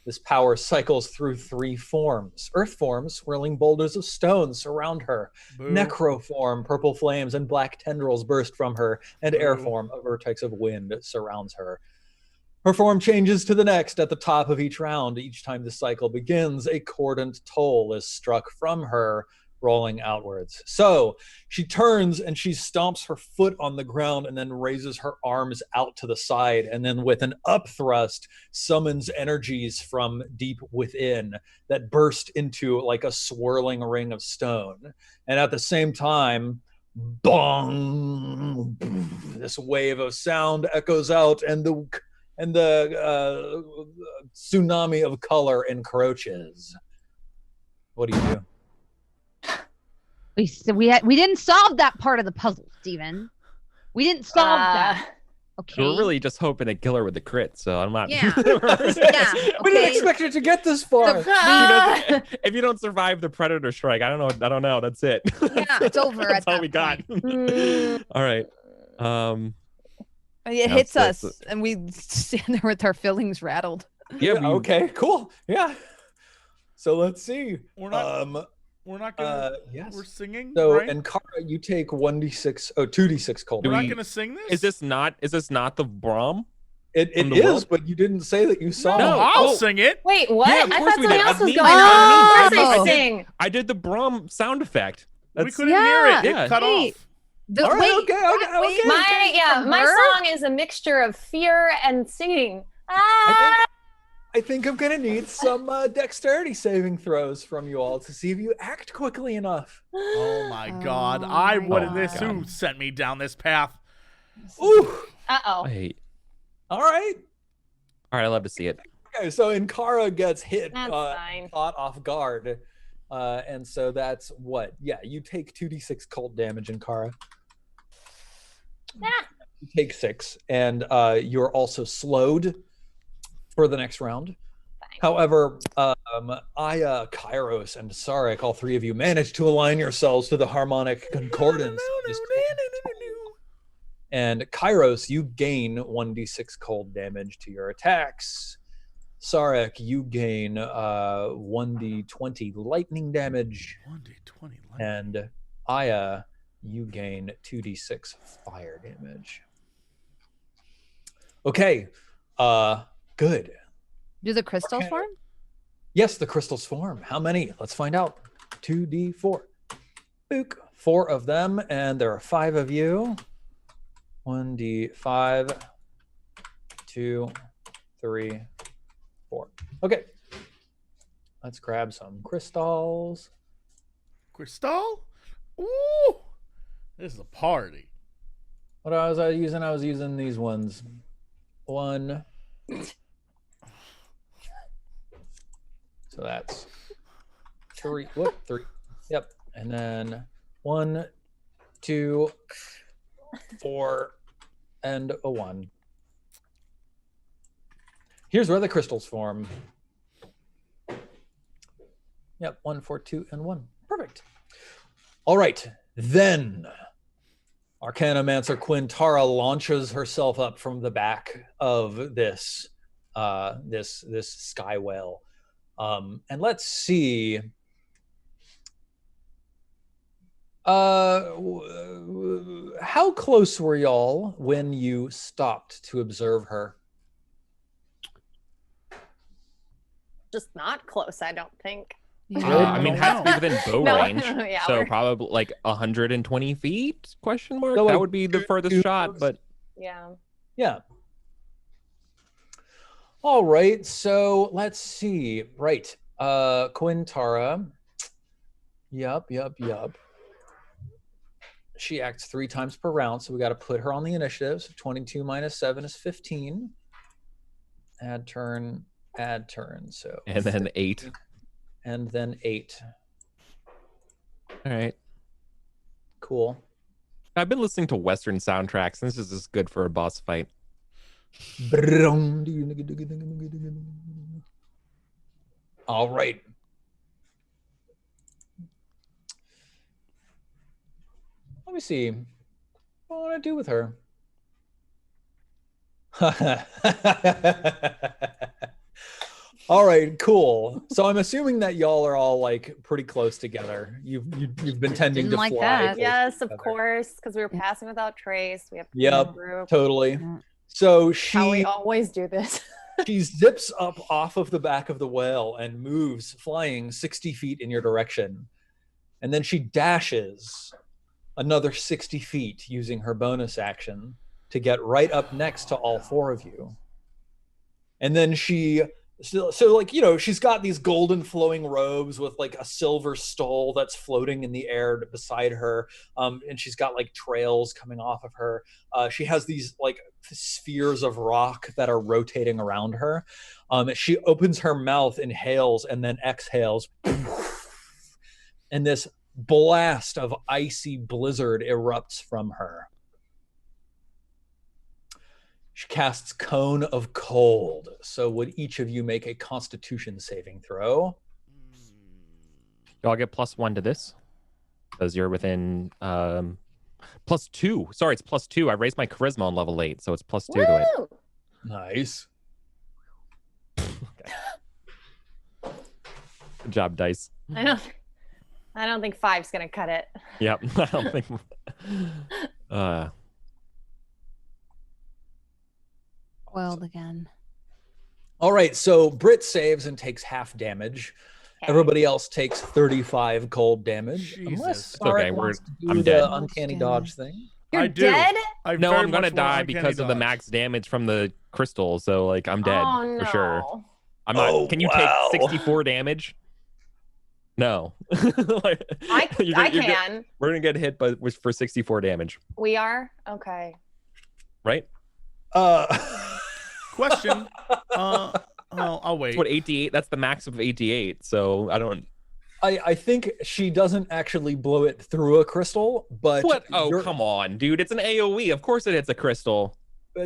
This power cycles through 3 forms. Earth form, swirling boulders of stone surround her. Boo. Necro form, purple flames and black tendrils burst from her. And air Boo. form, a vertex of wind surrounds her. Her form changes to the next at the top of each round. Each time the cycle begins, a cordant toll is struck from her, rolling outwards. So she turns and she stomps her foot on the ground and then raises her arms out to the side, and then with an up thrust summons energies from deep within that burst into like a swirling ring of stone. And at the same time, bong, this wave of sound echoes out, and the tsunami of color encroaches. What do you do? We didn't solve that part of the puzzle, Steven. We didn't solve that. Okay. We're really just hoping to kill her with the crit, so I'm not. Yeah. We didn't expect her to get this far. If you don't survive the predator strike, I don't know. That's it. Yeah, it's over. That's at all that we got. point. All right. It No, hits that's us, and we stand there with our feelings rattled. Yeah. Okay. Cool. Yeah. So let's see. We're not gonna. Yes. We're singing. So, right? and Kara, you take 2d6 cold. We're damage. not gonna sing this. Is this not the Braum? It from the is, world? but you didn't say that you saw. No, it. I'll sing it. Wait, what? Yeah, of I course thought we something did. else was Me- going I on. Of did. course I I did. sing. I did the Braum sound effect. We That's, couldn't hear it. Yeah. It cut Wait. off. Okay. My song is a mixture of fear and singing. I think I'm gonna need some dexterity saving throws from you all to see if you act quickly enough. Oh my God! Oh I my wanted God. this. Who sent me down this path? Ooh. Uh-oh. Wait. All right. All right. I love to see it. Okay. So Inkara gets hit, That's fine. caught off guard, and so that's what? Yeah, you take 2d6 cold damage, Inkara. You take 6, and you're also slowed for the next round. Fine. However, Aya, Kairos, and Sarek, all 3 of you managed to align yourselves to the harmonic concordance. And Kairos, you gain 1d6 cold damage to your attacks. Sarek, you gain 1d20 lightning damage. 1d20. And Aya, you gain 2d6 fire damage. Okay. Good. Do the crystals Okay. form? Yes, the crystals form. How many? Let's find out. 2d4. Book. 4 of them, and there are 5 of you. 1d5. 2, 3, 4. Okay. Let's grab some crystals. Crystal? Ooh! This is a party. What was I using? I was using these ones. 1. So that's 3. What? 3. Yep. And then 1, 2, 4, and a 1. Here's where the crystals form. Yep. 1, 4, 2, and 1. Perfect. All right. Then Arcanomancer Quintara launches herself up from the back of this sky whale. And let's see. How close were y'all when you stopped to observe her? Just not close, I don't think. I mean, has to be within bow No, range. yeah, so we're- probably like 120 feet? Question mark. So, like, that would be the furthest shot, but Yeah. Yeah. All right. So let's see. Right. Quintara. Yup. She acts 3 times per round, so we got to put her on the initiative. So 22 minus 7 is 15. Add turn. So And then 8. And then 8. All right. Cool. I've been listening to Western soundtracks. And this is just good for a boss fight. All right. Let me see. What do I want to do with her? All right, cool. So I'm assuming that y'all are all like pretty close together. You've been tending Didn't to like fly. that. close Yes, of together. course, because we were passing without trace. We have to Yep, group. totally. Yeah. So How we she always do this. she zips up off of the back of the whale and moves, flying 60 feet in your direction. And then she dashes another 60 feet using her bonus action to get right up next to all 4 of you. And then she, so like, you know, she's got these golden flowing robes with like a silver stole that's floating in the air beside her. And she's got like trails coming off of her. She has these like spheres of rock that are rotating around her. She opens her mouth, inhales, and then exhales. And this blast of icy blizzard erupts from her. She casts Cone of Cold. So would each of you make a Constitution saving throw? I'll get +1 to this because you're within +2. Sorry, it's +2. I raised my charisma on level 8, so it's +2 to it. Woo! Nice. Good job, dice. I don't think 5's gonna cut it. Yep. I don't think. Foiled again. All right, so Brit saves and takes half damage. Everybody else takes 35 cold damage. Jesus. Unless It's okay, Sarek wants to do I'm the dead. uncanny dodge thing. You're I do. dead? I No, very I'm gonna much want die uncanny because of the dodge. max damage from the crystal. So like I'm dead Oh, for sure. no. I'm not. Oh, Can you wow. take 64 damage? No. Like, I you're go- can. we're gonna get hit for 64 damage, We are? Okay. right? Question. I'll wait. That's what 88. That's the max of 88. So I don't. I think she doesn't actually blow it through a crystal, but What? Oh, come on, dude! It's an AOE. Of course it hits a crystal.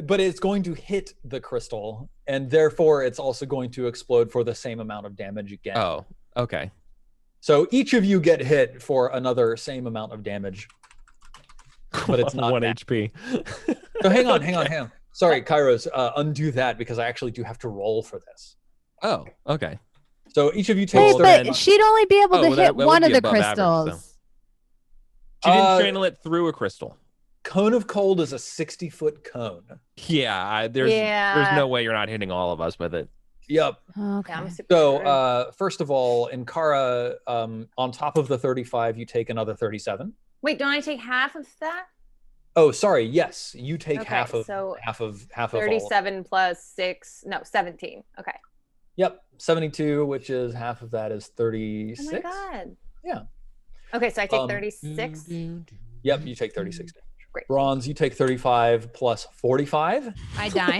but it's going to hit the crystal, and therefore it's also going to explode for the same amount of damage again. Oh, okay. So each of you get hit for another same amount of damage, but it's not 1 bad. HP. So hang on. Sorry, Kairos, undo that because I actually do have to roll for this. Oh, okay. So each of you Hey, takes Well, but then- she'd only be able Oh, to well, hit that would one of be the above average, crystals. so. She didn't Uh, channel it through a crystal. Cone of Cold is a 60-foot cone. Yeah, there's no way you're not hitting all of us with it. Yep. Okay. Yeah, I'm super So sure. first of all, in Kara, on top of the 35, you take another 37. Wait, don't I take half of that? Oh, sorry. Yes, you take Okay, half of so half of all. 37 plus 6. No, 17. Okay. Yep, 72, which is half of that is Oh 36. my God. Yeah. Okay, so I take Um, 36. Yep, you take 36 damage. Great. Bronze, you take 35 plus 45. I die.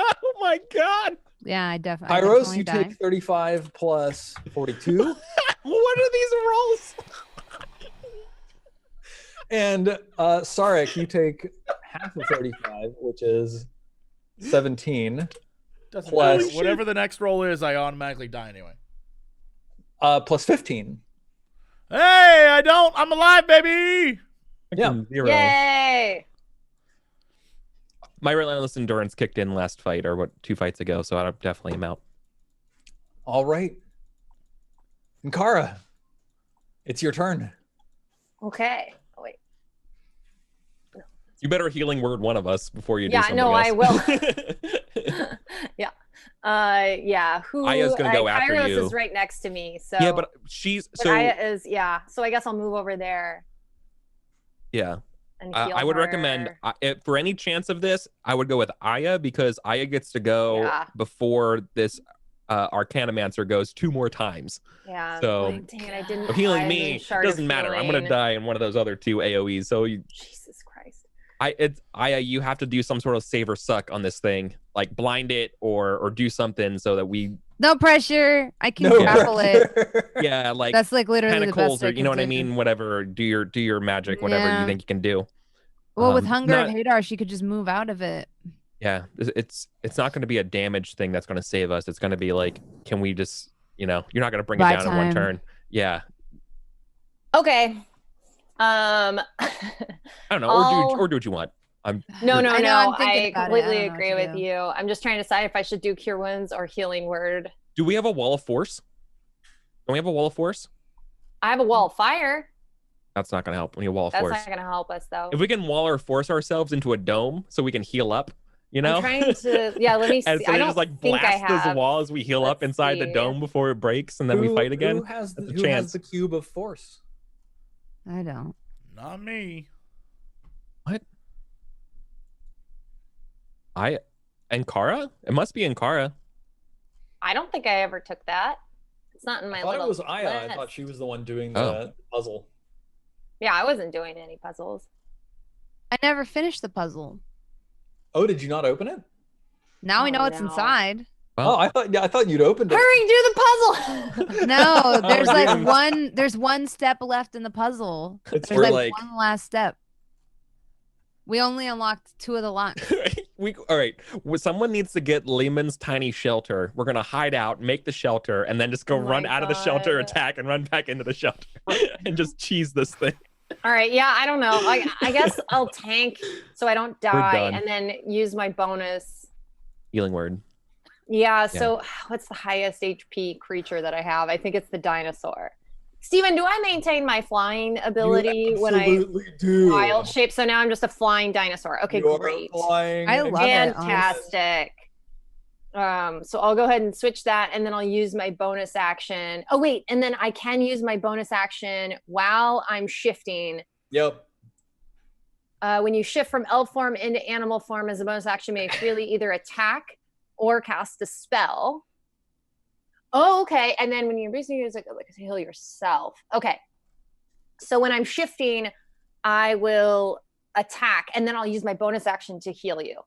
Oh my god! Yeah, I Pyros, definitely you die. take 35 plus 42. What are these rolls? And Sarek, you take half of 35, which is 17. Doesn't Plus- matter. Whatever the next roll is, I automatically die anyway. Plus 15. Hey, I don't. I'm alive, baby. Yeah. 0. Yay! My relentless endurance kicked in last fight, or 2 fights ago, so I definitely am out. All right. And Kara, it's your turn. Okay. Oh, wait. You better healing word one of us before you do Yeah, something no, I else. yeah. Yeah. Who? Aya's gonna go after Kairos you. is right next to me. So Yeah, but she's but so Aya is So I guess I'll move over there yeah. and heal I would her. recommend for any chance of this, I would go with Aya because Aya gets to go Yeah. before this Arcanomancer goes 2 more times. Yeah. So dang it, I didn't. so healing buy me the Shard of doesn't matter. I'm gonna Healing. die in one of those other 2 AoEs. So Jesus Christ. you have to do some sort of save or suck on this thing, like blind it or do something so that we No pressure. I can No grapple it. pressure. yeah like That's like literally the tentacles best I or you know could what I do. mean, whatever. Do your magic, whatever Yeah. you think you can do. Well, with It's Hunger not- of Hadar, she could just move out of it. Yeah, it's not going to be a damage thing that's going to save us. It's going to be like, can we just, you're not going to bring it Buy down in one time. turn. Yeah, Okay. I don't know, or do what you want. No. I know, I'm thinking I about it. I completely don't know agree what to with do. you. I'm just trying to decide if I should do Cure Wounds or Healing Word. Do we have a wall of force? Don't we have a wall of force? I have a Wall of Fire. That's not going to help. We need a wall of That's force. not going to help us, though. If we can wall or force ourselves into a dome so we can heal up, I'm trying to. Yeah, let me see. and so I they don't just like think I blast this have. wall as we heal up Let's inside the see. dome before it breaks, and then we fight again. Who has That's a who chance. has the cube of force? I don't. Not me. Ankara? It must be Ankara. I don't think I ever took that. It's not in my I thought little. it was Aya. I list. thought she was the one doing Oh. the puzzle. Yeah, I wasn't doing any puzzles. I never finished the puzzle. Oh, did you not open it? Now we Oh, know what's no. inside. Well, Oh, I thought you'd opened it. Hurry, do the puzzle. No, there's like dude. there's one step left in the puzzle. It's There's We're like, like- one last step. We only unlocked 2 of the locks. all right. Someone needs to get Lehman's tiny shelter. We're gonna hide out, make the shelter, and then just go Oh my run out of the shelter, God. attack, and run back into the shelter, and just cheese this thing. All right, yeah, I don't know. I guess I'll tank so I don't die, done. and then use my bonus. Healing word. Yeah. So what's the highest HP creature that I have? I think it's the dinosaur. Steven, do I maintain my flying ability when I absolutely do. wild shape? So now I'm just a flying dinosaur. Okay, You're great. flying. I love it, honestly. Fantastic. So I'll go ahead and switch that, and then I'll use my bonus action. Oh wait, and then I can use my bonus action while I'm shifting. Yep. When you shift from elf form into animal form as a bonus action, may freely either attack or cast a spell. Oh, okay. And then when you're basically use like to heal yourself. Okay. So when I'm shifting, I will attack, and then I'll use my bonus action to heal you.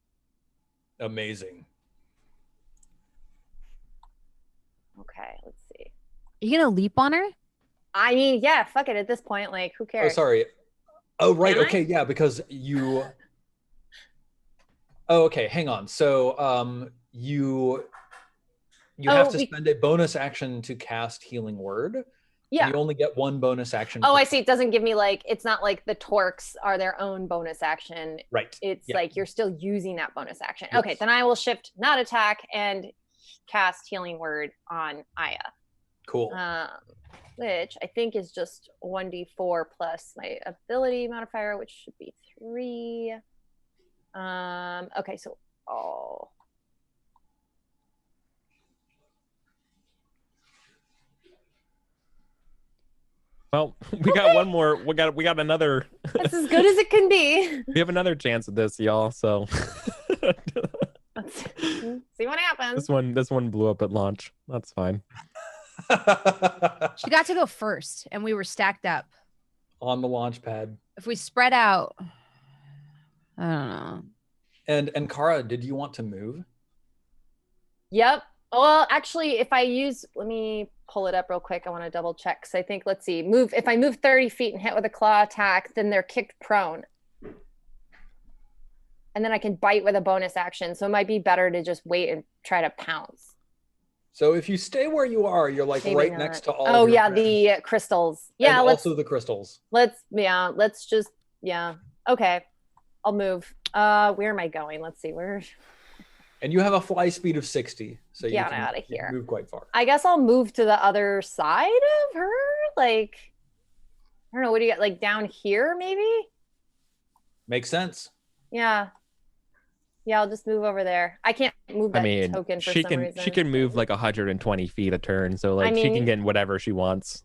Amazing. Okay, let's see. Are you gonna leap on her? I mean, yeah, fuck it. At this point, like, who Oh, cares? sorry. Oh, right. Can I? Okay, yeah, because you. Oh, okay. Hang on. So, you have Oh, to spend a bonus action to cast Healing Word. Yeah. You only get 1 bonus action. Oh, per- I see. It doesn't give me like, it's not like the Torques are their own bonus action. Right. It's Yeah. like you're still using that bonus action. Yes. Okay, then I will shift, not attack, and cast Healing Word on Aya. Cool. Which I think is just 1d4 plus my ability modifier, which should be 3. Okay, so Well, we got one more. We got another. that's as good as it can be. We have another chance at this, y'all. So Let's see what happens. this one blew up at launch. That's fine. She got to go first, and we were stacked up. On the launch pad. If we spread out, I don't know. And Kara, did you want to move? Yep. Well, actually, if I use, let me pull it up real quick. I want to double check. So I think, let's see, move. If I move 30 feet and hit with a claw attack, then they're kicked prone. And then I can bite with a bonus action. So it might be better to just wait and try to pounce. So if you stay where you are, you're like Maybe right not. next to all. Oh of your yeah, friends. the crystals. Yeah, And let's also the crystals. let's just okay. I'll move. Where am I going? Let's see. Where And you have a fly speed of 60, so you Get can outta you can here. move quite far. I guess I'll move to the other side of her. Like, I don't know, what do you got? Like down here, maybe? Makes sense. Yeah. Yeah, I'll just move over there. I can't move that I mean, token for she some can reason. she can move like 120 feet a turn, so like she mean- can get whatever she wants.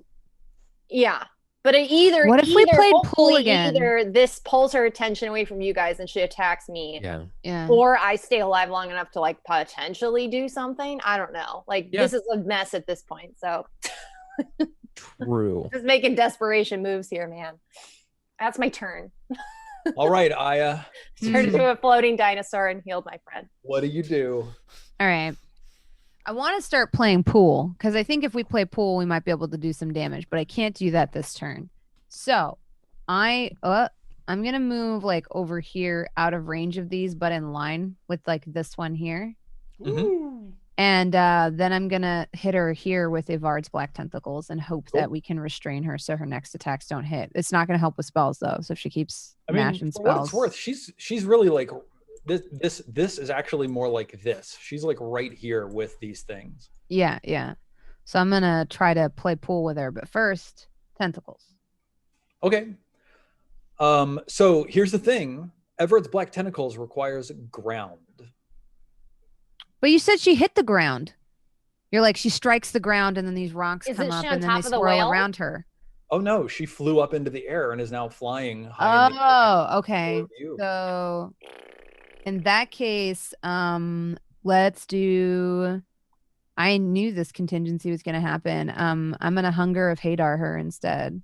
Yeah. But it either What if we played pool hopefully again? Either this pulls her attention away from you guys and she attacks me, Yeah. or I stay alive long enough to like potentially do something. I don't know. Like this is a mess at this point. So True. just making desperation moves here, man. That's my turn. All right, Aya. Turned into a floating dinosaur and healed my friend. What do you do? All right. I want to start playing pool because I think if we play pool, we might be able to do some damage, but I can't do that this turn. So I'm gonna move like over here out of range of these, but in line with like this one here. Mhm. And then I'm gonna hit her here with Ivard's Black Tentacles and hope Cool. that we can restrain her so her next attacks don't hit. It's not gonna help with spells though. So if she keeps mashing for what spells, it's worth, she's really like this is actually more like this. She's like right here with these things. yeah. So I'm gonna try to play pool with her, but first tentacles. Okay. So here's the thing. Everett's Black Tentacles requires ground. But you said she hit the ground. You're like, she strikes the ground and then these rocks Isn't come up she on and then top they of the swirl whale? around her. Oh no, she flew up into the air and is now flying high in the air. Oh, okay. For you. So in that case, let's do, I knew this contingency was gonna happen. I'm gonna Hunger of Hadar her instead.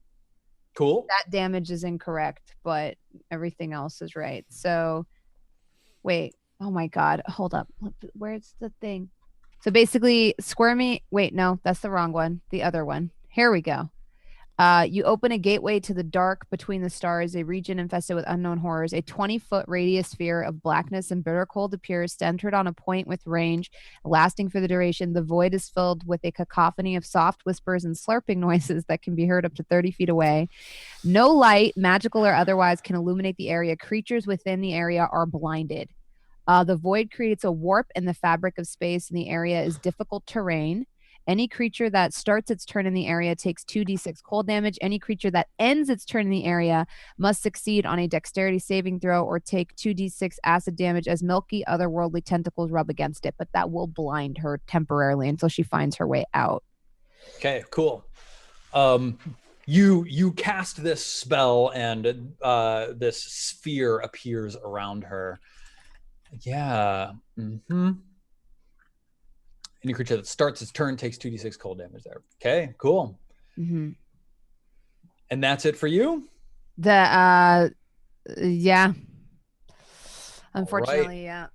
Cool. That damage is incorrect, but everything else is right. So wait. Oh my God. Hold up. Where's the thing? So basically, Squirmy. Wait, no, that's the wrong one. The other one. Here we go. You open a gateway to the dark between the stars, a region infested with unknown horrors. A 20-foot radius sphere of blackness and bitter cold appears, centered on a point with range, lasting for the duration. The void is filled with a cacophony of soft whispers and slurping noises that can be heard up to 30 feet away. No light, magical or otherwise, can illuminate the area. Creatures within the area are blinded. The void creates a warp in the fabric of space, and the area is difficult terrain. Any creature that starts its turn in the area takes 2d6 cold damage. Any creature that ends its turn in the area must succeed on a dexterity saving throw or take 2d6 acid damage as milky otherworldly tentacles rub against it, but that will blind her temporarily until she finds her way out. Okay, cool. You cast this spell and this sphere appears around her. Yeah. Any creature that starts its turn takes 2d6 cold damage there. Okay, cool. Mm-hmm. And that's it for you? Yeah. Unfortunately, yeah.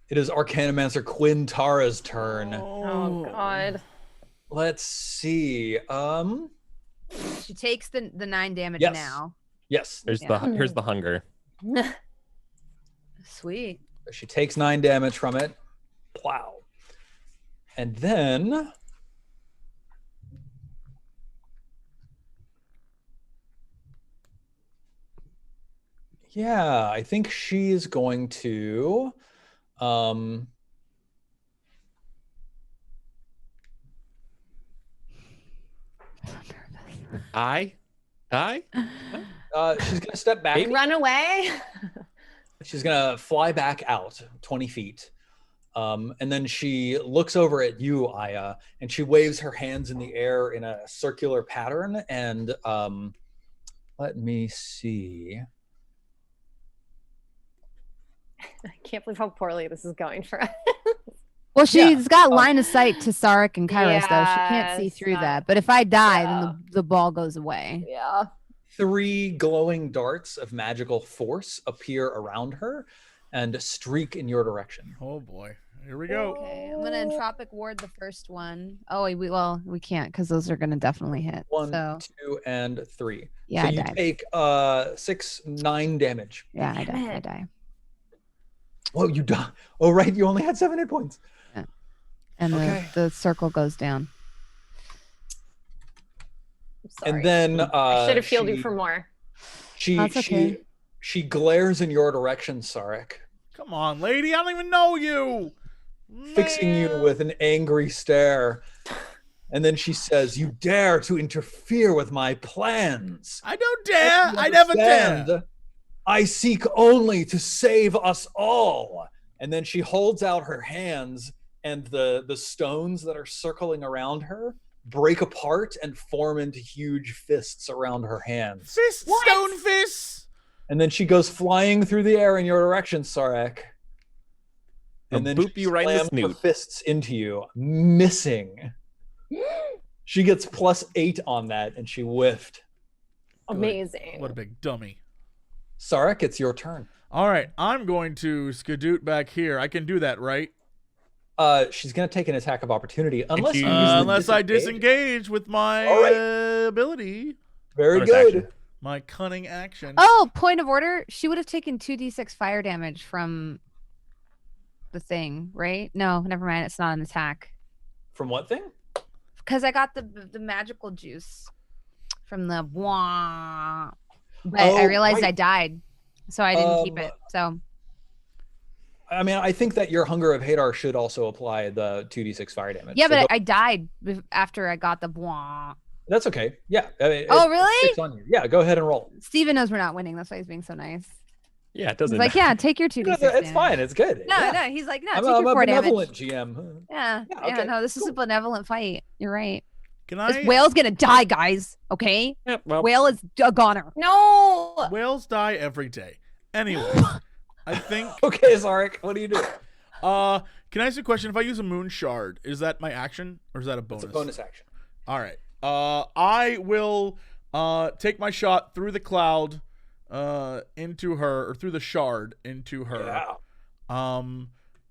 It is Arcanomancer Quintara's turn. Oh God. Let's see. She takes the 9 damage Yes. now. Yes. Here's the hunger. Sweet. She takes 9 damage from it. Plow. And then yeah, I think she's going to she's gonna step back. Run away. She's gonna fly back out 20 feet. And then she looks over at you, Aya, and she waves her hands in the air in a circular pattern. And let me see. I can't believe how poorly this is going for us. Well, she's got line of sight to Sarek and Kairos, though. She can't see Yes, through that. But if I die, then the ball goes away. Yeah. 3 glowing darts of magical force appear around her and streak in your direction. Oh boy. Here we go. Okay, I'm gonna entropic ward the first one. Oh, we can't because those are gonna definitely hit. 1, so 2, and 3. yeah, So I you died. take 6, 9 damage. Yeah, I Damn die. I it. die. Oh, you die. Oh, right. You only had 7 hit points. And Okay. the circle goes down. I'm sorry. And then I should have healed you for more. That's okay. She glares in your direction, Sarek, Come on, lady. I don't even know you. fixing you Man. with an angry stare. And then she says, "You dare to interfere with my plans. I don't dare. Don't you I never dare. understand? I seek only to save us all." And then she holds out her hands, and the stones that are circling around her break apart and form into huge fists around her hands. Fist, stone fists. And then she goes flying through the air in your direction, Sarek. And then boop she you right in the slams snoot. fists into you, missing. She gets +8 on that, and she whiffed. Amazing. What a big dummy. Sarek, it's your turn. All right, I'm going to skadoot back here. I can do that, right? She's gonna take an attack of opportunity unless you unless I disengage with my ability. Very Bonus good. action. My cunning action. Oh, point of order. She would have taken 2d6 fire damage from the thing, right? No, never mind. It's not an attack. From what thing? Because I got the magical juice from the wah. But Oh, I realized right. I died, so I didn't keep it. So I mean, I think that your Hunger of Hadar should also apply the 2d6 fire damage. yeah, So but go- I died after I got the wah. that's okay. Yeah. Oh, really? Sticks on you. Yeah, go ahead and roll. Steven knows we're not winning. That's why he's being so nice. Yeah, it He's doesn't like, yeah, take your 2d6 It's damage. fine. It's good. No, yeah. no. He's like, no, I'm take your a 4 benevolent damage. GM. Yeah, Yeah, yeah, okay, no, this is a cool. benevolent fight. You're right. Can This I? whale's gonna die, guys. Okay, Yep, well, whale is a goner. No. Whales die every day. Anyway, I think. Okay, Zarek, what do you do? Can I ask you a question? If I use a moon shard, is that my action or is that a bonus? It's a bonus action. All right. I will take my shot through the cloud into her, or through the shard into her. Yeah.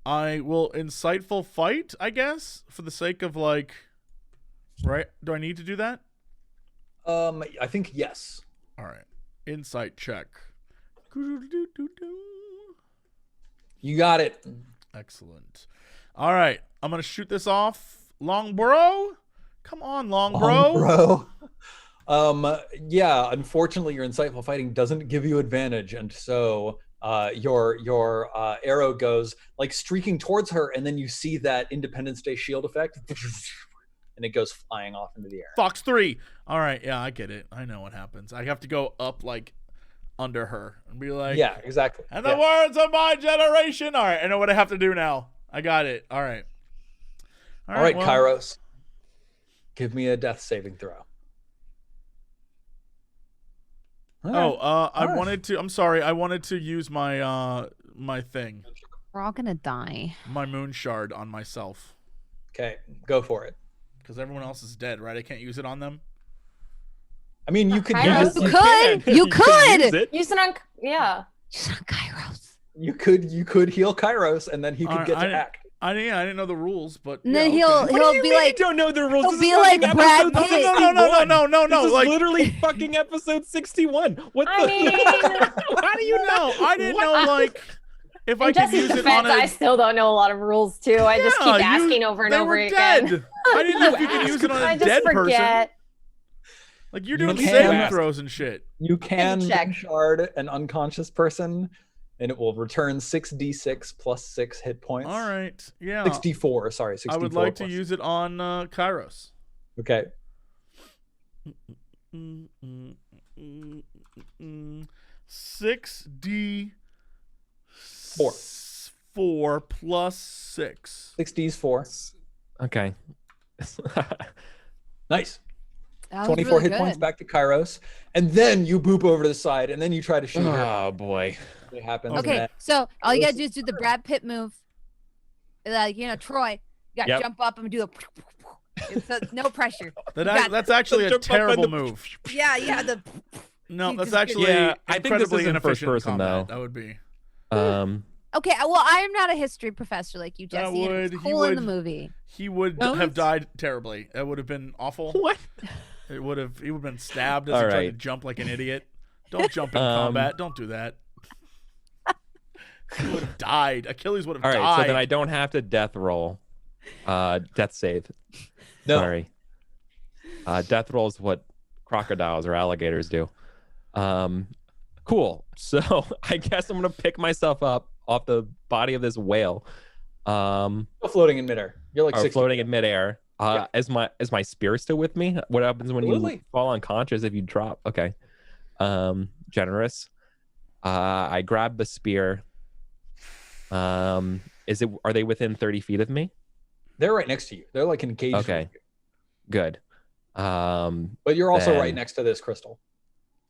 I will insightful fight, I guess, for the sake of like, right? Do I need to do that? I think yes. All right. Insight check. You got it. Excellent. All right. I'm going to shoot this off. Long bro? Come on, long bro. Yeah, unfortunately your insightful fighting doesn't give you advantage, and so your arrow goes like streaking towards her, and then you see that Independence Day shield effect, and it goes flying off into the air. Fox 3. All right. Yeah, I get it. I know what happens. I have to go up like under her and be like, Yeah, exactly. and the Yeah. words of my generation. All right. I know what I have to do now. I got it. All right. All right, well, Kairos. Give me a death saving throw. I right. wanted to. I'm sorry. I wanted to use my my thing, We're all gonna die. my moon shard on myself Okay, go for it. because everyone else is dead, right? I can't use it on them. I mean, you could Kairos? use You it. could. You can use could. it. Use it on. Yeah. She's not Kairos. You could heal Kairos, and then he could Alright, get to act. I didn't know the rules, but And yeah, then okay. he'll What do you be mean like, you don't know the rules? he'll This be is like fucking Brad episode Pitt. No, 61. This is like literally fucking episode 61. What I the? mean, how do you know? I didn't know like if I in could Jesse's use it defense, on a. I still don't know a lot of rules too. I just Yeah, keep asking over and they over were again. dead. I didn't know if you could use it on I a just dead person. forget. Like you're You doing can- saving throws and shit. You can check. shard an unconscious person, and it will return 6d6 plus 6 hit points. All right, yeah. 64, sorry, 64. I would like to plus- use it on Kairos. Okay. 6d 4. 4 plus 6. 6d's 4. Okay. Nice. that was 24 really hit good. points back to Kairos, and then you boop over to the side, and then you try to shoot her. Oh boy. It happens. Okay. Okay, and so all you gotta do is do the Brad Pitt move. Like, Troy, you gotta Yep. jump up and do a. It's no pressure. That's actually a Jump up terrible and the- move. Yeah, the. No, You that's just- actually Yeah, I think this incredibly isn't first inefficient person, combat. though. That would be. Okay, well, I'm not a history professor like you, That Jesse. And it would- was he cool in the would- movie. He would No, have that's- died terribly. It would have been awful. What? It would have. He would have been stabbed as All he tried to right. jump like an idiot. Don't jump in combat. Don't do that. He would have died. Achilles would have All right, died. so then I don't have to death roll. Death save. No. Sorry. Death roll is what crocodiles or alligators do. Cool. So I guess I'm gonna pick myself up off the body of this whale. Still floating in midair. You're like Or 60. floating in midair. Yeah. Is my spear still with me? What happens when you Absolutely. fall unconscious if you drop? Okay. Generous. I grab the spear. Are they within 30 feet of me? They're right next to you. They're like engaged. Okay. Good. But you're also then- right next to this crystal.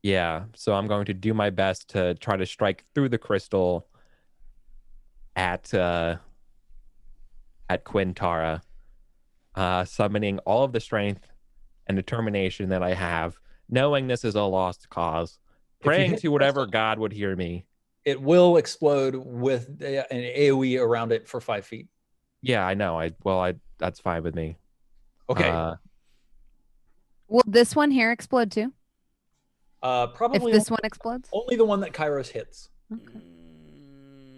Yeah, so I'm going to do my best to try to strike through the crystal at Quintara, summoning all of the strength and determination that I have, knowing this is a lost cause, If you praying hit to whatever crystal, god would hear me. it will explode with an AoE around it for 5 feet. Yeah, I know. That's fine with me. Okay. Will this one here explode too? If Probably this one explodes? only the one that Kairos hits. Okay.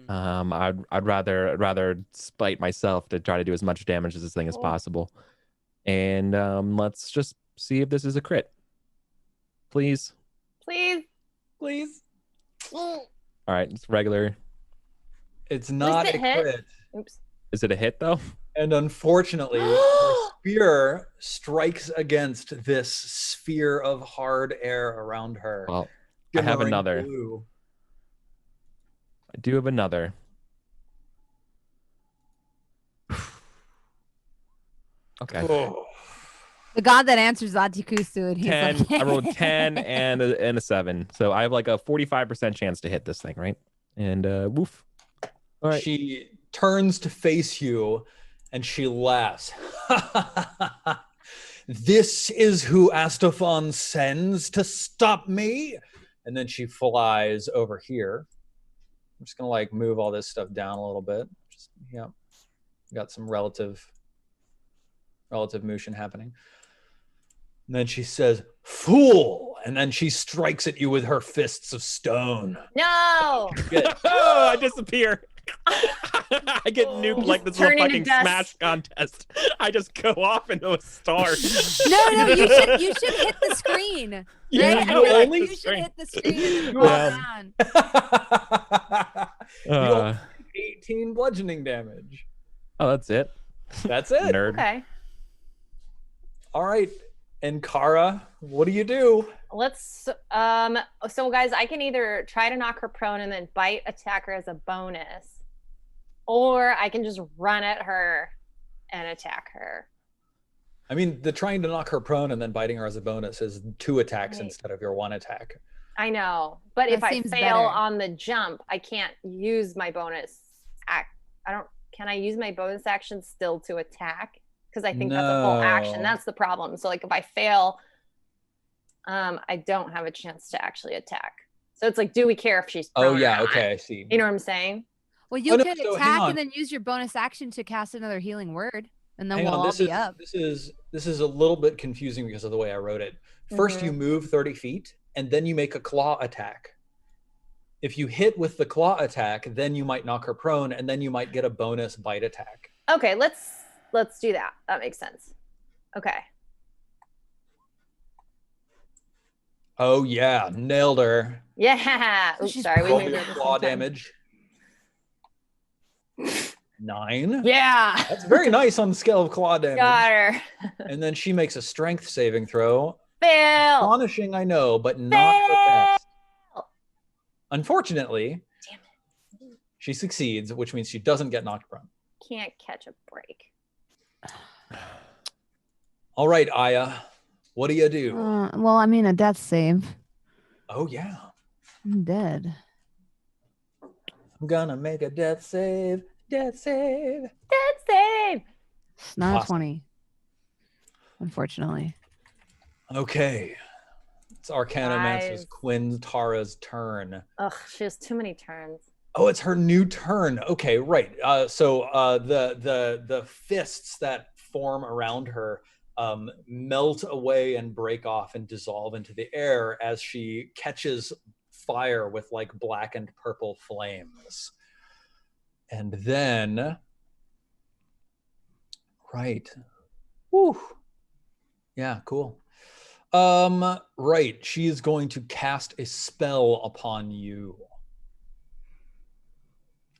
I'd rather spite myself to try to do as much damage to this thing as possible. And let's just see if this is a crit. Please. Please. Please. All right, it's regular. It's not it a hit. crit. Oops. Is it a hit though? And unfortunately, the spear strikes against this sphere of hard air around her. Well, I have shimmering another. blue. I do have another. Okay. Oh. The god that answers Atikusu, and he's 10. like, I rolled 10 and a 7. So I have like a 45% chance to hit this thing, right? And woof. All right. She turns to face you and she laughs. This is who Astafon sends to stop me. And then she flies over here. I'm just gonna like move all this stuff down a little bit. Just got some relative motion happening. And then she says, "Fool!" And then she strikes at you with her fists of stone. No. Oh, I disappear. I get nuked like this is a turn into fucking dust. Smash contest. I just go off into a star. no, you should hit the screen. Yeah, Right? you only- You should hit the screen and then Yeah. fall down. You 18 bludgeoning damage. Oh, that's it. That's it. Nerd. Okay. All right. And Kara, what do you do? Let's so guys, I can either try to knock her prone and then bite attack her as a bonus, or I can just run at her and attack her. I mean, the trying to knock her prone and then biting her as a bonus is 2 attacks Right. instead of your 1 attack. I know, but That if I seems fail better. on the jump, I can't use my bonus can I use my bonus action still to attack? Because I think that's a full action. No. That's the problem. So like if I fail, I don't have a chance to actually attack. So it's like, do we care if she's prone Oh or yeah, not? okay, I see. You know what I'm saying? Well, you Oh, no, can so hang attack on. and then use your bonus action to cast another healing word, and then Hang we'll on, all this be is up. this is a little bit confusing because of the way I wrote it. First, you move 30 feet, and then you make a claw attack. If you hit with the claw attack, then you might knock her prone, and then you might get a bonus bite attack. Okay, let's do that. That makes sense. Okay. Oh yeah, nailed her. Yeah. So Oops, she's sorry. We Roll moved your it at the claw same time. damage. 9. Yeah. That's very nice on the scale of claw damage. Got her. And then she makes a strength saving throw. Fail. Astonishing, I know, but not her best. Unfortunately, she succeeds, which means she doesn't get knocked prone. Can't catch a break. All right, Aya, what do you do? Well, I mean, a death save. Oh yeah, I'm dead. I'm gonna make a death save. Death save. Death save. It's not Awesome. a 20. Unfortunately. Okay, it's Arcanomancer's Nice. Quinn Tara's turn. Ugh, she has too many turns. Oh, it's her new turn. Okay, right. So the fists that form around her melt away and break off and dissolve into the air as she catches fire with like black and purple flames. And then, right. Woo. Yeah, cool. Right. She is going to cast a spell upon you.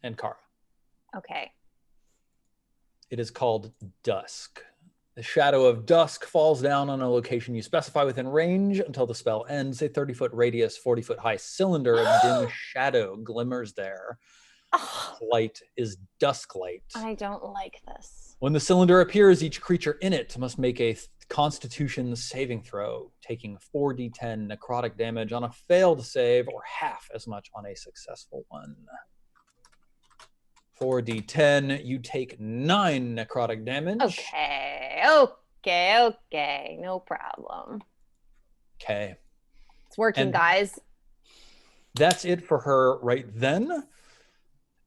And Kara. Okay. It is called Dusk. The shadow of dusk falls down on a location you specify within range until the spell ends. A 30-foot radius, 40-foot high cylinder of dim shadow glimmers there. Oh, Light is dusk light. I don't like this. When the cylinder appears, each creature in it must make a Constitution saving throw, taking 4d10 necrotic damage on a failed save or half as much on a successful one. 4d10, you take 9 necrotic damage. Okay. No problem. Okay. It's working, And- guys. That's it for her right then.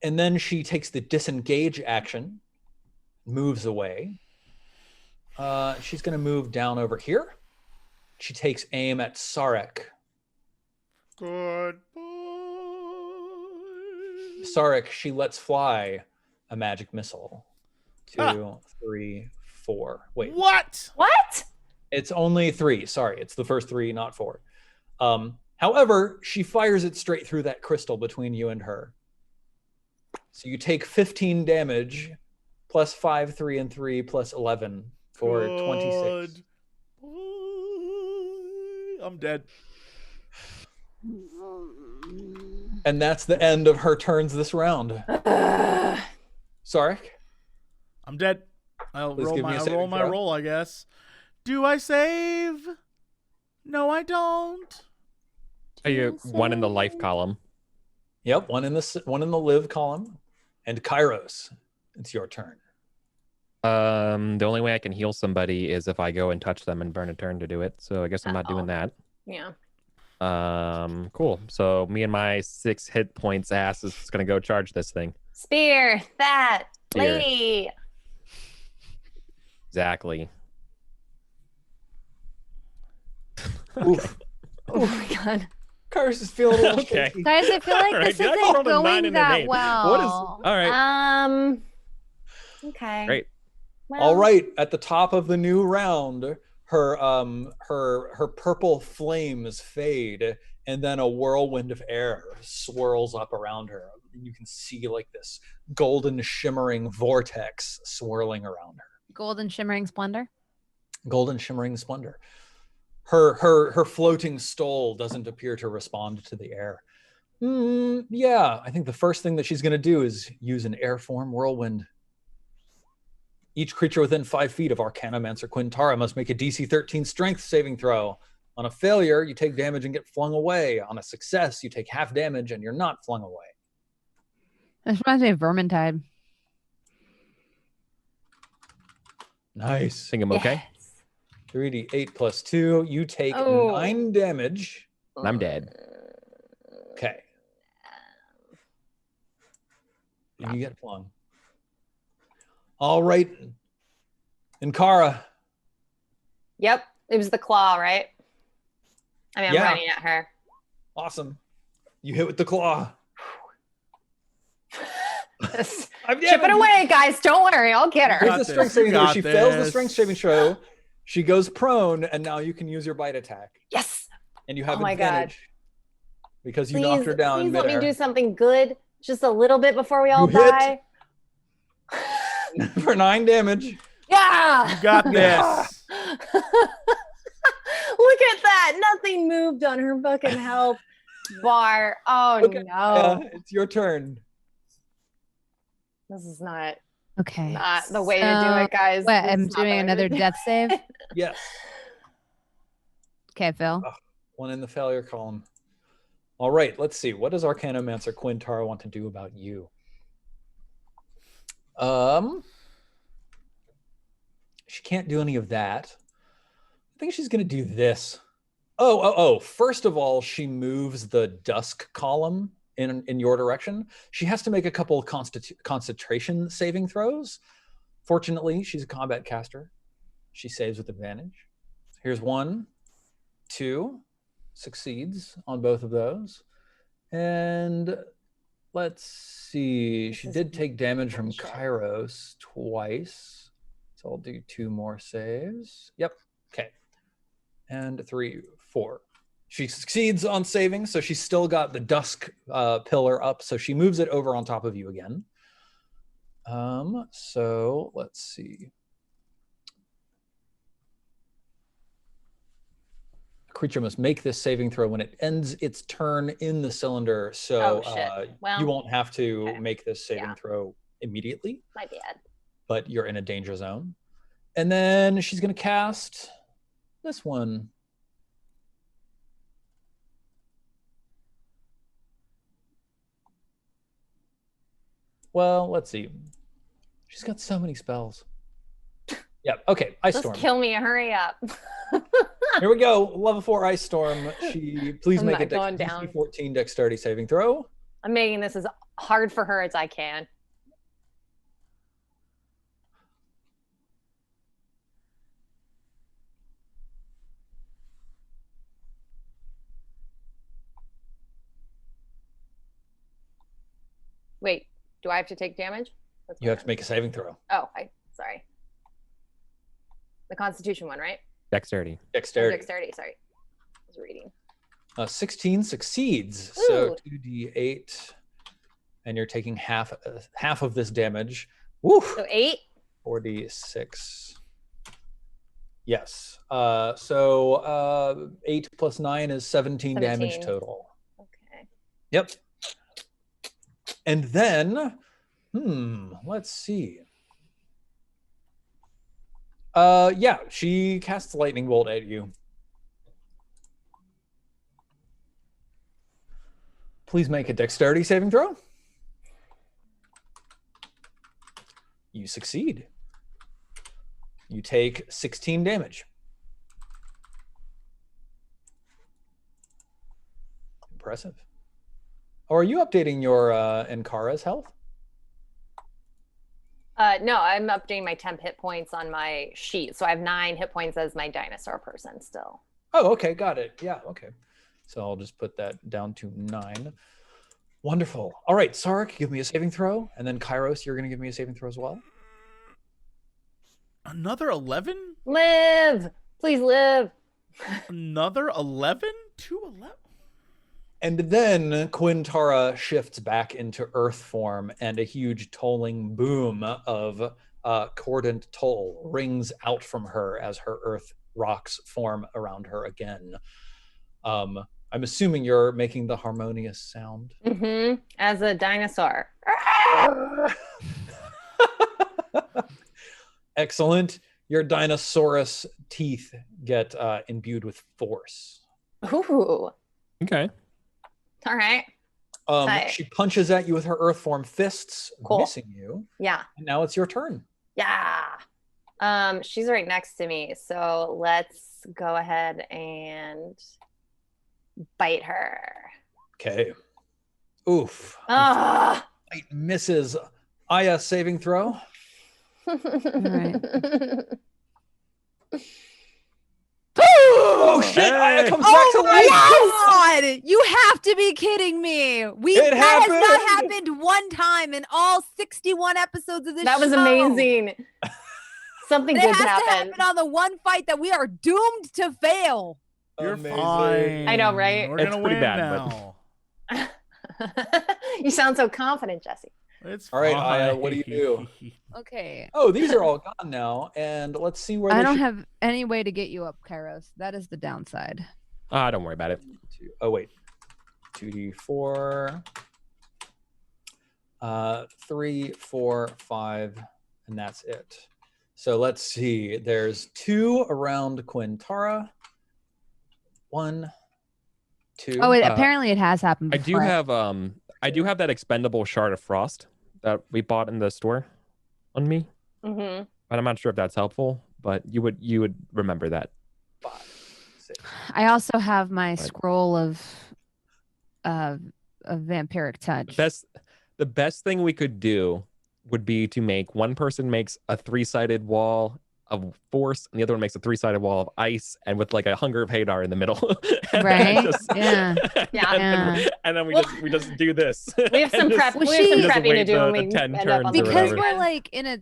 And then she takes the disengage action, moves away. She's going to move down over here. She takes aim at Sarek. Goodbye. Sarek, she lets fly a magic missile. 2, 3, 4. Wait, What? What? it's only 3. Sorry, it's the first 3, not 4. However, she fires it straight through that crystal between you and her. So you take 15 damage, plus 5, 3, and 3, plus 11 for 26. I'm dead. And that's the end of her turns this round. Sarek? I'm dead. I'll Please roll give me a my saving throw. roll, I guess. Do I save? No, I don't. Are you one in the life column? Yep, one in the live column. And Kairos, it's your turn. The only way I can heal somebody is if I go and touch them and burn a turn to do it. So I guess I'm not doing that. Yeah. Cool. So me and my 6 hit points ass is gonna go charge this thing. Spear that Spear. lady. Exactly. Oof. Oh my god. Kairos is feeling a little Okay. shaky. Guys, I feel like All right, this did I isn't roll a 9 going and an that 8? well. What is? All right. Okay. Great. Well, All right, at the top of the new round, her purple flames fade, and then a whirlwind of air swirls up around her. You can see like this golden shimmering vortex swirling around her. Golden shimmering splendor. Golden shimmering splendor. Her floating stole doesn't appear to respond to the air. Yeah, I think the first thing that she's going to do is use an air form whirlwind. Each creature within 5 feet of Arcanomancer Quintara must make a DC 13 strength saving throw. On a failure, you take damage and get flung away. On a success, you take half damage and you're not flung away. This reminds me of Vermintide. Nice. Think I'm okay? 3d8 plus 2. You take Oh. 9 damage. I'm dead. Okay. And you get flung. All right. Inkara. Yep. It was the claw, right? I mean, I'm Yeah. running at her. Awesome. You hit with the claw. Just I'm chip it away, guys. Don't worry. I'll get her. got Here's the this. strength saving You throw. got She fails the this. strength saving throw. She goes prone, and now you can use your bite attack. Yes. And you have Oh my God. advantage. Because you knocked her down in please let me midair. do something good just a little bit before we all You hit. die. For 9 damage. Yeah. You got this. Look at that. Nothing moved on her fucking health bar. Oh Okay. no. It's your turn. This is not Okay. the way to do it, guys. Wait, This I'm is not the doing way to another do it. death save. Yes. Okay, Phil. One in the failure column. All right, let's see. What does Arcanomancer Quintara want to do about you? She can't do any of that. I think she's going to do this. Oh. First of all, she moves the dusk column in your direction. She has to make a couple of concentration saving throws. Fortunately, she's a combat caster. She saves with advantage. Here's 1, 2. Succeeds on both of those. And let's see. She did take damage from Kairos twice. So I'll do 2 more saves. Yep. Okay. And 3, 4. She succeeds on saving, so she's still got the dusk pillar up, so she moves it over on top of you again. So let's see. Creature must make this saving throw when it ends its turn in the cylinder, so Oh, shit. Well, you won't have to okay. make this saving Yeah. throw immediately, my bad. but you're in a danger zone. And then she's going to cast this one. Well, let's see. She's got so many spells. Yep. Okay. Ice Just Storm. kill me. Hurry up. Here we go. Level 4 Ice Storm. Please I'm make not a going DC down. 14 dexterity saving throw. I'm making this as hard for her as I can. Wait, do I have to take damage? That's You what have to make a saving throw. Oh, sorry. The Constitution one, right? Dexterity. Oh, Dexterity. dexterity, sorry. I was reading. 16 succeeds. So Ooh. 2d8. And you're taking half of this damage. Woo! So 8? 4d6. Yes. So 8 plus 9 is 17 damage 17. total. Okay. Yep. And then, let's see. Yeah, she casts lightning bolt at you. Please make a dexterity saving throw. You succeed. You take 16 damage. Impressive. Oh, are you updating your Ankara's health? No, I'm updating my temp hit points on my sheet. So I have 9 hit points as my dinosaur person still. Oh, okay, got it. Yeah, okay. So I'll just put that down to 9. Wonderful. All right, Sark, give me a saving throw. And then Kairos, you're going to give me a saving throw as well. Another 11? Live! Please live! Another 11? 2 11? And then Quintara shifts back into Earth form, and a huge tolling boom of cordant toll rings out from her as her Earth rocks form around her again. I'm assuming you're making the harmonious sound. Mm-hmm. As a dinosaur. Excellent. Your Dinosaurus teeth get imbued with force. Ooh. Okay. All right. Tight. She punches at you with her Earth form fists, Cool. missing you. Yeah. And now it's your turn. Yeah. She's right next to me. So let's go ahead and bite her. Okay. Oof. Ah. Bite misses. Aya, saving throw. right. Oh shit! Aya comes back to life. Oh my God! You have to be kidding me. That has not happened one time in all 61 episodes of this That was show. amazing. Something It good has to happened. happen on the one fight that we are doomed to fail. You're Amazing. fine. I know, right? We're It's gonna pretty win bad, now. You sound so confident, Jesse. It's All right, fine. Aya, what do you do? Okay. Oh, these are all gone now, and let's see where I they don't should- have any way to get you up, Kairos. That is the downside. Don't worry about it. Oh wait, 2d4, 3, 4, 5, and that's it. So let's see. There's 2 around Quintara. 1, 2. Oh, apparently it has happened I before. do have that expendable shard of frost that we bought in the store on me. Mm-hmm. But I'm not sure if that's helpful, but you would remember that. 5, 6. I also have my Right. scroll of vampiric touch. The best thing we could do would be to make one person makes a 3-sided wall of force, and the other one makes a 3-sided wall of ice, and with like a hunger of Hadar in the middle. And then Right? just- Yeah. Yeah. And then we Well, just do this. We have some And just- prep. Well, We have some she- just prepping to wait do the when we 10 end up on turns the or Because whatever. we're like in a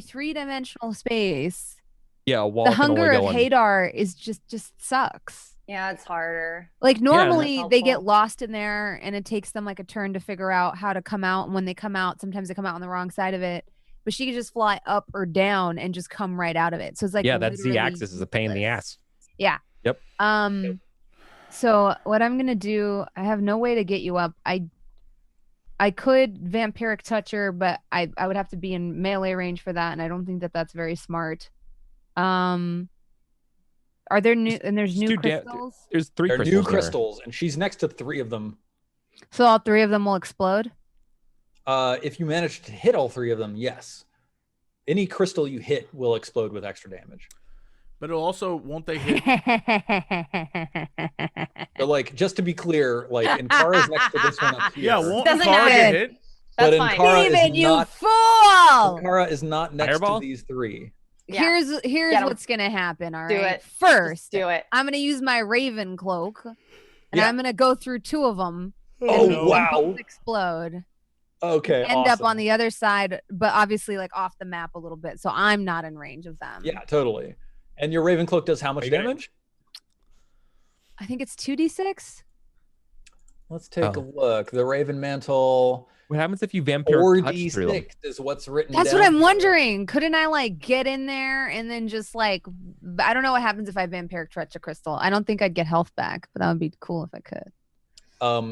3-dimensional space. Yeah, a wall The can hunger only of go on. Hadar is just sucks. Yeah, it's harder. Like normally That's they get helpful. lost in there and it takes them like a turn to figure out how to come out. And when they come out, sometimes they come out on the wrong side of it. But she can just fly up or down and just come right out of it. So it's like Yeah, that literally Z-axis is a pain in the useless. ass. So what I'm gonna do, I have no way to get you up. I could vampiric touch her, but I would have to be in melee range for that, and I don't think that that's very smart. Are there new and there's new crystals? There's 3 They're crystals. new here. crystals, and she's next to 3 of them. So all 3 of them will explode? If you manage to hit all 3 of them, yes. Any crystal you hit will explode with extra damage. But it'll also, won't they hit? But like, just to be clear, like Inkara's next to this one up here. Yeah, won't Doesn't Inkara get matter. hit? But That's fine. Inkara Steven, is you not. fool! Inkara is not next Fireball? to these 3. Yeah. Here's Get 'em. what's gonna happen. All right. Do it. First, Just do it. I'm gonna use my Raven cloak, and Yeah. I'm gonna go through 2 of them. Oh, and wow. both explode. Okay, End up awesome. on the other side, but obviously like off the map a little bit, so I'm not in range of them. Yeah, totally. And your Raven Cloak does how much damage? I think it's 2d6. Let's take a look. The Raven Mantle, What happens if you vampire touch through them? 4d6 is what's written That's down what I'm here. wondering. Couldn't I like get in there and then just like I don't know what happens if I vampiric touch a crystal. I don't think I'd get health back, but that would be cool if I could.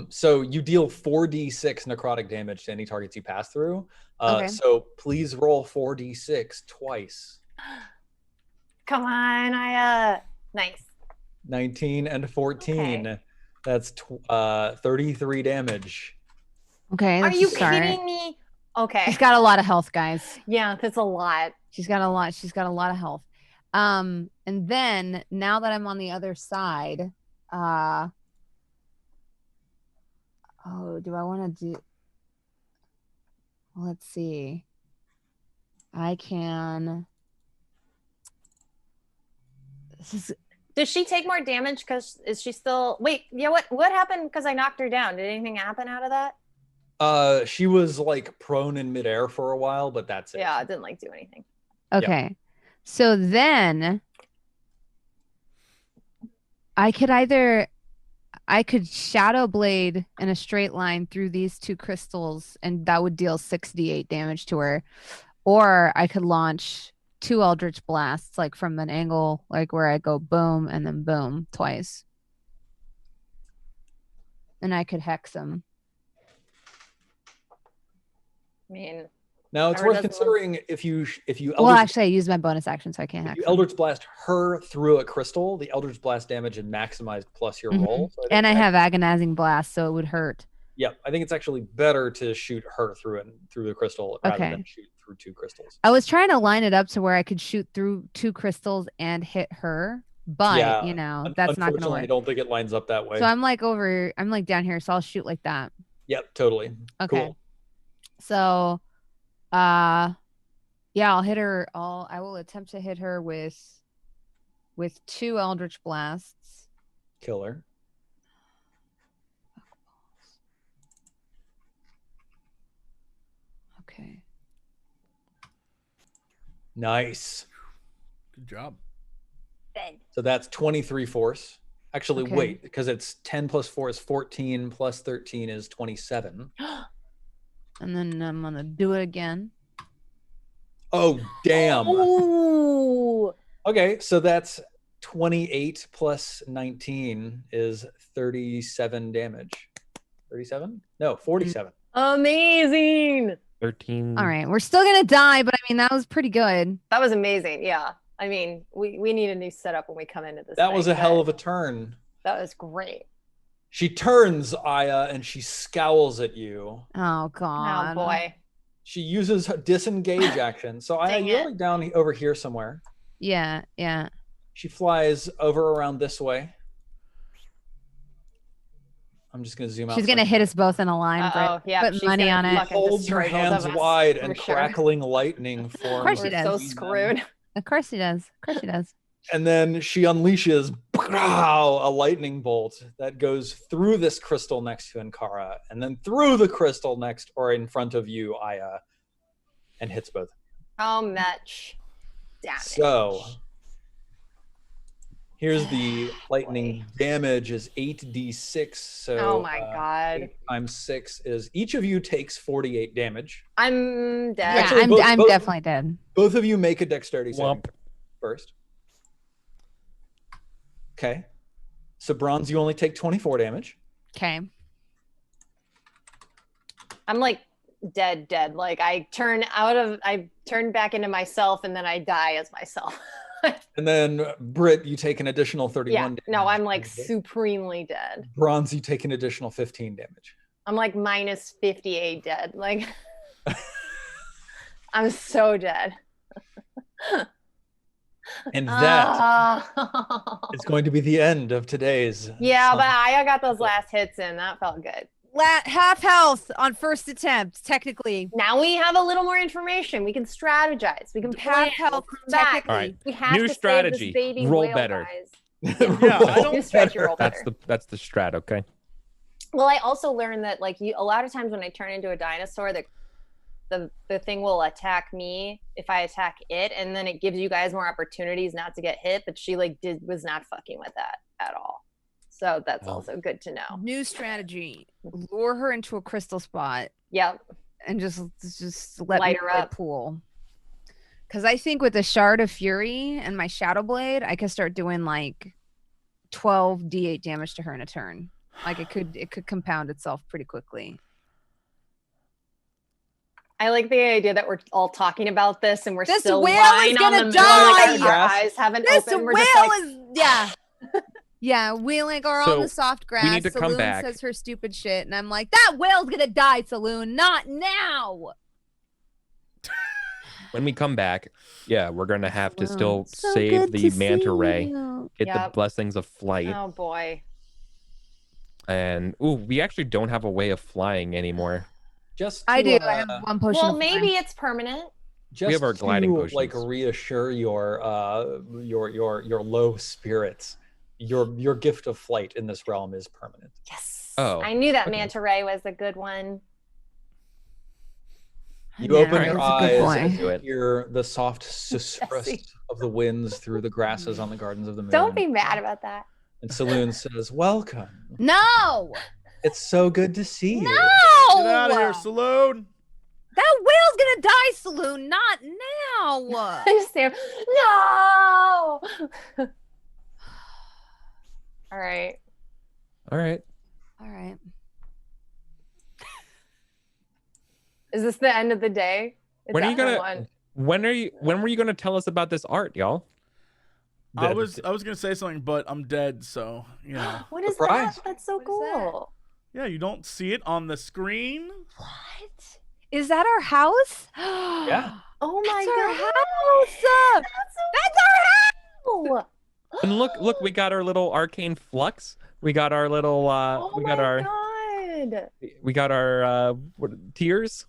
So you deal 4d6 necrotic damage to any targets you pass through. Okay. So please roll 4d6 twice. Come on, nice. 19 and 14. Okay. That's 33 damage. Okay. Are that's you a start. kidding me? Okay. She's got a lot of health, guys. Yeah, that's a lot. She's got a lot. She's got a lot of health. And then now that I'm on the other side, oh, do I want to do? Let's see. I can. This is Does she take more damage? Because is she still? Wait, yeah. What happened? Because I knocked her down. Did anything happen out of that? She was like prone in midair for a while, but that's it. Yeah, it didn't like do anything. okay. So then I could Shadow Blade in a straight line through these 2 crystals, and that would deal 6d8 damage to her. Or I could launch 2 Eldritch Blasts, like from an angle, like where I go boom and then boom twice. And I could hex him. I mean, Now it's Whatever worth does the considering if you Well, Eldritch, actually, I used my bonus action, so I can't if hex you him. Eldritch Blast her through a crystal, the Eldritch Blast damage is maximized plus your Mhm. roll. So think And I that- have Agonizing Blast, so it would hurt. Yep, I think it's actually better to shoot her through the crystal rather Okay. than shoot through 2 crystals. I was trying to line it up to where I could shoot through 2 crystals and hit her, but Yeah, you know that's not gonna Unfortunately, I work. don't think it lines up that way. So I'm like down here, so I'll shoot like that. Yep, totally. Okay. Cool. So, yeah, I'll hit her. I will attempt to hit her with 2 Eldritch Blasts. Killer. Okay. Nice. Good job. good. So that's 23 force. Actually, Okay. wait, because it's 10 plus 4 is 14 plus 13 is 27. And then I'm gonna do it again. Oh, damn. Ooh. Okay, so that's 28 plus 19 is 37 damage. 37? No, 47. Amazing. 13. All right, we're still gonna die, but I mean that was pretty good. That was amazing. Yeah. I mean, we need a new setup when we come into this. That was a thing, hell but of a turn. That was great. She turns, Aya, and she scowls at you. Oh god. Oh boy. She uses her disengage action. So Aya, Dang you're it. like down over here somewhere. Yeah, yeah. She flies over around this way. I'm just gonna zoom out. She's so I gonna can- hit us both in a line. Brett. Oh yeah. Put she's money gonna on it. fucking Holds her destroy both hands of us, wide for and sure. crackling lightning forms. course she We're does. so between them. screwed. Of course she does. Of course she does. And then she unleashes a lightning bolt that goes through this crystal next to Ankara, and then through the crystal next or in front of you, Aya, and hits both. How much damage? So here's the lightning damage is 8d6. So Oh my God. 8 times 6 is each of you takes 48 damage. I'm dead. Yeah, Actually, I'm both- definitely dead. Both of you make a dexterity saving Womp. first. Okay. So Bronze, you only take 24 damage. Okay. I'm like dead. Like I turn back into myself and then I die as myself. And then Britt, you take an additional 31 Yeah. damage. No, I'm like supremely dead. Bronze, you take an additional 15 damage. I'm like minus 58 dead. Like I'm so dead. And that is going to be the end of today's. Yeah, but I got those last hits in. That felt good. Half health on first attempt, technically. Now we have a little more information. We can strategize. We can plan. Half health, We'll come back. technically. All right. We have New to strategy. Save this baby Roll whale, better. guys. Yeah, I New don't. strategy, roll better. That's the strat, okay? Well, I also learned that like a lot of times when I turn into a dinosaur, the thing will attack me if I attack it, and then it gives you guys more opportunities not to get hit. But she was not fucking with that at all. So that's also good to know. New strategy: lure her into a crystal spot. Yep. And just let Light me her up. pool. Because I think with the Shard of Fury and my Shadow Blade, I could start doing like 12 d8 damage to her in a turn. Like it could compound itself pretty quickly. I like the idea that we're all talking about this and we're This still whale lying is on gonna the middle, like die! our eyes haven't This opened. We're whale just like, is yeah. We like are on So, the soft grass. we need to come Saloon back. says her stupid shit, and I'm like, that whale's gonna die, Saloon, not now. When we come back, yeah, we're gonna have to still So save good the to manta see ray, you. get the Yep. blessings of flight, oh boy. and we actually don't have a way of flying anymore. Just I to, do. I have one potion. Well, of maybe flying. it's permanent. just have our gliding to, like potions. reassure your low spirits. Your gift of flight in this realm is permanent. Yes. Oh, I knew that okay. manta ray was a good one. You Yeah, open your he's a good eyes and boy. you hear the soft susurrus Jesse. of the winds through the grasses on the gardens of the moon. Don't be mad about that. And Saloon says, "Welcome. No, It's so good to see you." no. Get out of here, Saloon. That whale's gonna die, Saloon, not now. I just say, no. All right. All right. All right. Is this the end of the day? It's When are you after gonna? one. When were you gonna tell us about this art, y'all? I was gonna say something, but I'm dead, so you know. What is Surprise. that? That's so What is cool. Yeah, you don't see it on the screen. What? Is that our house? Yeah. Oh my That's our god. house. That's our house. Oh, And look, we got our little arcane flux. We got our little. oh we my got our. god. We got our tears.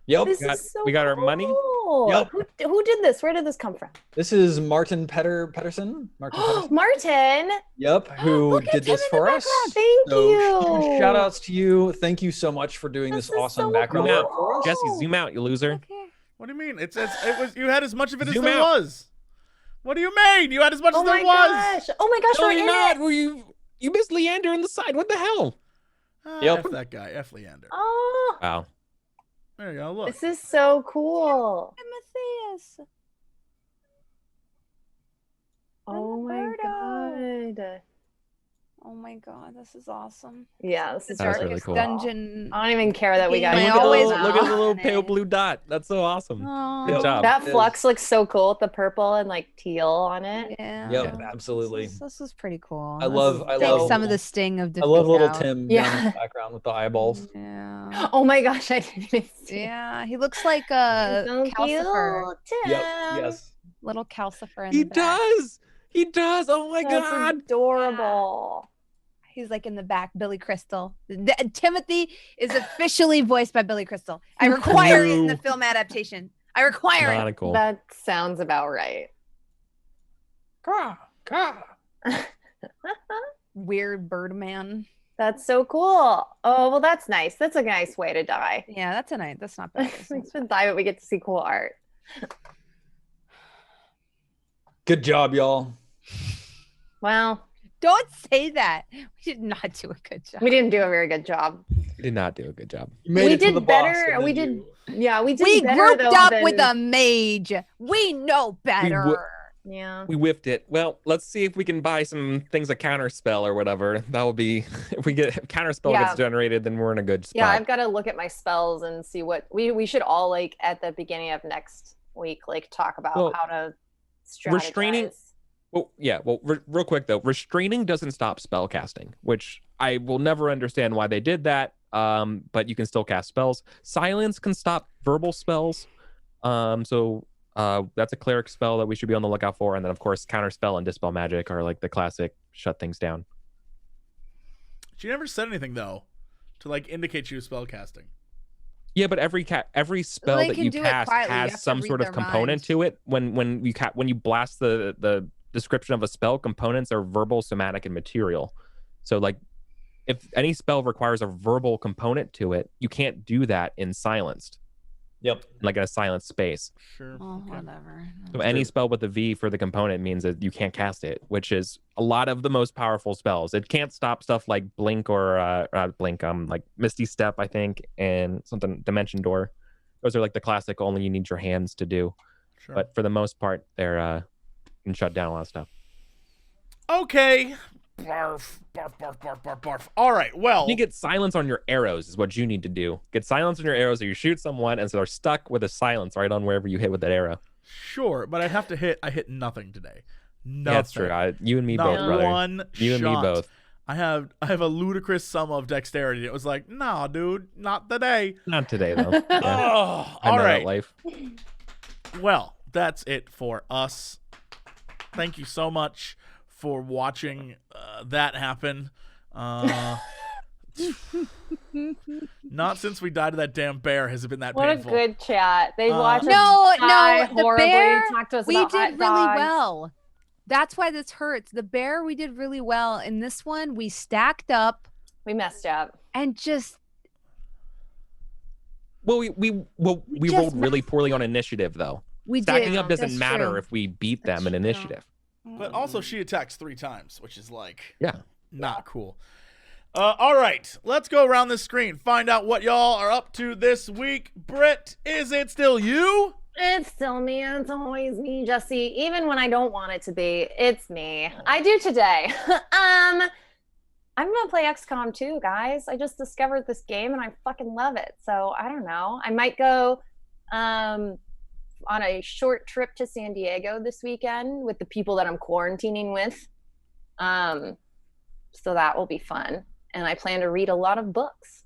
Yep. This got- is so we got our money. cool. Yep. Who did this? Where did this come from? This is Martin Pedersen. Martin Pedersen. Martin. Yep, who Look at did him this in the for us. background. Thank So you. huge shout outs to you. Thank you so much for doing This this is awesome so background Zoom work out, for us. Jesse. Zoom out, you loser. Okay. What do you mean? It was you had as much of it as Zoom there out. was. What do you mean? You had as much Oh as there my was. gosh. Oh my gosh, No, we're you're in not. it. Were you missed Leander on the side. What the hell? Yep. F that guy. F Leander. Oh, Wow. There you go. Look. this is so cool. Matthias. Oh my Roberto. god. Oh my god, this is awesome. Yeah, this is That was really really cool. cool. Dungeon. I don't even care that we got I Look it. at, the always little, look at the little want pale it. blue dot. That's so awesome. Oh, Good job. That It flux looks so cool with the purple and like teal on it. Yeah. Yep, Yeah. absolutely. This is pretty cool. I love Take some of the sting of I love little defeat out. Tim Yeah. down in the background with the eyeballs. Yeah. Oh my gosh, I didn't even see. Yeah, he looks like a So calcifer, cute, Tim. Yep, yes. little calcifer. In He the back. does. He does. Oh my That's god. adorable. He's like in the back, Billy Crystal. Timothy is officially voiced by Billy Crystal. I require it in the film adaptation. I require it. Canonical. That sounds about right. Weird Birdman. That's so cool. Oh, well, that's nice. That's a nice way to die. Yeah, that's a nice. That's not bad. We should die, but we get to see cool art. Good job, y'all. Well, Don't say that. We did not do a good job. we didn't do a very good job. You did not do a good job. You made We it to did the boss, better. and We then did- you- Yeah, we did We better, grouped though, up than- with a mage. We know better. Yeah. We whiffed it. Well, let's see if we can buy some things a counterspell or whatever. That will be if we get counterspell Yeah. gets generated, then we're in a good spot. Yeah, I've got to look at my spells and see what we should all like at the beginning of next week, like talk about Well, how to strategize. restraining- Well, yeah. Well, real quick though, restraining doesn't stop spell casting, which I will never understand why they did that. But you can still cast spells. Silence can stop verbal spells. So that's a cleric spell that we should be on the lookout for. And then of course, counterspell and dispel magic are like the classic shut things down. She never said anything though, to like indicate she was spell casting. Yeah, but every spell They that can you do it cast quietly. You have has to some read sort of their component mind. to it. When you blast the description of a spell, components are verbal, somatic, and material. So like, if any spell requires a verbal component to it, you can't do that in silenced, Yep. like in a silent space. Sure. Oh, Okay. whatever. So any spell with a V for the component means that you can't cast it, which is a lot of the most powerful spells. It can't stop stuff like Blink or not Blink, like Misty Step, I think, and something Dimension Door. Those are like the classic only you need your hands to do. Sure. But for the most part, they're can shut down a lot of stuff. Okay. Barf, barf, barf, barf, barf, barf. All right. Well, You get silence on your arrows is what you need to do. Get silence on your arrows, or you shoot someone, and so they're stuck with a silence right on wherever you hit with that arrow. sure, but I'd have to hit. I hit nothing today. Nothing. Yeah, that's true. You and me Not both, brother. one You and me shot. both. I have a ludicrous sum of dexterity. It was like, nah, dude, not today. Not today though. Yeah. Oh, I all know right. that life. Well, that's it for us. Thank you so much for watching that happen. Not since we died to that damn bear has it been that What painful. a good chat. They watched us No, die the horribly, bear, talk to us we about did hot really dogs. well. That's why this hurts. The bear, we did really well. In this one, we stacked up We messed up. and just Well, we just rolled really poorly on initiative though. we Stacking did. up doesn't That's matter true. if we beat them in That's true. initiative. But also, she attacks 3 times, which is like Yeah. not cool. All right, let's go around this screen. Find out what y'all are up to this week. Britt, is it still you? It's still me. It's always me, Jesse. Even when I don't want it to be, it's me. I do today. I'm gonna play XCOM 2, guys. I just discovered this game and I fucking love it. So I don't know. I might go on a short trip to San Diego this weekend with the people that I'm quarantining with. So that will be fun. And I plan to read a lot of books.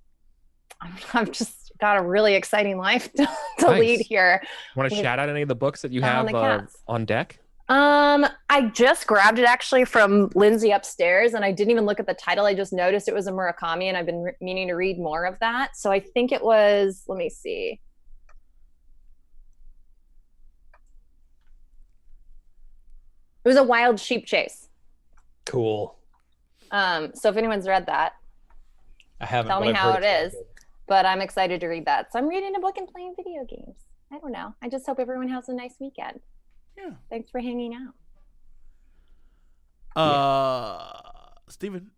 I've just got a really exciting life to Nice. lead here. Want to With- shout out any of the books that you Down on have the cats. on deck? I just grabbed it actually from Lindsay upstairs, and I didn't even look at the title. I just noticed it was a Murakami, and I've been meaning to read more of that. So I think it was, let me see. It was A Wild Sheep Chase. Cool. So if anyone's read that, I haven't. Tell but me I've how heard it it's is. very good. but I'm excited to read that. So I'm reading a book and playing video games. I don't know. I just hope everyone has a nice weekend. Yeah. Thanks for hanging out. Steven,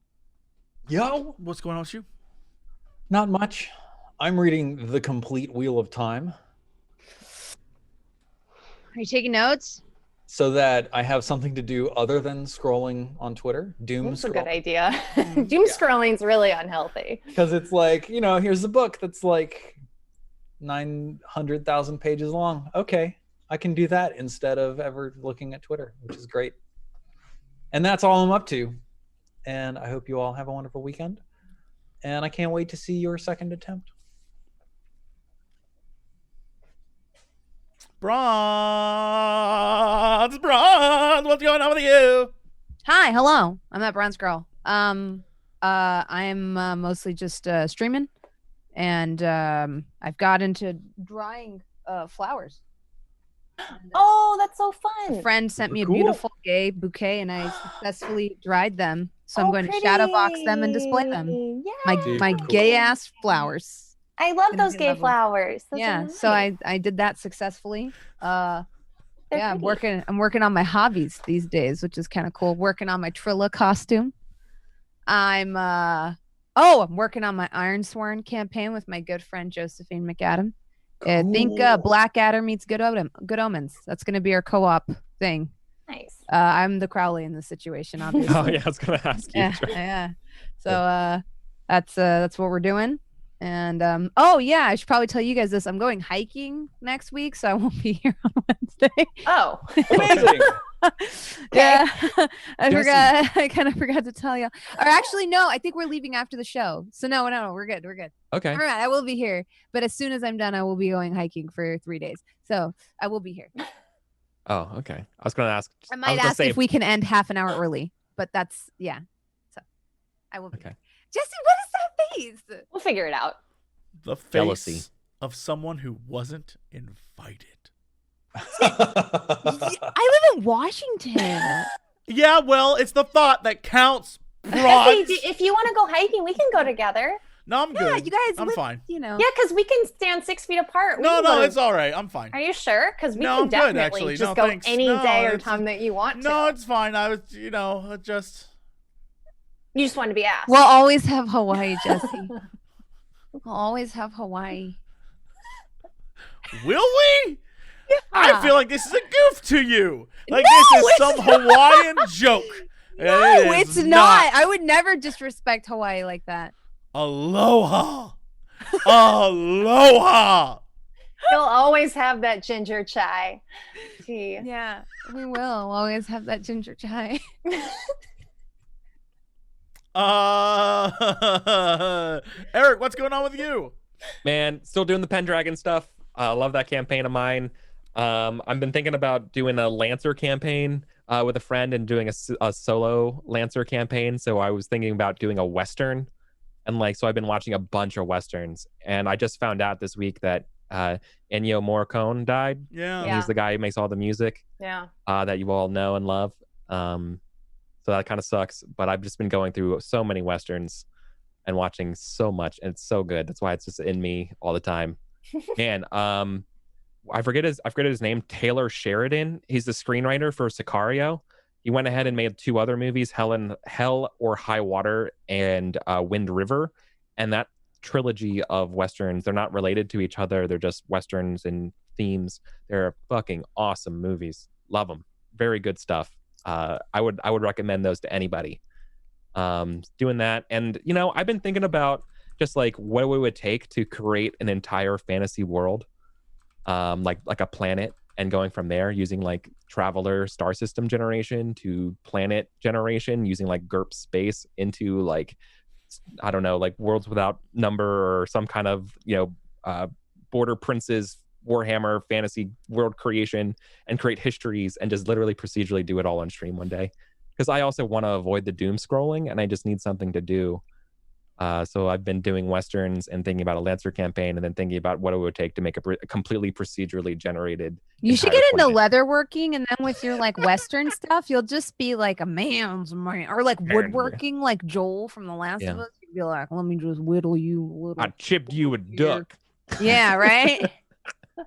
Yo, what's going on with you? not much. I'm reading The Complete Wheel of Time Are you taking notes? so that I have something to do other than scrolling on Twitter. Doom That's a scroll. good idea. Doom scrolling's really unhealthy. Because it's like, here's a book that's like 900,000 pages long. Okay, I can do that instead of ever looking at Twitter, which is great. And that's all I'm up to. And I hope you all have a wonderful weekend. And I can't wait to see your second attempt. Bronze, what's going on with you? Hi, hello. I'm that bronze girl. I am mostly just streaming, and I've got into drying flowers. Oh, that's so A fun. friend sent me a Cool. beautiful gay bouquet, and I successfully dried them. So I'm Oh, going to shadow box them and display them. pretty. Yeah. My Super cool. gay ass flowers. I love Gonna those be gay lovely. flowers. Those are Yeah, so nice. I did that successfully. They're Yeah, I'm pretty. working on my hobbies these days, which is kind of cool. Working on my Trilla costume. I'm working on my Ironsworn campaign with my good friend Josephine McAdam. I think Cool. Blackadder meets Good Omens. That's going to be our co-op thing. Nice. I'm the Crowley in this situation, obviously. Oh yeah, I was gonna ask you. Yeah. So that's what we're doing. And oh yeah, I should probably tell you guys this. I'm going hiking next week, so I won't be here on Wednesday. Oh, Amazing. Yeah, I Jesse. forgot. I kind of forgot to tell you. Or actually, no, I think we're leaving after the show. So no, we're good. We're good. Okay. All right, I will be here, but as soon as I'm done, I will be going hiking for 3 days. So I will be here. Oh, okay. I was gonna ask. I was might gonna ask say, if we can end half an hour early, but that's yeah. So I will be. Okay. Jesse, what is that face? we'll figure it out. The face Jealousy. of someone who wasn't invited. I live in Washington. Yeah, well, it's the thought that counts. Jesse, Rods. if you want to go hiking, we can go together. No, I'm Yeah, good. you guys. I'm live, fine. You know. Yeah, because we can stand 6 feet apart. We No, can go no, to- it's all right. I'm fine. Are you sure? Because we No, can I'm good, definitely actually. just No, go thanks. any No, day or it's- time that you want to. No, it's fine. I was, just. You just want to be asked. We'll always have Hawaii, Jesse. We'll always have Hawaii. Will we? I feel like this is a goof to you. Like No, this is it's some not. Hawaiian joke. No, It is it's not. I would never disrespect Hawaii like that. Aloha. Aloha. You'll always have that ginger chai tea. Yeah, we will. We'll always have that ginger chai. Eric, what's going on with you? man, still doing the Pendragon stuff. I love that campaign of mine. I've been thinking about doing a Lancer campaign with a friend and doing a solo Lancer campaign. So I was thinking about doing a Western. And so I've been watching a bunch of Westerns. And I just found out this week that Ennio Morricone died. Yeah. Yeah. He's the guy who makes all the music Yeah. that you all know and love. So that kind of sucks. But I've just been going through so many Westerns and watching so much. And it's so good. That's why it's just in me all the time. Man, I forget his name, Taylor Sheridan. He's the screenwriter for Sicario. He went ahead and made 2 other movies, Hell or High Water and Wind River. And that trilogy of Westerns, they're not related to each other. They're just Westerns and themes. They're fucking awesome movies. Love them. Very good stuff. I would recommend those to anybody. Doing that. And, I've been thinking about just what it would take to create an entire fantasy world, like a planet, and going from there using Traveler star system generation to planet generation, using GURP space into I don't know, Worlds Without Number or some kind of Border Princes Warhammer fantasy world creation, and create histories and just literally procedurally do it all on stream one day. Because I also want to avoid the doom scrolling, and I just need something to do. So I've been doing Westerns and thinking about a Lancer campaign, and then thinking about what it would take to make a completely procedurally generated. You should entire get into planet. leatherworking, and then with your Western stuff, you'll just be like a man's man, or woodworking, like Joel from The Last of Yeah. Us. You'd be like, "Let me just whittle you a little." I chipped you a duck. Yeah, right.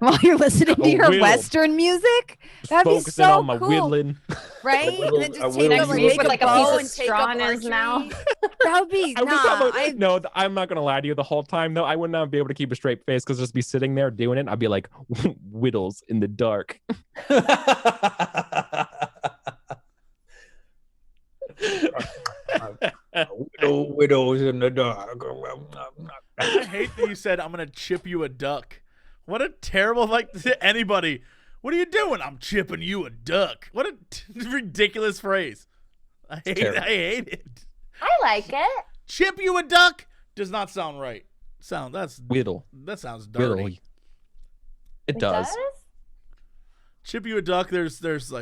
While you're listening to A your whittle. Western music, that'd be Focusing so on my cool. whittling. right? A whittle- And then a just whittle take you up with like a bow piece of and take straw up in his archery. mouth. That would be I wish I would, nah. no, I'm not gonna lie to you. The whole time though, I would not be able to keep a straight face because just be sitting there doing it. I'd be like whittles in the dark. Widows in the dark. I hate that you said I'm gonna chip you a duck. What a terrible to anybody. What are you doing? I'm chipping you a duck. What a ridiculous phrase. I hate terrible. I hate it. I like it. Chip you a duck does not sound right. Whittle. That sounds dirty. Whittle. It does. Chip you a duck. There's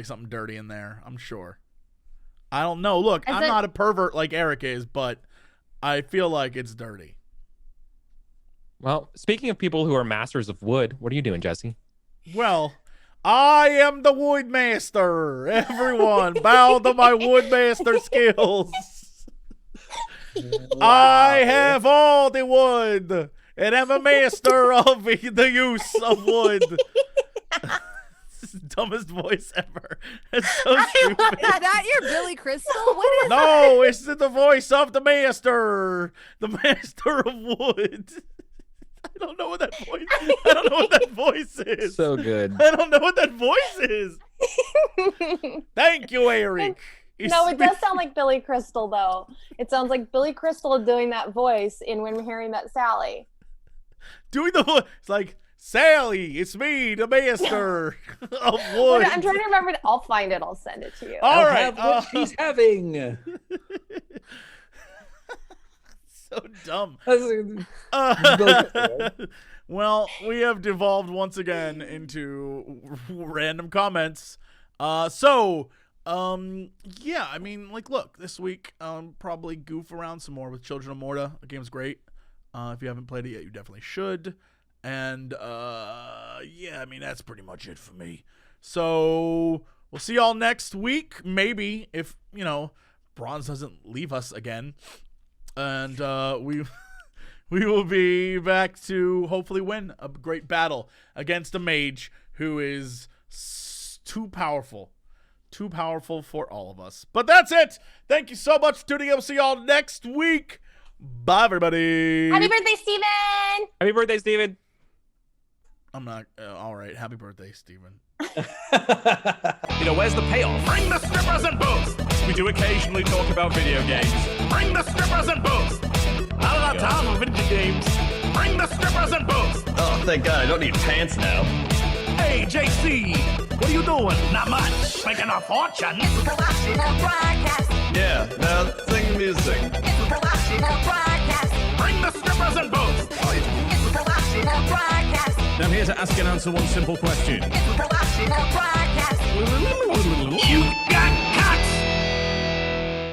something dirty in there. I'm sure. I don't know. Look, Is I'm it- not a pervert like Eric is, but I feel like it's dirty. Well, speaking of people who are masters of wood, what are you doing, Jesse? Well, I am the woodmaster. Everyone, bow to my woodmaster skills. I have all the wood, and am a master of the use of wood. This is the dumbest voice ever. It's so stupid. Is that your Billy Crystal? What is No, it's the voice of the master of wood. I don't know what that voice is. So good. I don't know what that voice is. Thank you, Eric. No, it does sound like Billy Crystal, though. It sounds like Billy Crystal doing that voice in When Harry Met Sally. Doing the voice. It's like, Sally, it's me, the master of wood. I'm trying to remember. I'll find it. I'll send it to you. All I'll right. have what she's having. So dumb. Right? Well, we have devolved once again into random comments. Yeah, I mean, like, look, this week, probably goof around some more with Children of Morta. The game's great. If you haven't played it yet, you definitely should. And, yeah, I mean, that's pretty much it for me. So, we'll see y'all next week, maybe, if, you know, Bronze doesn't leave us again. And, we will be back to hopefully win a great battle against a mage who is too powerful for all of us. But that's it. Thank you so much for tuning in. We'll see y'all next week. Bye, everybody. Happy birthday, Steven! Happy birthday, Steven. I'm not. All right. Happy birthday, Steven. You know, where's the payoff? Bring the strippers and booze. We do occasionally talk about video games. Bring the strippers and booze. I don't have time for video games. Bring the strippers and booze. Oh, thank God, I don't need pants now. Hey, JC, what are you doing? Not much. Making a fortune. Yeah, now sing music. Bring the strippers and booze. I'm here to ask and answer one simple question. You